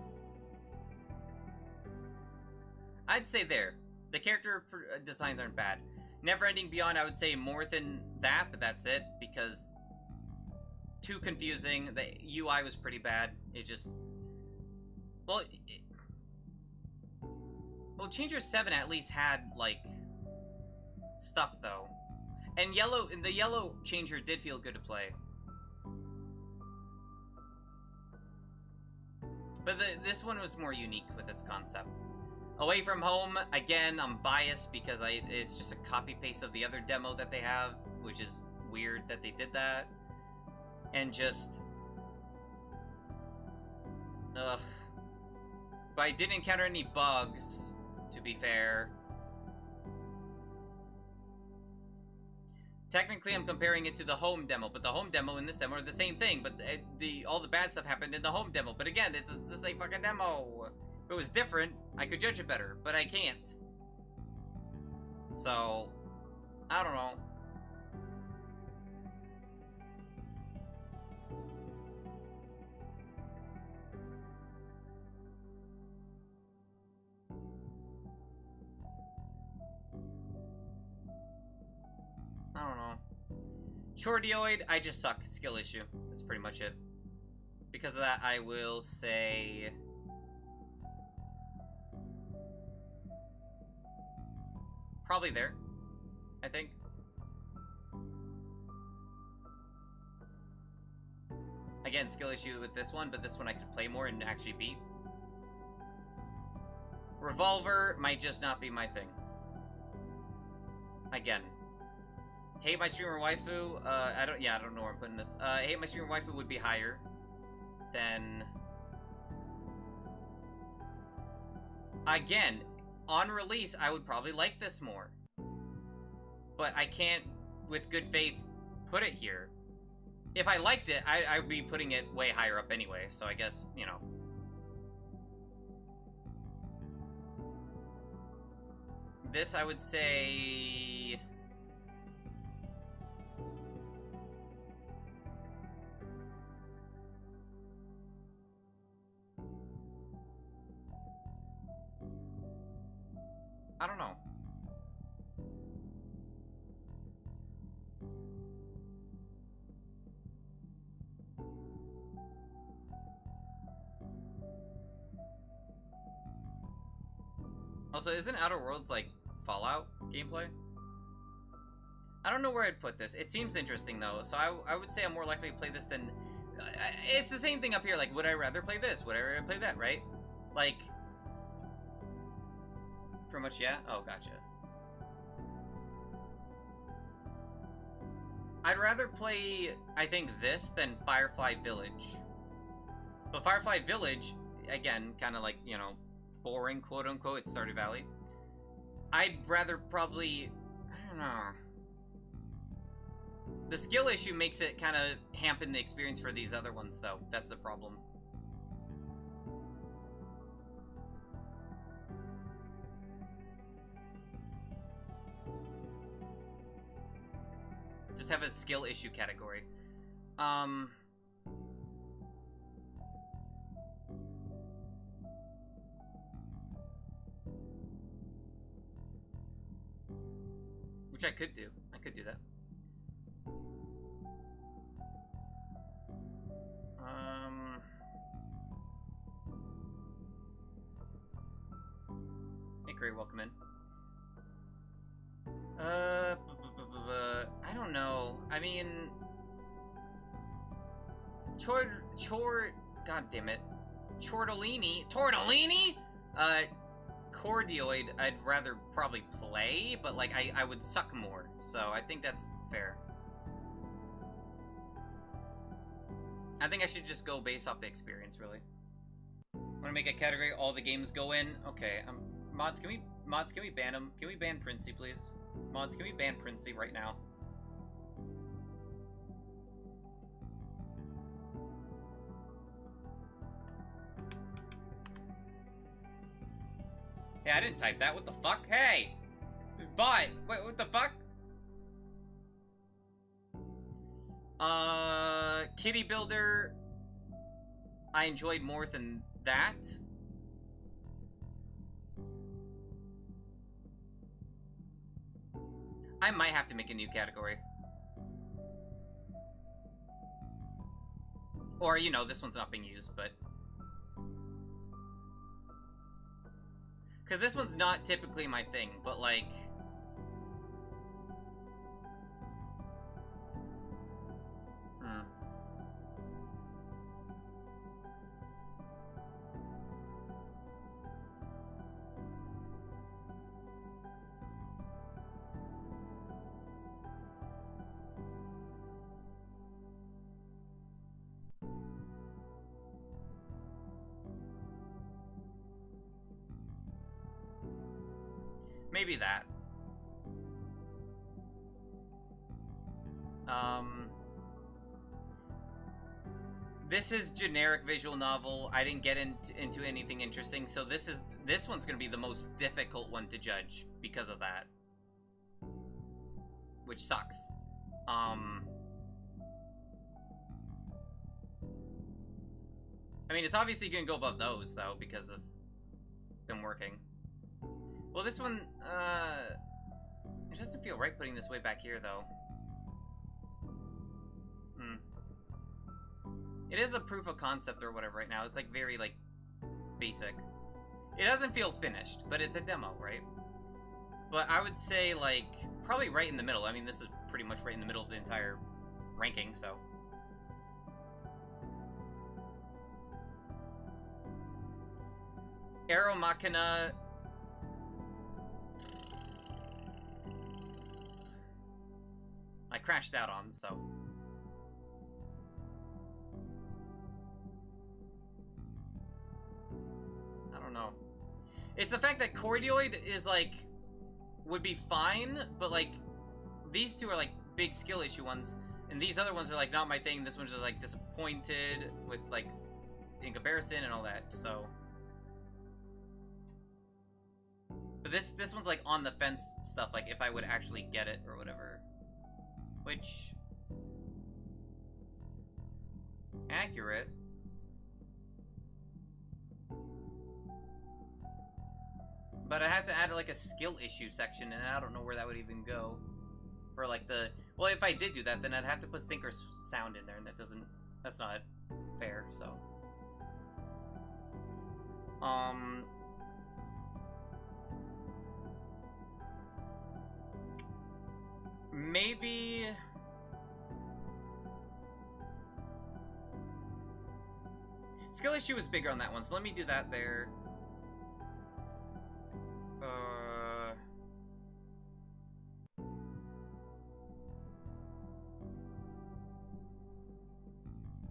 I'd say there. The character designs aren't bad. Neverending Beyond, I would say more than that, but that's it, because too confusing. The UI was pretty bad. It just, well, Changer 7 at least had like stuff though, and the yellow Changer did feel good to play. But this one was more unique with its concept. Away From Home, again, I'm biased because it's just a copy-paste of the other demo that they have, which is weird that they did that. And just, ugh. But I didn't encounter any bugs, to be fair. Technically, I'm comparing it to the home demo, but the home demo and this demo are the same thing, but all the bad stuff happened in the home demo. But again, this is the same fucking demo. If it was different, I could judge it better, but I can't. So, I don't know. I don't know. Chordioid, I just suck. Skill issue. That's pretty much it. Because of that, I will say... probably there, I think. Again, skill issue with this one, but this one I could play more and actually beat. Revolver might just not be my thing. Again. Hate My Streamer Waifu, I don't know where I'm putting this. Hate My Streamer Waifu would be higher than... Again, on release, I would probably like this more. But I can't, with good faith, put it here. If I liked it, I would be putting it way higher up anyway, so I guess, you know. This, I would say... I don't know. Also, isn't Outer Worlds like Fallout gameplay? I don't know where I'd put this. It seems interesting though, so I would say I'm more likely to play this than... it's the same thing up here, like, would I rather play this? Would I rather play that, right? Like... pretty much, yeah? Oh, gotcha. I'd rather play, I think, this than Firefly Village. But Firefly Village, again, kind of like, you know, boring, quote-unquote, it's Stardew Valley. I'd rather probably, I don't know. The skill issue makes it kind of hamper the experience for these other ones, though. That's the problem. Just have a skill issue category. Which I could do. I could do that. Hey, Gray, welcome in. I don't know. I mean, God damn it, Tortellini, Cordioid, I'd rather probably play, but like I would suck more, so I think that's fair. I think I should just go based off the experience, really. Want to make a category all the games go in? Okay, mods, can we ban them? Can we ban Princey, please? Mods, can we ban Princey right now? Hey, I didn't type that. What the fuck? Hey! Bot! Wait, what the fuck? Kitty Builder... I enjoyed more than that. I might have to make a new category. Or, you know, this one's not being used, but... because this one's not typically my thing, but like... maybe that. This is generic visual novel. I didn't get into anything interesting, so this one's gonna be the most difficult one to judge because of that, which sucks. I mean, it's obviously gonna go above those though because of them working. Well, this one, it doesn't feel right putting this way back here though. It is a proof of concept or whatever right now. It's like very like basic. It doesn't feel finished, but it's a demo, right? But I would say like probably right in the middle. I mean, this is pretty much right in the middle of the entire ranking, so. Arrow Machina. I crashed out on, so. I don't know. It's the fact that Chordioid is like, would be fine, but like, these two are like big skill issue ones, and these other ones are like not my thing. This one's just like disappointed with like, in comparison and all that, so. But this one's like on the fence stuff, like if I would actually get it or whatever. Which, accurate. But I have to add like a skill issue section, and I don't know where that would even go. For like the, well, if I did do that, then I'd have to put sync or sound in there, and that's not fair, so. Maybe... Skill issue is bigger on that one, so let me do that there.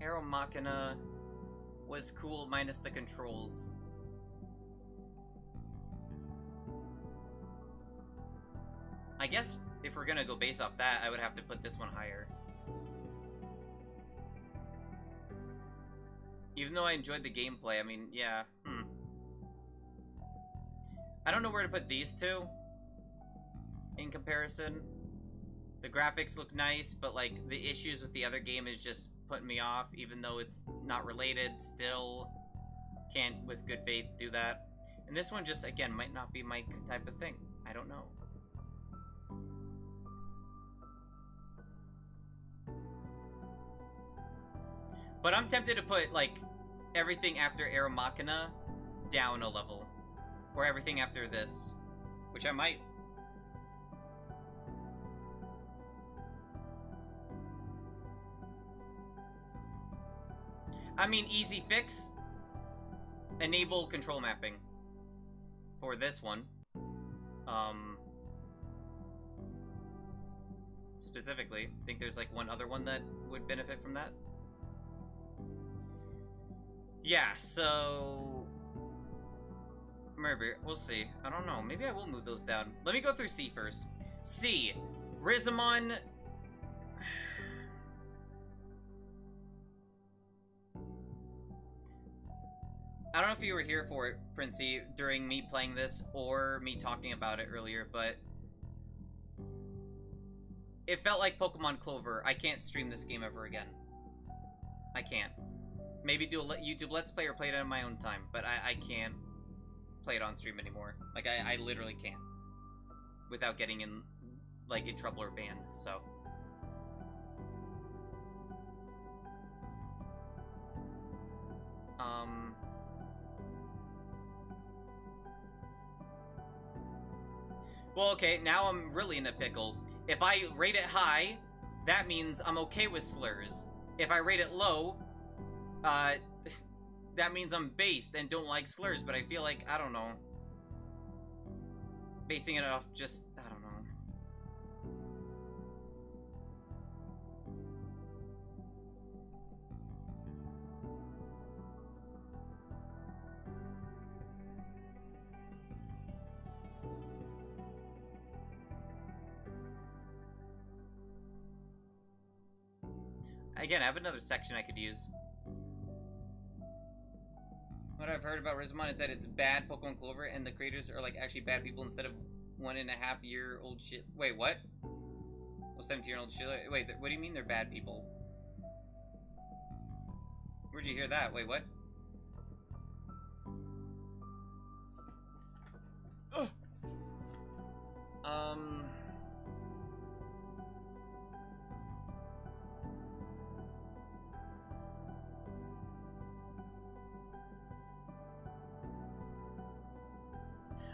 Arrow Machina was cool minus the controls. I guess if we're gonna go based off that, I would have to put this one higher. Even though I enjoyed the gameplay, I mean, yeah, I don't know where to put these two in comparison. The graphics look nice, but like the issues with the other game is just putting me off, even though it's not related, still can't with good faith do that. And this one just, again, might not be my type of thing. I don't know. But I'm tempted to put, like, everything after Arrow Machina down a level. Or everything after this. Which I might. I mean, easy fix. Enable control mapping. For this one. Specifically. I think there's, like, one other one that would benefit from that. Yeah, so... Maybe, we'll see. I don't know. Maybe I will move those down. Let me go through C first. C. Rizamon... I don't know if you were here for it, Princey, during me playing this, or me talking about it earlier, but... It felt like Pokemon Clover. I can't stream this game ever again. I can't. Maybe do a YouTube Let's Play or play it on my own time, but I can't play it on stream anymore. Like, I literally can't. Without getting in, like, in trouble or banned, so. Well, okay, now I'm really in a pickle. If I rate it high, that means I'm okay with slurs. If I rate it low, that means I'm based and don't like slurs, but I feel like, I don't know. Basing it off just, I don't know. Again, I have another section I could use. What I've heard about Rizamon is that it's bad Pokemon Clover, and the creators are like actually bad people instead of 1.5-year-old shit. Wait, what? Well, 17-year-old shit. Wait, what do you mean they're bad people? Where'd you hear that? Wait, what? Ugh.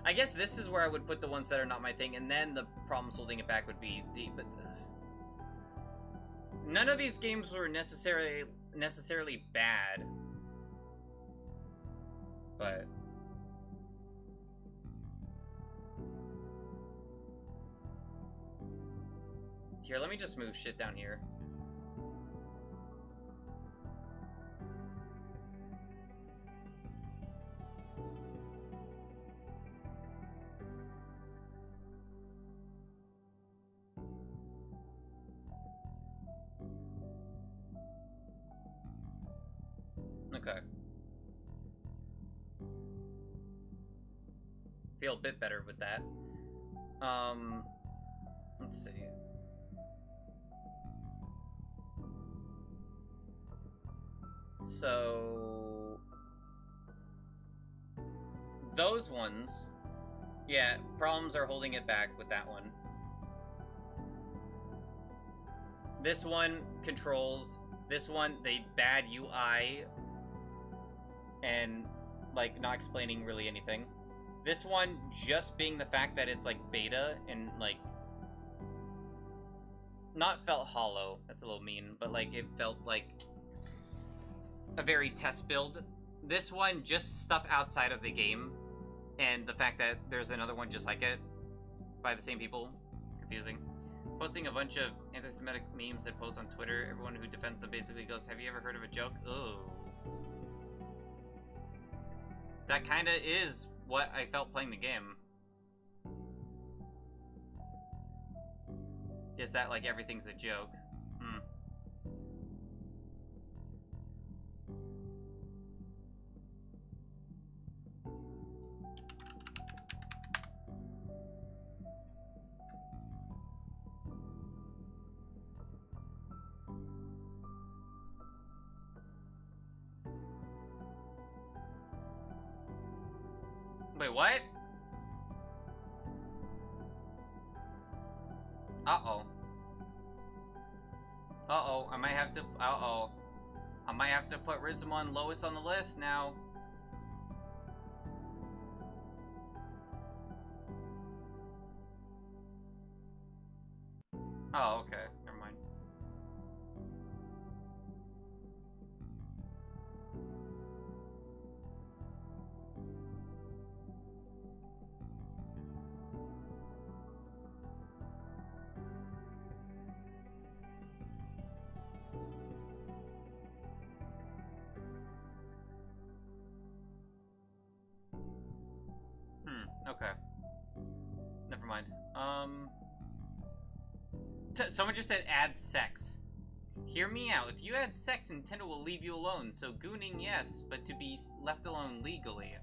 I guess this is where I would put the ones that are not my thing, and then the problems holding it back would be deep. But none of these games were necessarily bad. But here, let me just move shit down here. Okay. Feel a bit better with that. Let's see. So those ones, yeah, problems are holding it back with that one. This one, controls. This one, they bad UI and like not explaining really anything. This one just being the fact that it's like beta and like not felt hollow. That's a little mean, but like it felt like a very test build. This one just stuff outside of the game, and the fact that there's another one just like it by the same people, confusing. Posting a bunch of anti-Semitic memes and posts on Twitter. Everyone who defends them basically goes, "Have you ever heard of a joke?" Ooh. That kind of is what I felt playing the game. Is that like everything's a joke? Wait, what? Uh-oh. Uh-oh, I might have to... Uh-oh. I might have to put Rizamon lowest on the list now. Oh, okay. Never mind. Okay. Never mind. Someone just said add sex. Hear me out. If you add sex, Nintendo will leave you alone. So gooning, yes, but to be left alone legally.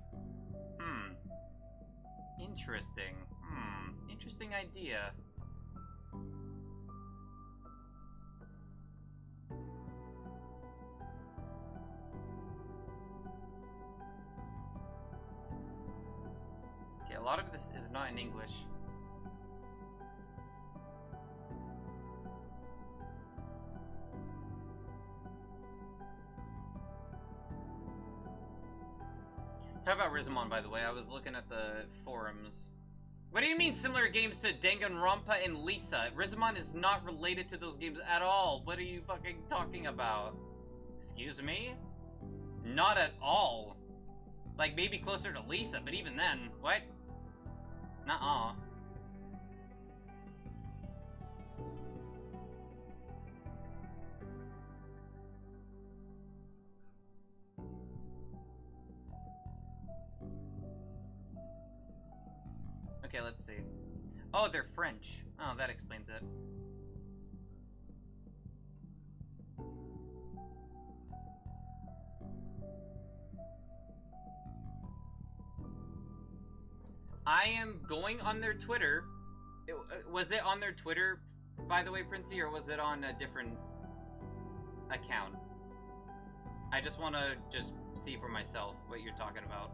Interesting. Interesting idea. Okay, a lot of this is not in English. Talk about Rizamon, by the way. I was looking at the forums. What do you mean similar games to Danganronpa and Lisa? Rizamon is not related to those games at all. What are you fucking talking about? Excuse me? Not at all. Like, maybe closer to Lisa, but even then, what? Nuh-uh. Okay, let's see. Oh, they're French. Oh, that explains it. I am going on their Twitter. Was it on their Twitter, by the way, Princey, or was it on a different account? I just want to just see for myself what you're talking about.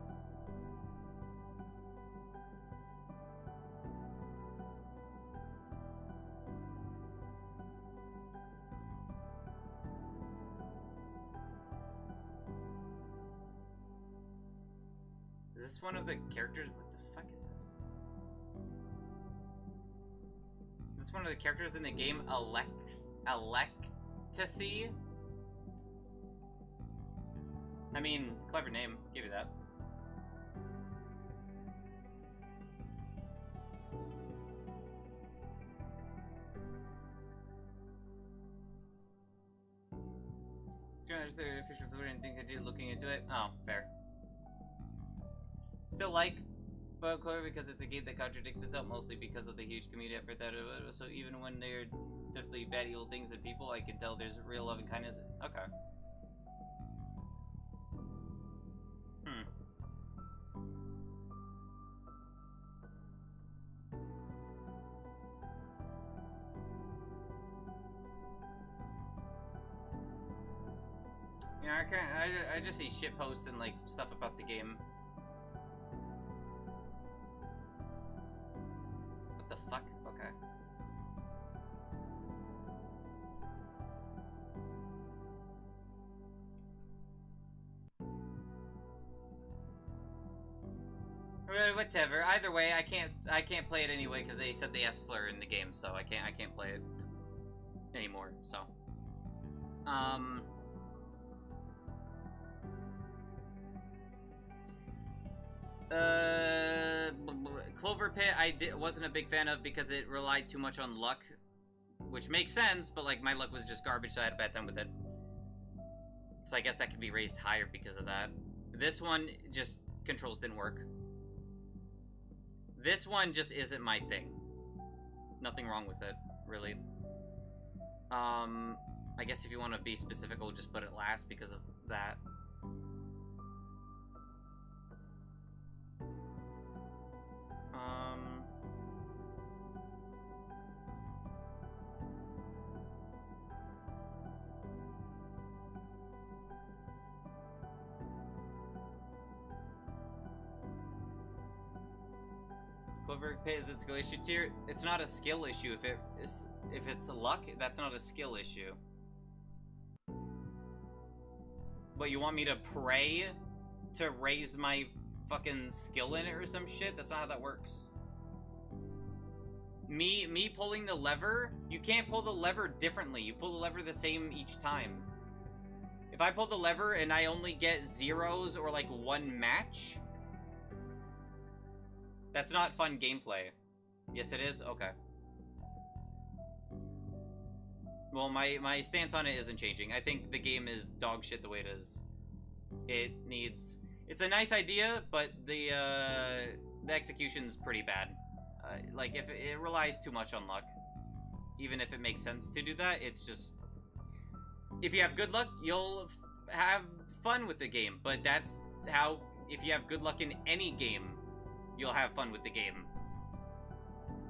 Is this one of the characters? What the fuck is this? Is this one of the characters in the game, Electasy? I mean, clever name. Give you that. Official Twitter and think I did looking into it. Oh, fair. Still like but clever because it's a game that contradicts itself mostly because of the huge community effort that so even when they're definitely bad evil things and people, I can tell there's real love and kindness. Okay. Yeah, I just see shit posts and like stuff about the game. What the fuck? Okay. Whatever. Either way, I can't play it anyway because they said the F slur in the game, so I can't play it anymore. So, Clover Pit wasn't a big fan of because it relied too much on luck, which makes sense, but like my luck was just garbage, so I had a bad time with it. So I guess that could be raised higher because of that. This one, just controls didn't work. This one just isn't my thing. Nothing wrong with it, really. I guess if you want to be specific, we'll just put it last because of that. Clover Pit is its skill issue tier. It's not a skill issue. If it's a luck, that's not a skill issue. But you want me to pray to raise my fucking skill in it or some shit? That's not how that works. Me pulling the lever, you can't pull the lever differently. You pull the lever the same each time. If I pull the lever and I only get zeros or like one match, that's not fun gameplay. Yes, it is? Okay. Well, my stance on it isn't changing. I think the game is dog shit the way it is. It's a nice idea, but the execution's pretty bad. Like, if it relies too much on luck. Even if it makes sense to do that, it's just... If you have good luck, you'll have fun with the game. But that's how... If you have good luck in any game, you'll have fun with the game.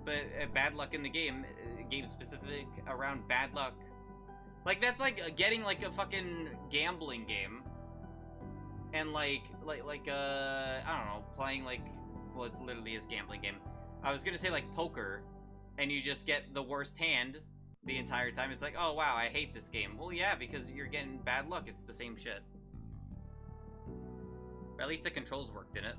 But bad luck in the game, game specific around bad luck. Like, that's like getting like a fucking gambling game. And like I don't know, playing like, well, it's literally his gambling game. I was gonna say like poker, and you just get the worst hand the entire time. It's like, oh wow, I hate this game. Well, yeah, because you're getting bad luck. It's the same shit. Or at least the controls worked in it.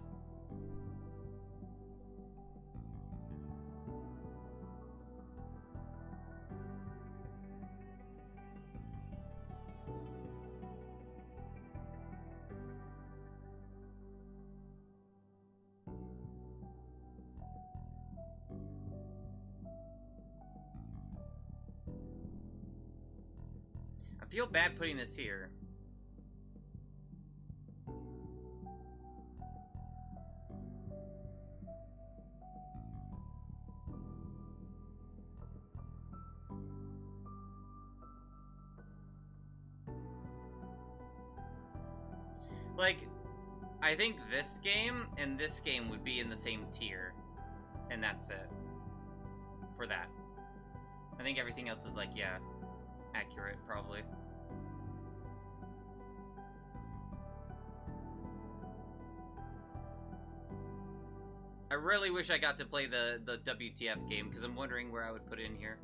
I feel bad putting this here. Like, I think this game and this game would be in the same tier. And that's it. For that. I think everything else is like, yeah, accurate, probably. I really wish I got to play the WTF game, because I'm wondering where I would put it in here.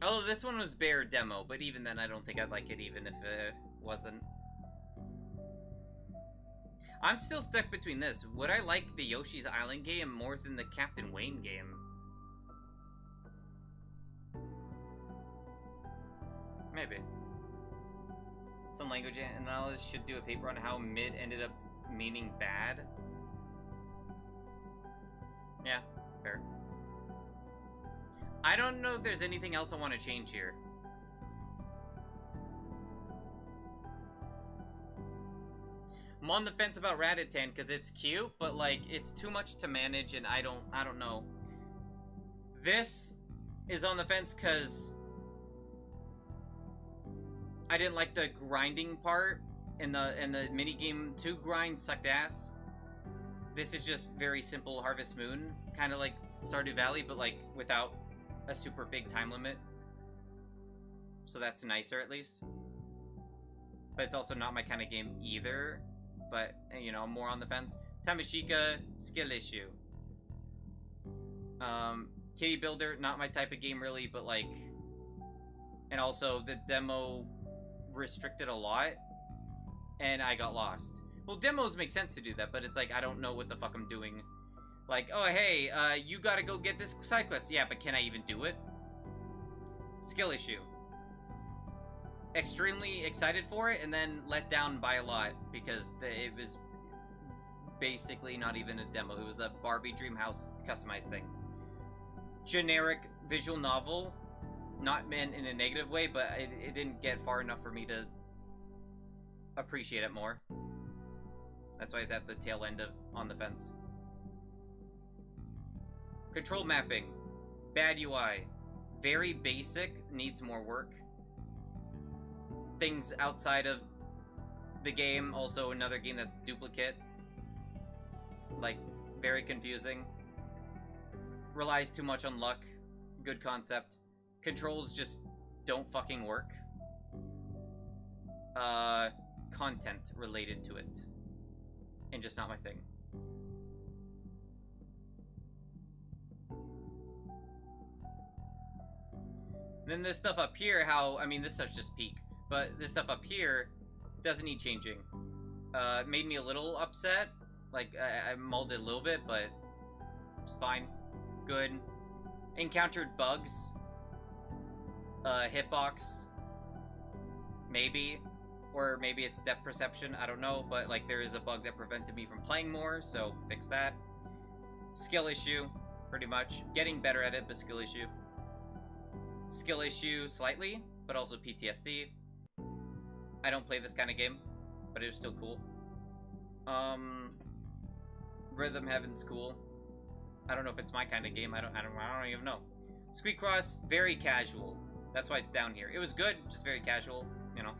Oh, this one was bare demo, but even then I don't think I'd like it even if it wasn't. I'm still stuck between this. Would I like the Yoshi's Island game more than the Captain Wayne game? Maybe. Some language analysts should do a paper on how mid ended up meaning bad. Yeah, fair. I don't know if there's anything else I want to change here. I'm on the fence about Ratatan because it's cute, but like it's too much to manage, and I don't know. This is on the fence because I didn't like the grinding part in the minigame 2 grind sucked ass. This is just very simple Harvest Moon, kind of like Stardew Valley, but like without a super big time limit. So that's nicer at least. But it's also not my kind of game either. But, you know, I'm more on the fence. Tamashika, skill issue. Kitty Builder, not my type of game really, but like... And also, the demo restricted a lot. And I got lost. Well, demos make sense to do that, but it's like, I don't know what the fuck I'm doing. Like, oh, hey, you gotta go get this side quest. Yeah, but can I even do it? Skill issue. Extremely excited for it, and then let down by a lot, because it was basically not even a demo. It was a Barbie Dreamhouse customized thing. Generic visual novel. Not meant in a negative way, but it didn't get far enough for me to appreciate it more. That's why it's at the tail end of on the fence. Control mapping. Bad UI. Very basic. Needs more work. Things outside of the game. Also another game that's duplicate. Like, very confusing. Relies too much on luck. Good concept. Controls just don't fucking work. Content related to it. And just not my thing. Then this stuff up here, I mean, this stuff's just peak. But this stuff up here doesn't need changing. It made me a little upset. Like, I mulled it a little bit, but it's fine. Good. Encountered bugs. Hitbox. Maybe. Or maybe it's depth perception, I don't know. But, like, there is a bug that prevented me from playing more, so fix that. Skill issue, pretty much. Getting better at it, but skill issue. Skill issue slightly, but also PTSD. I don't play this kind of game, but it was still cool. Rhythm Heaven's cool. I don't know if it's my kind of game. I don't even know. Squeak Cross, very casual. That's why it's down here. It was good, just very casual, you know.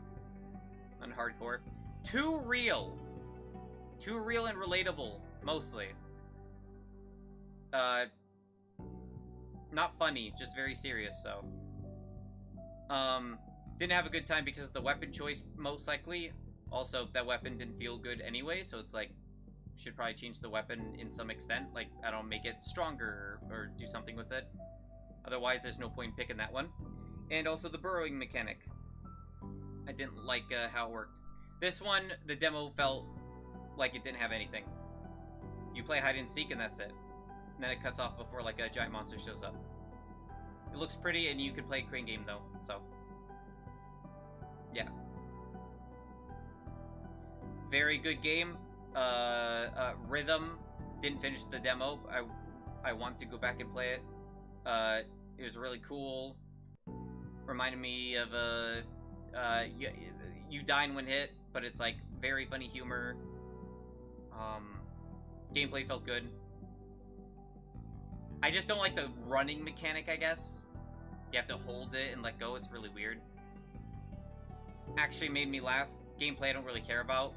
And hardcore. Too real. Too real and relatable, mostly. Not funny, just very serious, so. Didn't have a good time because of the weapon choice, most likely. Also, that weapon didn't feel good anyway, so it's like, should probably change the weapon in some extent. Like, I don't make it stronger or do something with it. Otherwise, there's no point in picking that one. And also the burrowing mechanic. I didn't like how it worked. This one, the demo felt like it didn't have anything. You play hide and seek and that's it. And then it cuts off before like a giant monster shows up. It looks pretty and you could play a crane game though, so. Yeah. very good game. Rhythm, didn't finish the demo. I want to go back and play it. It was really cool. Reminded me of you die in one hit, but it's like very funny humor. Gameplay felt good. I just don't like the running mechanic, I guess. You have to hold it and let go. It's really weird. Actually made me laugh. Gameplay I don't really care about.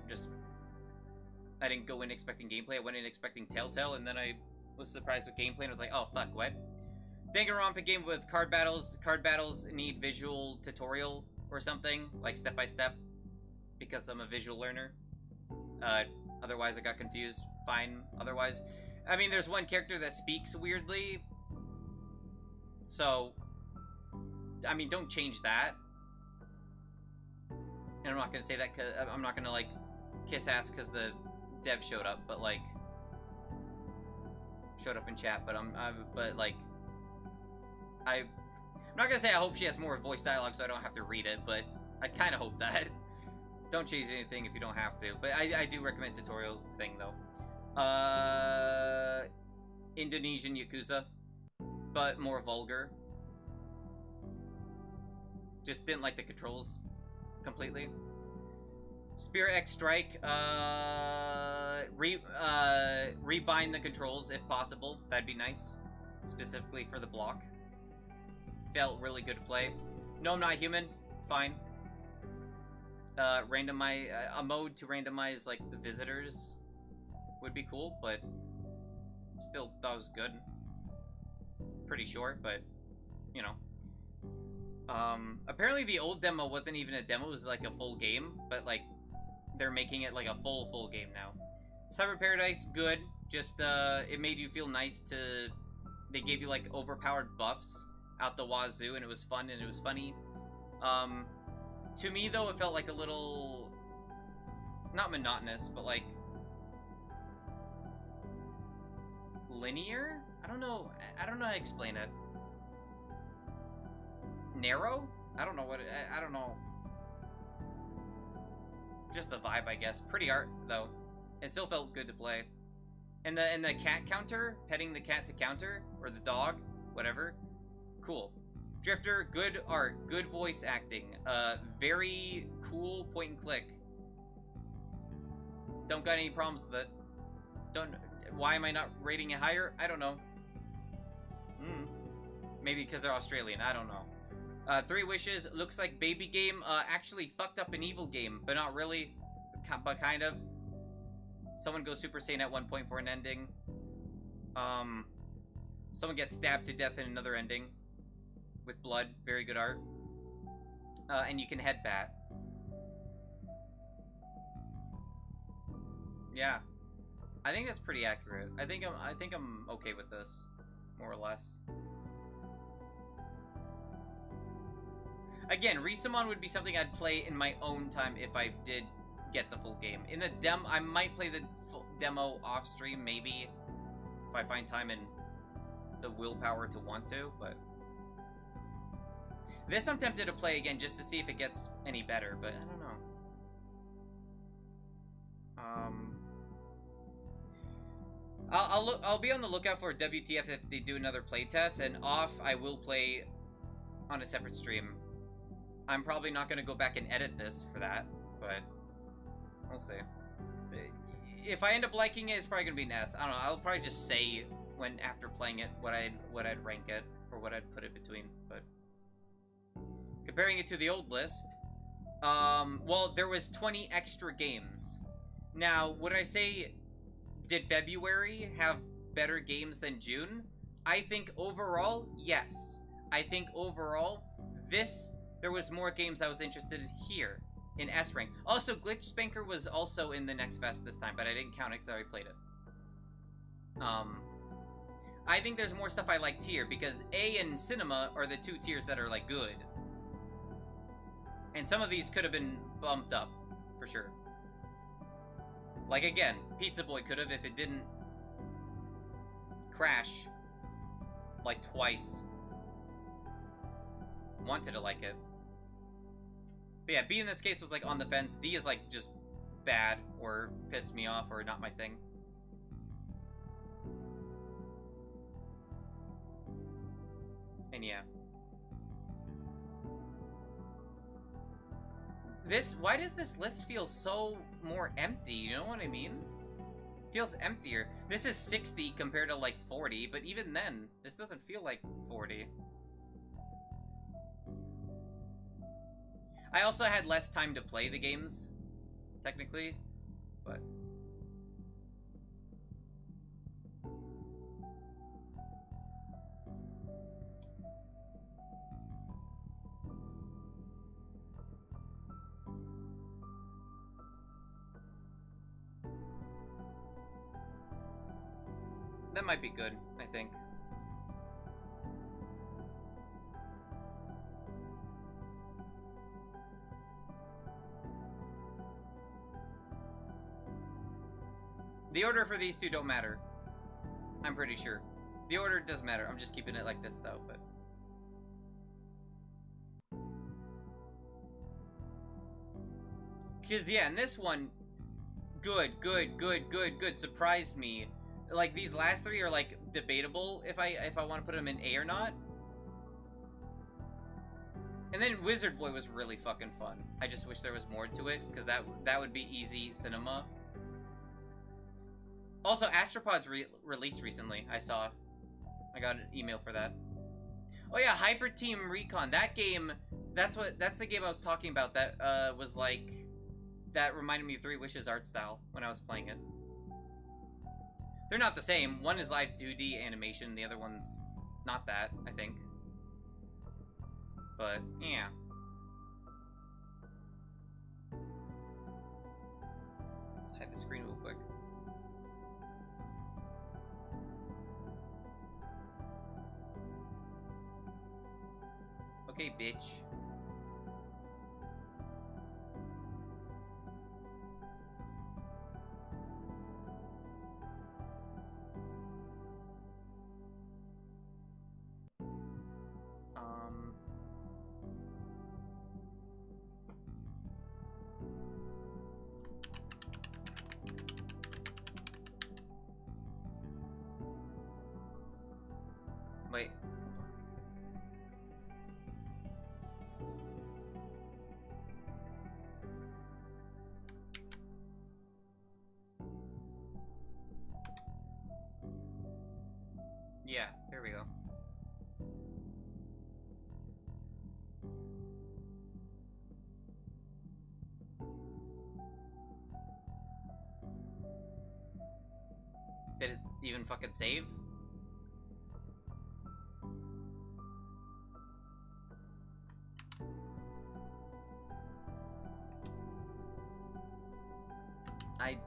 I didn't go in expecting gameplay. I went in expecting Telltale, and then I was surprised with gameplay, and I was like, oh, fuck, what? Danganronpa game with card battles. Card battles need visual tutorial or something, like step-by-step, because I'm a visual learner. Otherwise, I got confused. Fine, otherwise. I mean, there's one character that speaks weirdly, so, I mean, don't change that. And I'm not gonna say that because I'm not gonna, like, kiss ass because the dev showed up, but, like, showed up in chat, but I'm not gonna say I hope she has more voice dialogue so I don't have to read it, but I kind of hope that. Don't change anything if you don't have to, but I do recommend tutorial thing, though. Indonesian Yakuza, but more vulgar. Just didn't like the controls completely. Spirit X Strike, rebind the controls if possible. That'd be nice, specifically for the block. Felt really good to play. No, I'm Not Human. Fine. Randomize a mode to randomize like the visitors would be cool, but still thought it was good. Pretty short, but you know. Apparently the old demo wasn't even a demo, it was like a full game, but like they're making it like a full game now. Cyber Paradise, good. Just it made you feel nice to. They gave you like overpowered buffs out the wazoo, and it was fun and it was funny. To me though, it felt like a little, not monotonous, but like linear. I don't know how to explain it. Narrow? I don't know what. I don't know. Just the vibe, I guess. Pretty art though. It still felt good to play. And the cat counter, petting the cat to counter, or the dog, whatever. Cool. Drifter, good art, good voice acting. Very cool point and click. Don't got any problems with it. Why am I not rating it higher? I don't know. Maybe because they're Australian. I don't know. Three Wishes looks like baby game. Actually fucked up an evil game, but not really. But kind of. Someone goes Super Saiyan at one point for an ending. Someone gets stabbed to death in another ending. With blood. Very good art. And you can headbat. Yeah. I think that's pretty accurate. I think I'm okay with this. More or less. Again, Risamon would be something I'd play in my own time if I did get the full game. In the I might play the full demo off stream, maybe, if I find time and the willpower to want to, but this I'm tempted to play again just to see if it gets any better, but I don't know. I'll be on the lookout for WTF if they do another playtest, and off I will play on a separate stream. I'm probably not going to go back and edit this for that, but we'll see. If I end up liking it, it's probably going to be an S. I don't know. I'll probably just say when after playing it what I'd rank it or what I'd put it between. But comparing it to the old list, well, there was 20 extra games. Now, would I say did February have better games than June? I think overall, yes. I think overall, there was more games I was interested in here in S rank. Also, Glitch Spanker was also in the next fest this time, but I didn't count it because I already played it. I think there's more stuff I like tier because A and Cinema are the two tiers that are like good. And some of these could have been bumped up, for sure. Like again, Pizza Boy could have if it didn't crash like twice. Wanted to like it. But yeah, B in this case was like on the fence. D is like just bad or pissed me off or not my thing. And yeah. Why does this list feel so more empty? You know what I mean? Feels emptier. This is 60 compared to like 40, but even then, this doesn't feel like 40. I also had less time to play the games, technically, but... That might be good, I think. The order for these two don't matter. I'm pretty sure. The order does matter. I'm just keeping it like this, though, but... Because, yeah, in this one... Good. Surprised me. Like, these last three are, like, debatable if I want to put them in A or not. And then Wizard Boy was really fucking fun. I just wish there was more to it, because that would be easy cinema. Also, Astropod's released recently, I saw. I got an email for that. Oh yeah, Hyper Team Recon. That game, that's the game I was talking about. That was like, that reminded me of Three Wishes art style when I was playing it. They're not the same. One is live 2D animation, the other one's not that, I think. But, yeah. Hide the screen real quick. Okay, bitch. Wait. Yeah, there we go. Did it even fucking save?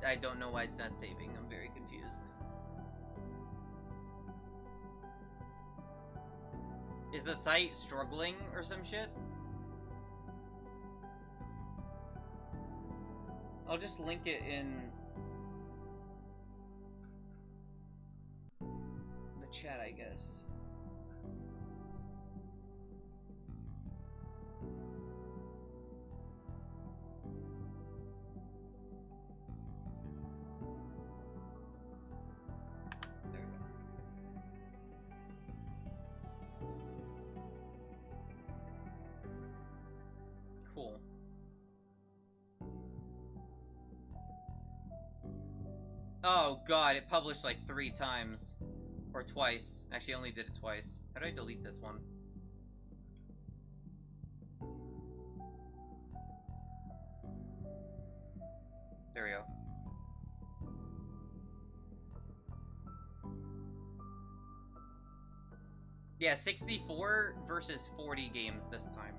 I don't know why it's not saving. I'm very confused. Is the site struggling or some shit? I'll just link it in the chat, I guess. Cool. Oh god, it published like 3 times. Or twice. Actually, I only did it twice. How do I delete this one? There we go. Yeah, 64 versus 40 games this time.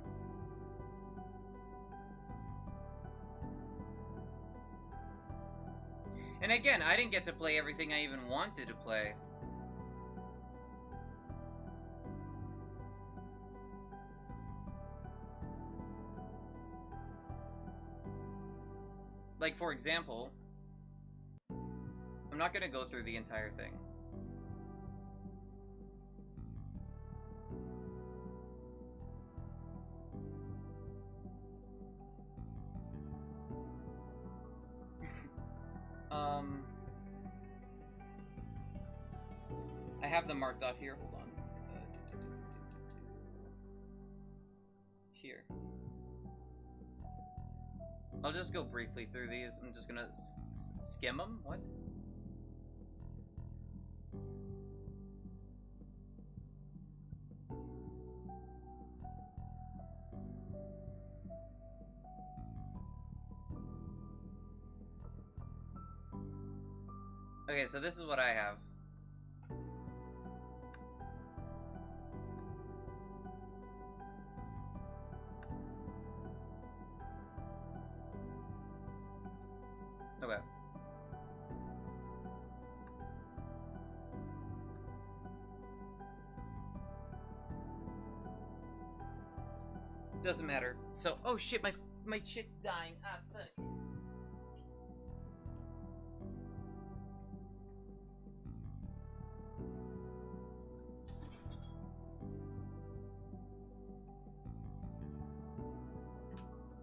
And again, I didn't get to play everything I even wanted to play. Like, for example, I'm not gonna go through the entire thing. I have them marked off here. Hold on. Here. I'll just go briefly through these. I'm just gonna skim them. What? Okay, so this is what I have. Okay. Doesn't matter. So, oh shit, my shit's dying. Ah, fuck.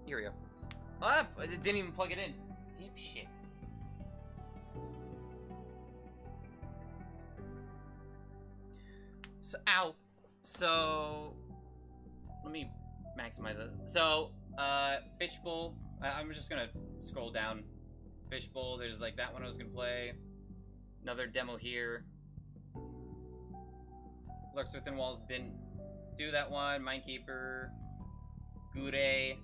Here we go. Ah, I didn't even plug it in. Dipshit. So, ow. So, let me maximize it. So, Fishbowl. I'm just gonna scroll down. Fishbowl, there's like that one I was gonna play. Another demo here. Lurks Within Walls, didn't do that one. Minekeeper. Gure.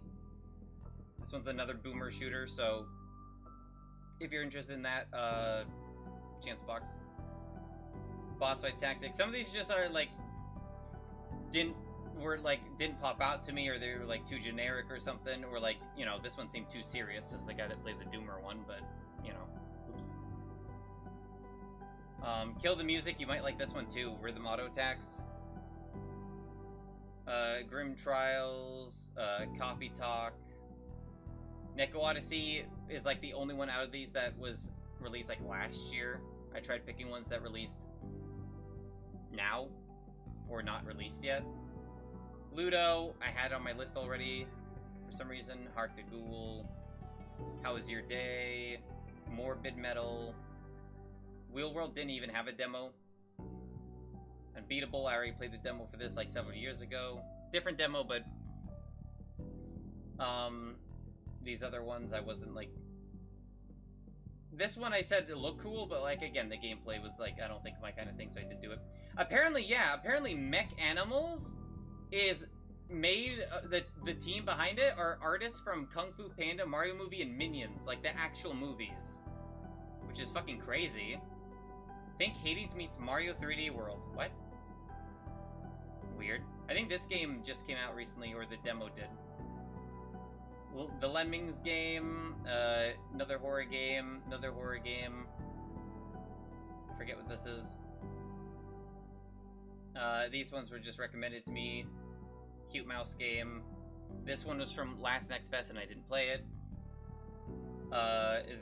This one's another boomer shooter, so if you're interested in that, chance box. Boss fight tactics. Some of these just are like didn't pop out to me, or they were like too generic or something, or like, you know, this one seemed too serious as the guy that played the Doomer one, but you know, oops. Kill the Music, you might like this one too. Rhythm Auto Attacks. Grim Trials, Coffee Talk. Neko Odyssey is like the only one out of these that was released like last year. I tried picking ones that released now or not released yet. Ludo, I had on my list already for some reason. Hark the Ghoul. How Was Your Day? Morbid Metal. Wheel World didn't even have a demo. Unbeatable, I already played the demo for this like several years ago. Different demo, but these other ones I wasn't like. This one I said it looked cool, but like again the gameplay was like I don't think my kind of thing, so I didn't do it. Apparently, yeah, apparently Mech Animals is made, the team behind it are artists from Kung Fu Panda, Mario movie, and Minions, like the actual movies, which is fucking crazy. Think Hades meets Mario 3D World. What? Weird. I think this game just came out recently, or the demo did. The Lemmings game, another horror game, I forget what this is. These ones were just recommended to me. Cute Mouse game. This one was from last Next Fest and I didn't play it.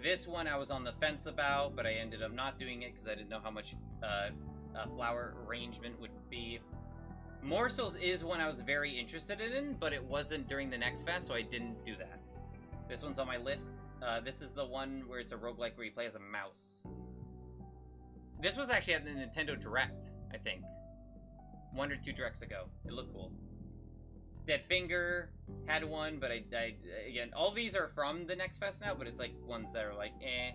This one I was on the fence about, but I ended up not doing it because I didn't know how much flower arrangement would be. Morsels is one I was very interested in, but it wasn't during the Next Fest, so I didn't do that. This one's on my list. This is the one where it's a roguelike where you play as a mouse. This was actually at the Nintendo Direct, I think. 1 or 2 directs ago. It looked cool. Dead Finger had one, but I again, all these are from the Next Fest now, but it's like ones that are like, eh.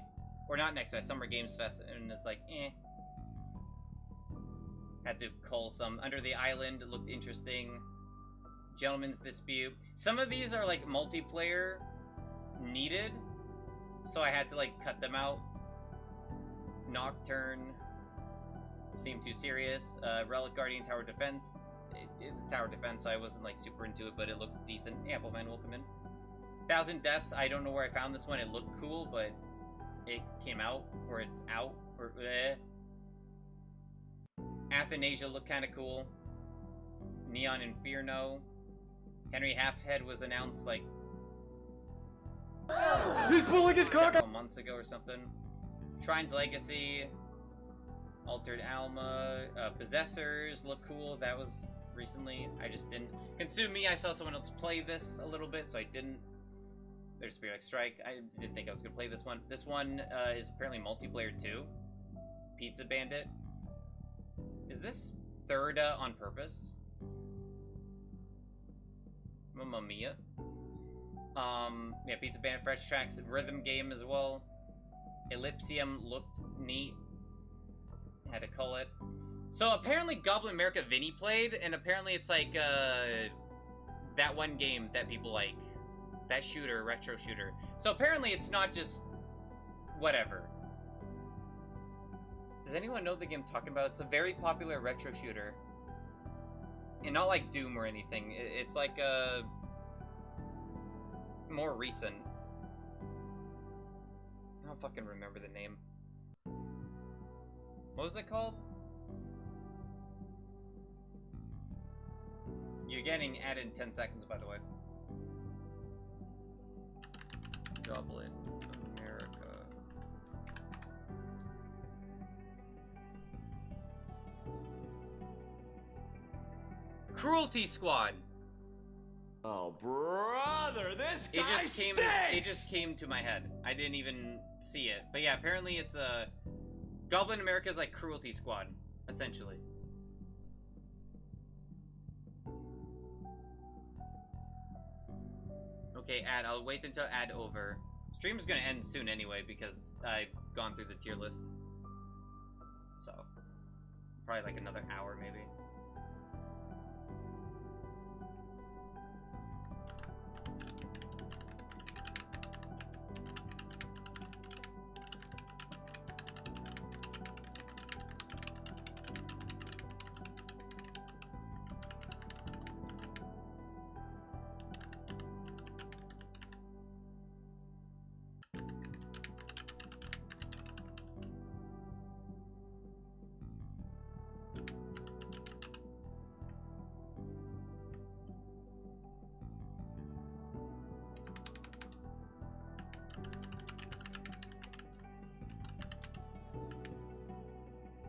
Or not Next Fest, Summer Games Fest, and it's like, eh. Had to cull some. Under the Island looked interesting. Gentleman's Dispute. Some of these are like multiplayer needed, so I had to like cut them out. Nocturne seemed too serious. Relic Guardian Tower Defense. It's a tower defense, so I wasn't like super into it, but it looked decent. Appleman will come in. 1,000 Deaths. I don't know where I found this one. It looked cool, but it came out, or it's out, or Athanasia looked kind of cool. Neon Inferno. Henry Halfhead was announced like he's pulling his cock several months ago or something. Shrine's Legacy. Altered Alma. Possessors look cool. That was recently. I just didn't consume me. I saw someone else play this a little bit, so I didn't. There's Spirit Strike. I didn't think I was gonna play this one. This one is apparently multiplayer too. Pizza Bandit. Is this Thirda on purpose? Mamma Mia. Yeah, Pizza Bandit, Fresh Tracks, rhythm game as well. Ellipsium looked neat. Had to call it. So apparently Goblin America Vinny played, and apparently it's like that one game that people like. That shooter, retro shooter. So apparently it's not just whatever. Does anyone know the game I'm talking about? It's a very popular retro shooter. And not like Doom or anything. It's like a more recent. I don't fucking remember the name. What was it called? You're getting added in 10 seconds, by the way. Goblin America. Cruelty Squad. Oh, brother, this guy stinks! It just came to my head. I didn't even see it. But yeah, apparently it's a... Goblin America's like Cruelty Squad, essentially. Okay, I'll wait until ad over. Stream's gonna end soon anyway because I've gone through the tier list. So, probably like another hour maybe.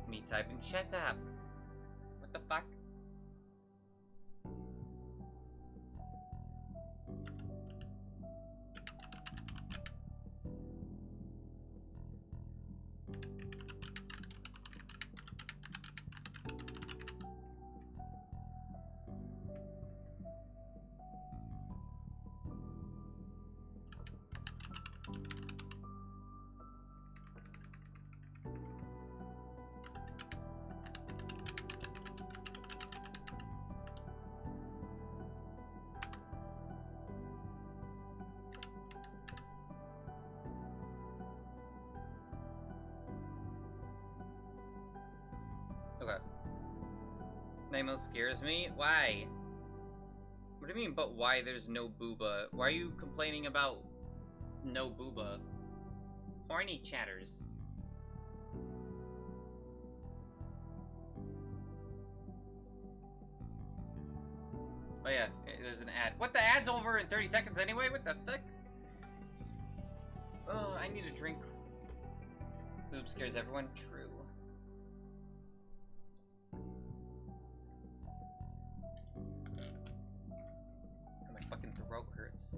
Me typing shut up. What the fuck? Okay. Nemo scares me? Why? What do you mean, but why there's no booba? Why are you complaining about no booba? Horny chatters. Oh yeah, there's an ad. What, the ad's over in 30 seconds anyway? What the fuck? Oh, I need a drink. Boob scares everyone? True. Fucking throat hurts.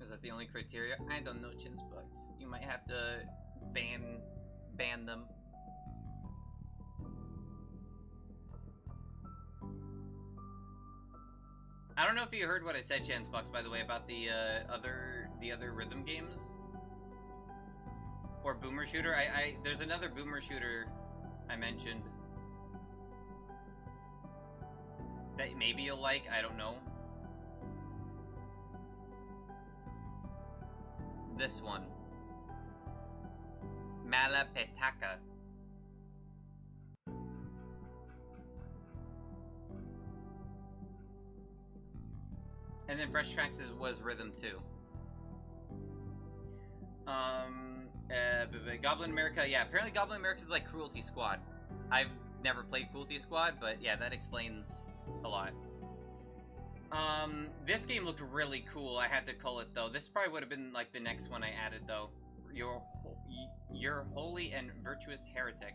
Is that the only criteria? I don't know, Chinsbugs. You might have to ban them. I don't know if you heard what I said, Chansbox, by the way, about the other rhythm games or Boomer Shooter. There's another Boomer Shooter I mentioned that maybe you'll like, I don't know. This one. Malapetaka. And then Fresh Tracks was rhythm too. Goblin America, yeah, apparently Goblin America is like Cruelty Squad. I've never played Cruelty Squad, but yeah, that explains a lot. This game looked really cool. I had to cull it though. This probably would have been like the next one I added though. Your Holy and Virtuous Heretic.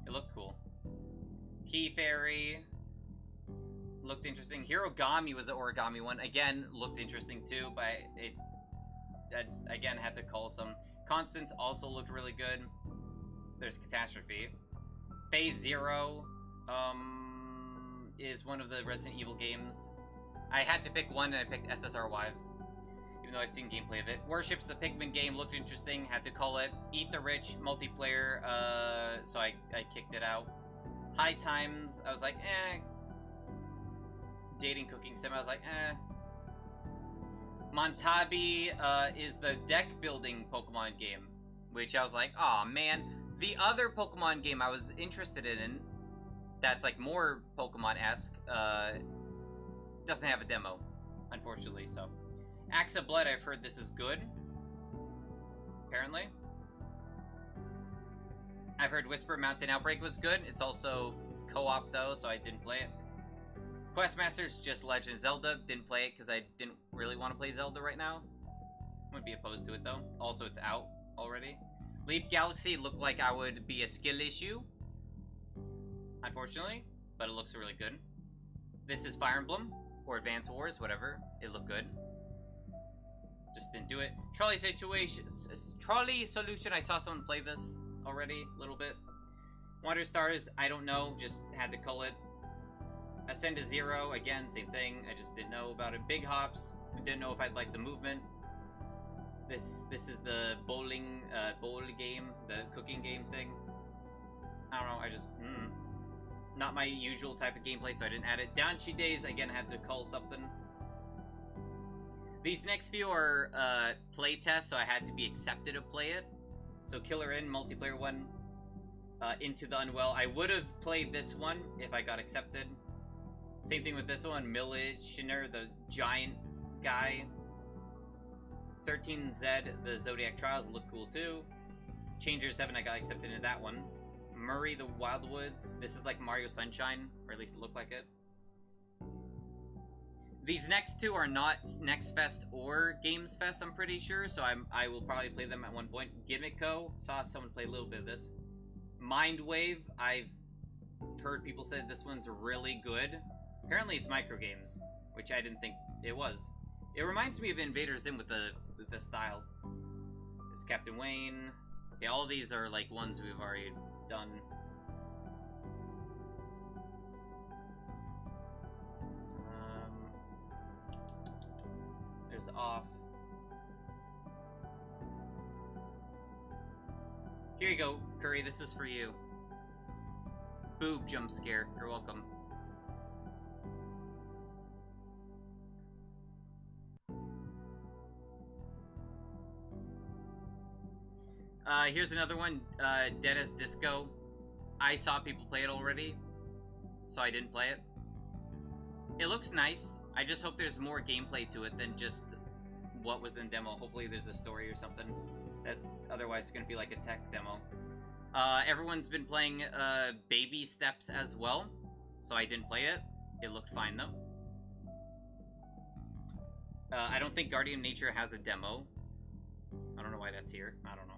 It looked cool. Key Fairy. looked interesting. Hirogami was the origami one. Again, looked interesting too, but again, had to call some. Constance also looked really good. There's Catastrophe. Phase Zero is one of the Resident Evil games. I had to pick one, and I picked SSR Wives, even though I've seen gameplay of it. Worships, the Pikmin game, looked interesting. Had to call it. Eat the Rich, multiplayer, so I kicked it out. High Times, I was like, eh. Dating Cooking Sim, I was like, eh. Montabi is the deck building Pokemon game, which I was like, aw, man. The other Pokemon game I was interested in, that's like more Pokemon-esque, doesn't have a demo, unfortunately, so. Axe of Blood, I've heard this is good, apparently. I've heard Whisper Mountain Outbreak was good. It's also co-op, though, so I didn't play it. Questmasters, just Legend of Zelda. Didn't play it because I didn't really want to play Zelda right now. Wouldn't be opposed to it, though. Also, it's out already. Leap Galaxy looked like I would be a skill issue, unfortunately, but it looks really good. This is Fire Emblem, or Advance Wars, whatever. It looked good. Just didn't do it. Trolley Solution, I saw someone play this already, a little bit. Wonder Stars, I don't know, just had to call it. Ascend to Zero, again, same thing, I just didn't know about it. Big Hops, didn't know if I'd like the movement. This is the bowl game, the cooking game thing. I don't know, I just, not my usual type of gameplay, so I didn't add it. Danchi Days, again, had to call something. These next few are play tests, so I had to be accepted to play it. So Killer In, multiplayer one, Into the Unwell. I would have played this one if I got accepted. Same thing with this one, Milishiner, the giant guy. 13Z, the Zodiac Trials, look cool too. Changer 7, I got accepted into that one. Murray, the Wildwoods. This is like Mario Sunshine, or at least it looked like it. These next two are not Next Fest or Games Fest, I'm pretty sure, so I will probably play them at one point. Gimmico, saw someone play a little bit of this. Mindwave, I've heard people say this one's really good. Apparently it's micro games, which I didn't think it was. It reminds me of Invader Zim with the style. There's Captain Wayne. Okay, all these are like ones we've already done. There's Off. Here you go, Curry, this is for you. Boob jump scare, you're welcome. Here's another one, Dead as Disco. I saw people play it already, so I didn't play it. It looks nice. I just hope there's more gameplay to it than just what was in demo. Hopefully there's a story or something. Otherwise it's gonna feel like a tech demo. Everyone's been playing Baby Steps as well, so I didn't play it. It looked fine though. I don't think Guardian Nature has a demo. I don't know why that's here. I don't know.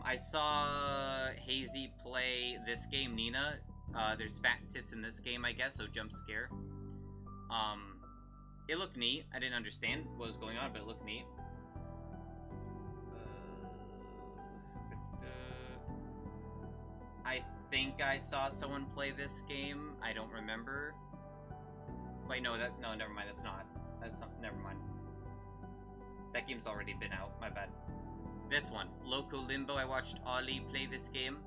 I saw Hazy play this game, Nina. There's fat tits in this game, I guess, so jump scare. It looked neat. I didn't understand what was going on, but it looked neat. I think I saw someone play this game. I don't remember. Wait, no, never mind. That's not. Never mind. That game's already been out. My bad. This one, Loco Limbo. I watched Ollie play this game.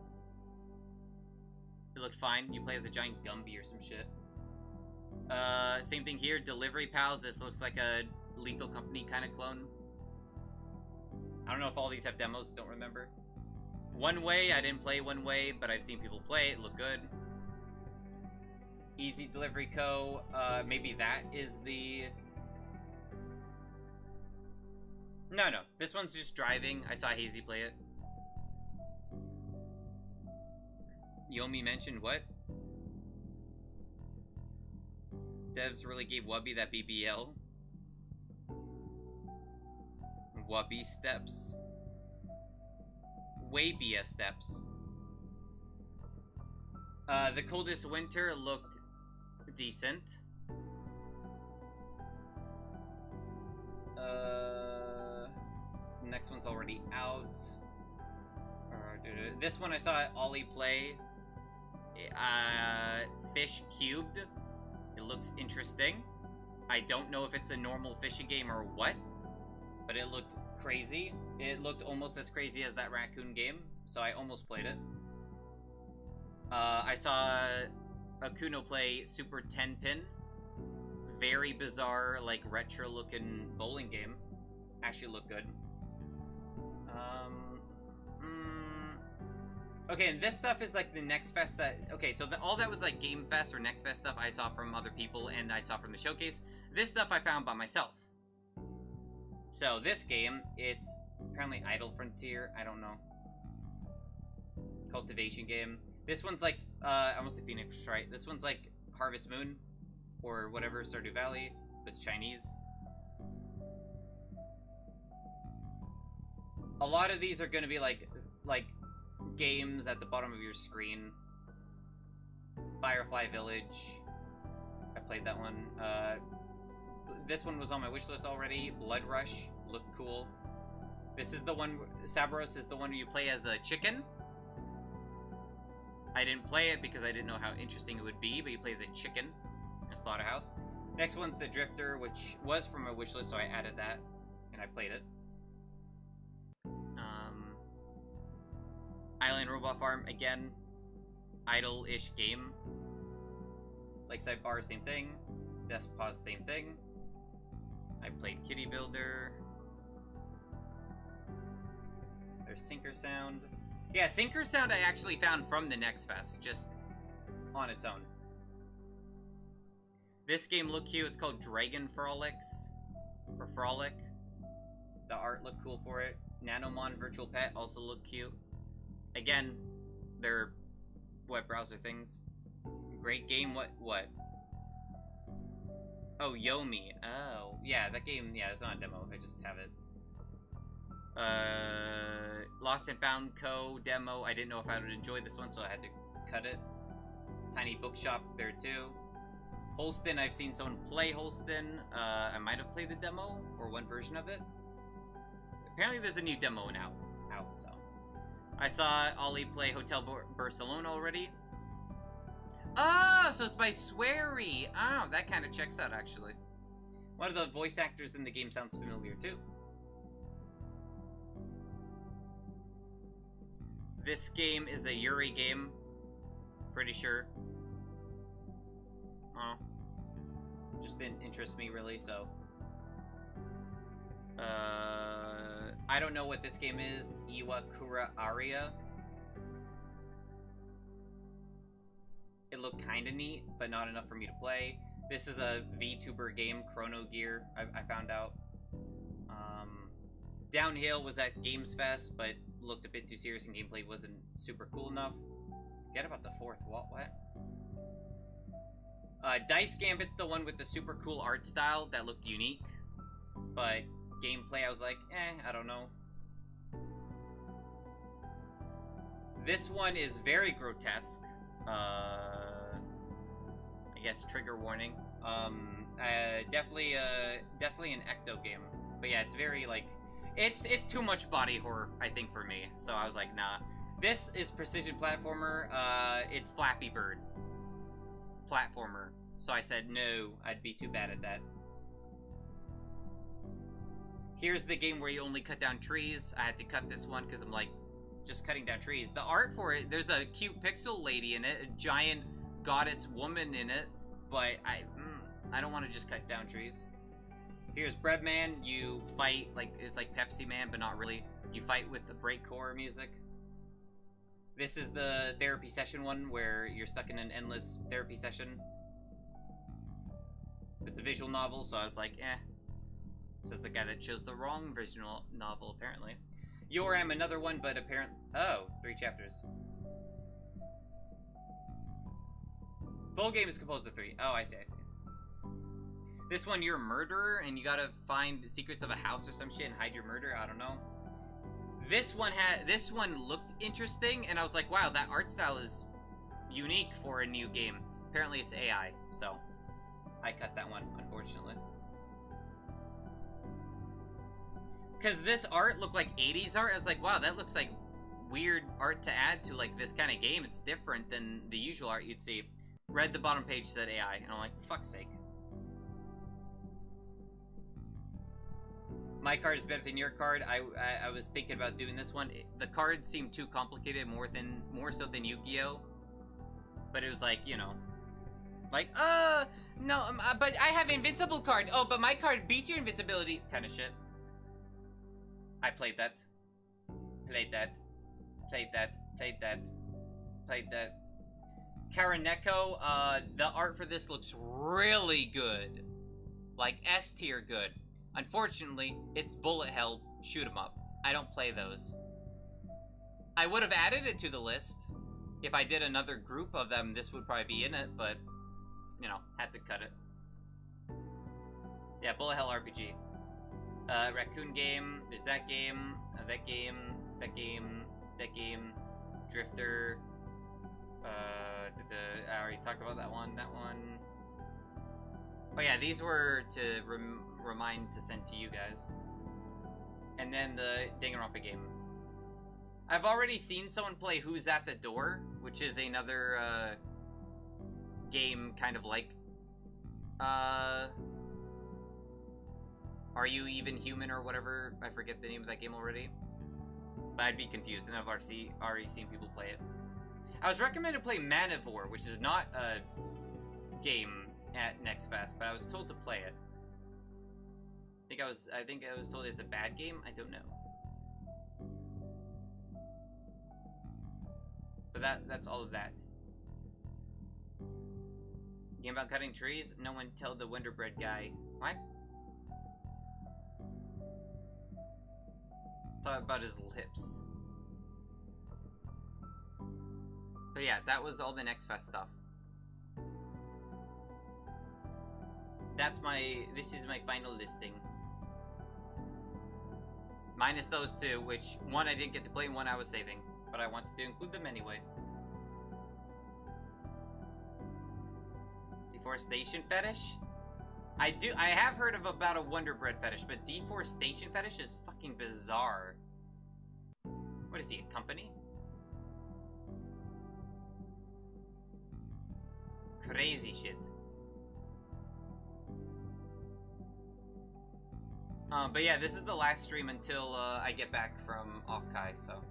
It looked fine. You play as a giant Gumby or some shit. Same thing here. Delivery Pals. This looks like a Lethal Company kind of clone. I don't know if all these have demos. Don't remember. One Way. I didn't play One Way, but I've seen people play it. Look good. Easy Delivery Co. Maybe that is the... No. This one's just driving. I saw Hazy play it. Yomi mentioned what? Devs really gave Wubby that BBL. Wubby steps. Wabia steps. The Coldest Winter looked decent. Next one's already out. This one I saw Ollie play. Fish Cubed. It looks interesting. I don't know if it's a normal fishing game or what, but it looked crazy. It looked almost as crazy as that raccoon game, so I almost played it. I saw Akuno play Super 10-Pin. Very bizarre, like, retro-looking bowling game. Actually looked good. Okay, and this stuff is, like, the Next Fest that... Okay, so all that was, like, Game Fest or Next Fest stuff I saw from other people, and I saw from the showcase. This stuff I found by myself. So, this game, it's apparently Idle Frontier. I don't know. Cultivation game. This one's like, I almost said Phoenix, right? This one's like Harvest Moon, or whatever, Stardew Valley. It's Chinese. A lot of these are going to be like games at the bottom of your screen. Firefly Village. I played that one. This one was on my wish list already. Blood Rush looked cool. This is the one, Sabros is the one where you play as a chicken. I didn't play it because I didn't know how interesting it would be, but you play as a chicken in a slaughterhouse. Next one's The Drifter, which was from my wish list, so I added that, and I played it. Island Robot Farm, again, idle-ish game. Lakeside Bar, same thing. Desk Pause, same thing. I played Kitty Builder. There's Sinker Sound. Yeah, Sinker Sound I actually found from the Next Fest, just on its own. This game looked cute. It's called Dragon Frolics, or Frolic. The art looked cool for it. Nanomon Virtual Pet also looked cute. Again, they're web browser things. Great game. What? Oh, Yomi. Oh, yeah, that game. Yeah, it's not a demo. I just have it. Lost and Found Co. demo. I didn't know if I would enjoy this one, so I had to cut it. Tiny Bookshop there too. Holston, I've seen someone play Holston. I might have played the demo or one version of it. Apparently, there's a new demo now out. So I saw Ollie play Hotel Barcelona already. Oh, so it's by Swery. Oh, that kind of checks out actually. One of the voice actors in the game sounds familiar too. This game is a Yuri game. Pretty sure. Oh. Just didn't interest me really, so. I don't know what this game is. Iwakura Aria. It looked kinda neat, but not enough for me to play. This is a VTuber game, Chrono Gear, I found out. Downhill was at Games Fest, but looked a bit too serious and gameplay wasn't super cool enough. Forget about the fourth wall. What? Dice Gambit's the one with the super cool art style that looked unique, but gameplay I was like, I don't know. This one is very grotesque. I guess trigger warning. Definitely an Ecto game, but yeah, it's very like. It's too much body horror, I think, for me. So I was like, nah. This is precision platformer. It's Flappy Bird platformer. So I said no, I'd be too bad at that. Here's the game where you only cut down trees. I had to cut this one because I'm like, just cutting down trees. The art for it, there's a cute pixel lady in it, a giant goddess woman in it, but I don't want to just cut down trees. Here's Breadman. You fight, like, it's like Pepsi Man, but not really. You fight with the breakcore music. This is the therapy session one, where you're stuck in an endless therapy session. It's a visual novel, so I was like, Says the guy that chose the wrong visual novel, apparently. Yoram, another one, but apparently... Oh, 3 chapters. Full game is composed of 3. Oh, I see. This one, you're a murderer, and you gotta find the secrets of a house or some shit and hide your murder. I don't know. This one looked interesting, and I was like, wow, that art style is unique for a new game. Apparently it's AI, so I cut that one, unfortunately. Because this art looked like 80s art. I was like, wow, that looks like weird art to add to like this kind of game. It's different than the usual art you'd see. Read the bottom page, said AI, and I'm like, fuck's sake. My card is better than your card. I was thinking about doing this one. The cards seemed too complicated, more so than Yu-Gi-Oh! But it was like, you know, like, no, but I have invincible card. Oh, but my card beats your invincibility. Kind of shit. I played that. Played that. Played that. Played that. Played that. Karaneko, the art for this looks really good. Like S tier good. Unfortunately, it's bullet hell shoot 'em up. I don't play those. I would have added it to the list. If I did another group of them, this would probably be in it, but, you know, had to cut it. Yeah, bullet hell RPG. Raccoon game, there's that game, that game, that game, that game, Drifter, I already talked about that one, Oh yeah, these were to remind to send to you guys. And then the Danganronpa game. I've already seen someone play Who's at the Door, which is another game kind of like Are You Even Human or whatever? I forget the name of that game already. But I'd be confused, and I've already seen people play it. I was recommended to play Manivore, which is not a game at Next Fest, but I was told to play it. I think I was told it's a bad game. I don't know. But that's all of that. Game about cutting trees? No one tell the Wonder Bread guy. What? Thought about his lips. But yeah, that was all the Next Fest stuff. This is my final listing. Minus those two, which one I didn't get to play and one I was saving. But I wanted to include them anyway. Deforestation fetish? I have heard about a Wonder Bread fetish, but deforestation fetish is fucking bizarre. What is he, a company? Crazy shit. But yeah, this is the last stream until I get back from Offkai, so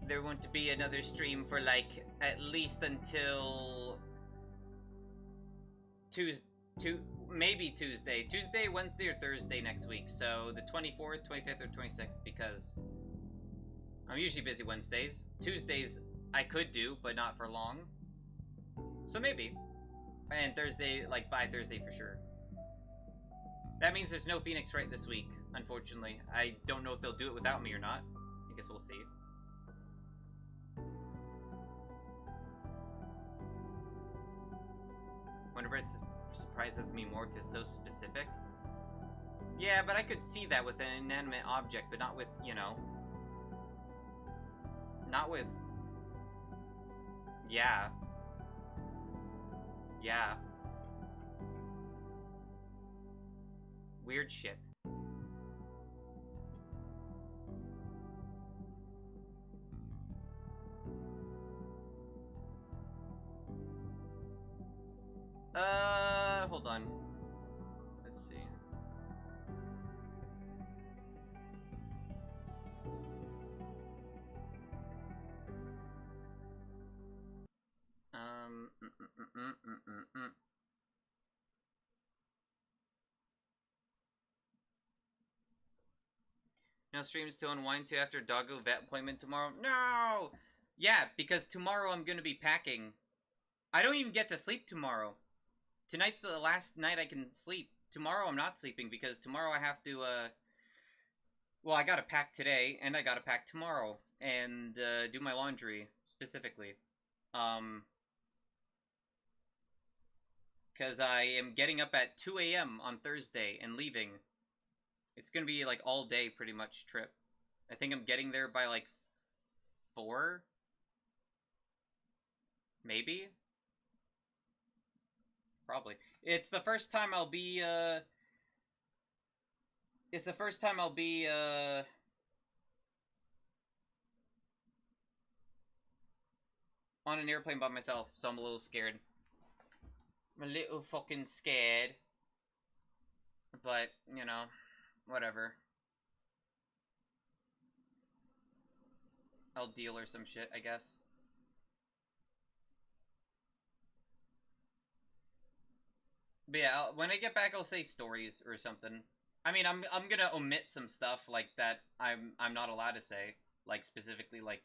there won't be another stream for like at least until maybe Tuesday, Wednesday, or Thursday next week. So the 24th, 25th, or 26th, because I'm usually busy Wednesdays. Tuesdays I could do, but not for long. So maybe. And Thursday, like by Thursday for sure. That means there's no Phoenix Wright this week, unfortunately. I don't know if they'll do it without me or not. I guess we'll see. Wonder Bread surprises me more because it's so specific. Yeah, but I could see that with an inanimate object, but not with, you know... Not with... Yeah. Yeah. Weird shit. Hold on. Let's see. No streams to unwind to after doggo vet appointment tomorrow? No! Yeah, because tomorrow I'm gonna be packing. I don't even get to sleep tomorrow. Tonight's the last night I can sleep. Tomorrow I'm not sleeping because tomorrow I have to, well, I gotta pack today, and I gotta pack tomorrow, and, do my laundry, specifically. Because I am getting up at 2 a.m. on Thursday and leaving. It's gonna be, like, all day, pretty much, trip. I think I'm getting there by, like, 4? Maybe? Probably. It's the first time I'll be, It's the first time I'll be, on an airplane by myself, so I'm a little scared. I'm a little fucking scared. But, you know, whatever. I'll deal or some shit, I guess. But yeah, when I get back, I'll say stories or something. I mean, I'm gonna omit some stuff like that I'm not allowed to say, like specifically like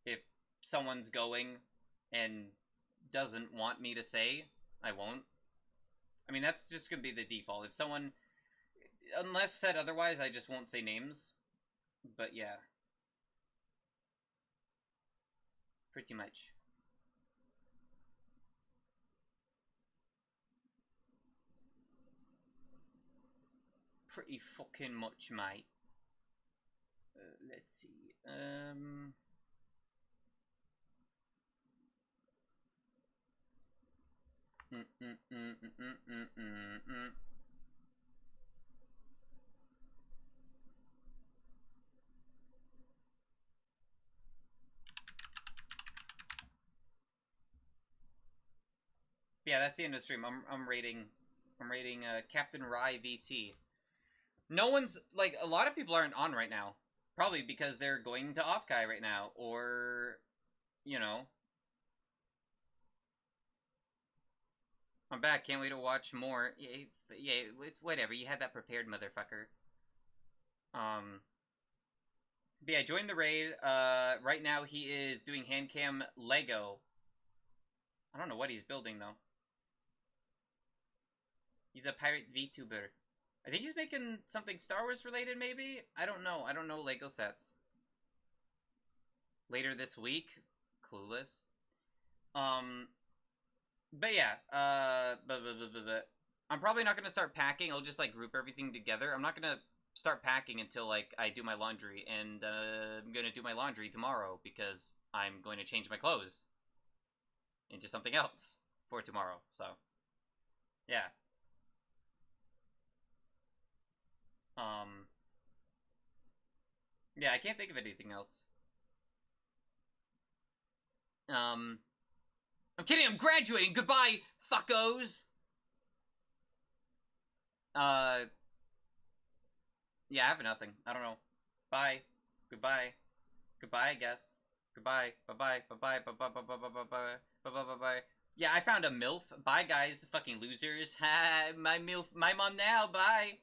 if someone's going and doesn't want me to say, I won't. I mean, that's just gonna be the default. If someone, unless said otherwise, I just won't say names. But yeah, pretty much. Pretty fucking much, mate. Let's see. Yeah, that's the end of the stream. I'm rating Captain Rye VT. No one's like, a lot of people aren't on right now. Probably because they're going to Offkai right now, or you know. I'm back. Can't wait to watch more. Yeah, it's whatever. You had that prepared, motherfucker. But yeah, join the raid. Right now he is doing hand cam Lego. I don't know what he's building though. He's a pirate VTuber. I think he's making something Star Wars related, maybe? I don't know. I don't know Lego sets. Later this week? Clueless. But yeah, I'm probably not gonna start packing. I'll just like group everything together. I'm not gonna start packing until like I do my laundry, and I'm gonna do my laundry tomorrow because I'm going to change my clothes into something else for tomorrow. So, yeah. Yeah, I can't think of anything else. I'm kidding, I'm graduating! Goodbye, fuckos! Yeah, I have nothing. I don't know. Bye. Goodbye. Goodbye, I guess. Goodbye. Bye-bye. Bye-bye. Bye-bye. Bye-bye. Bye-bye. Bye-bye. Bye-bye. Yeah, I found a MILF. Bye, guys. Fucking losers. Ha, my MILF. My mom now. Bye.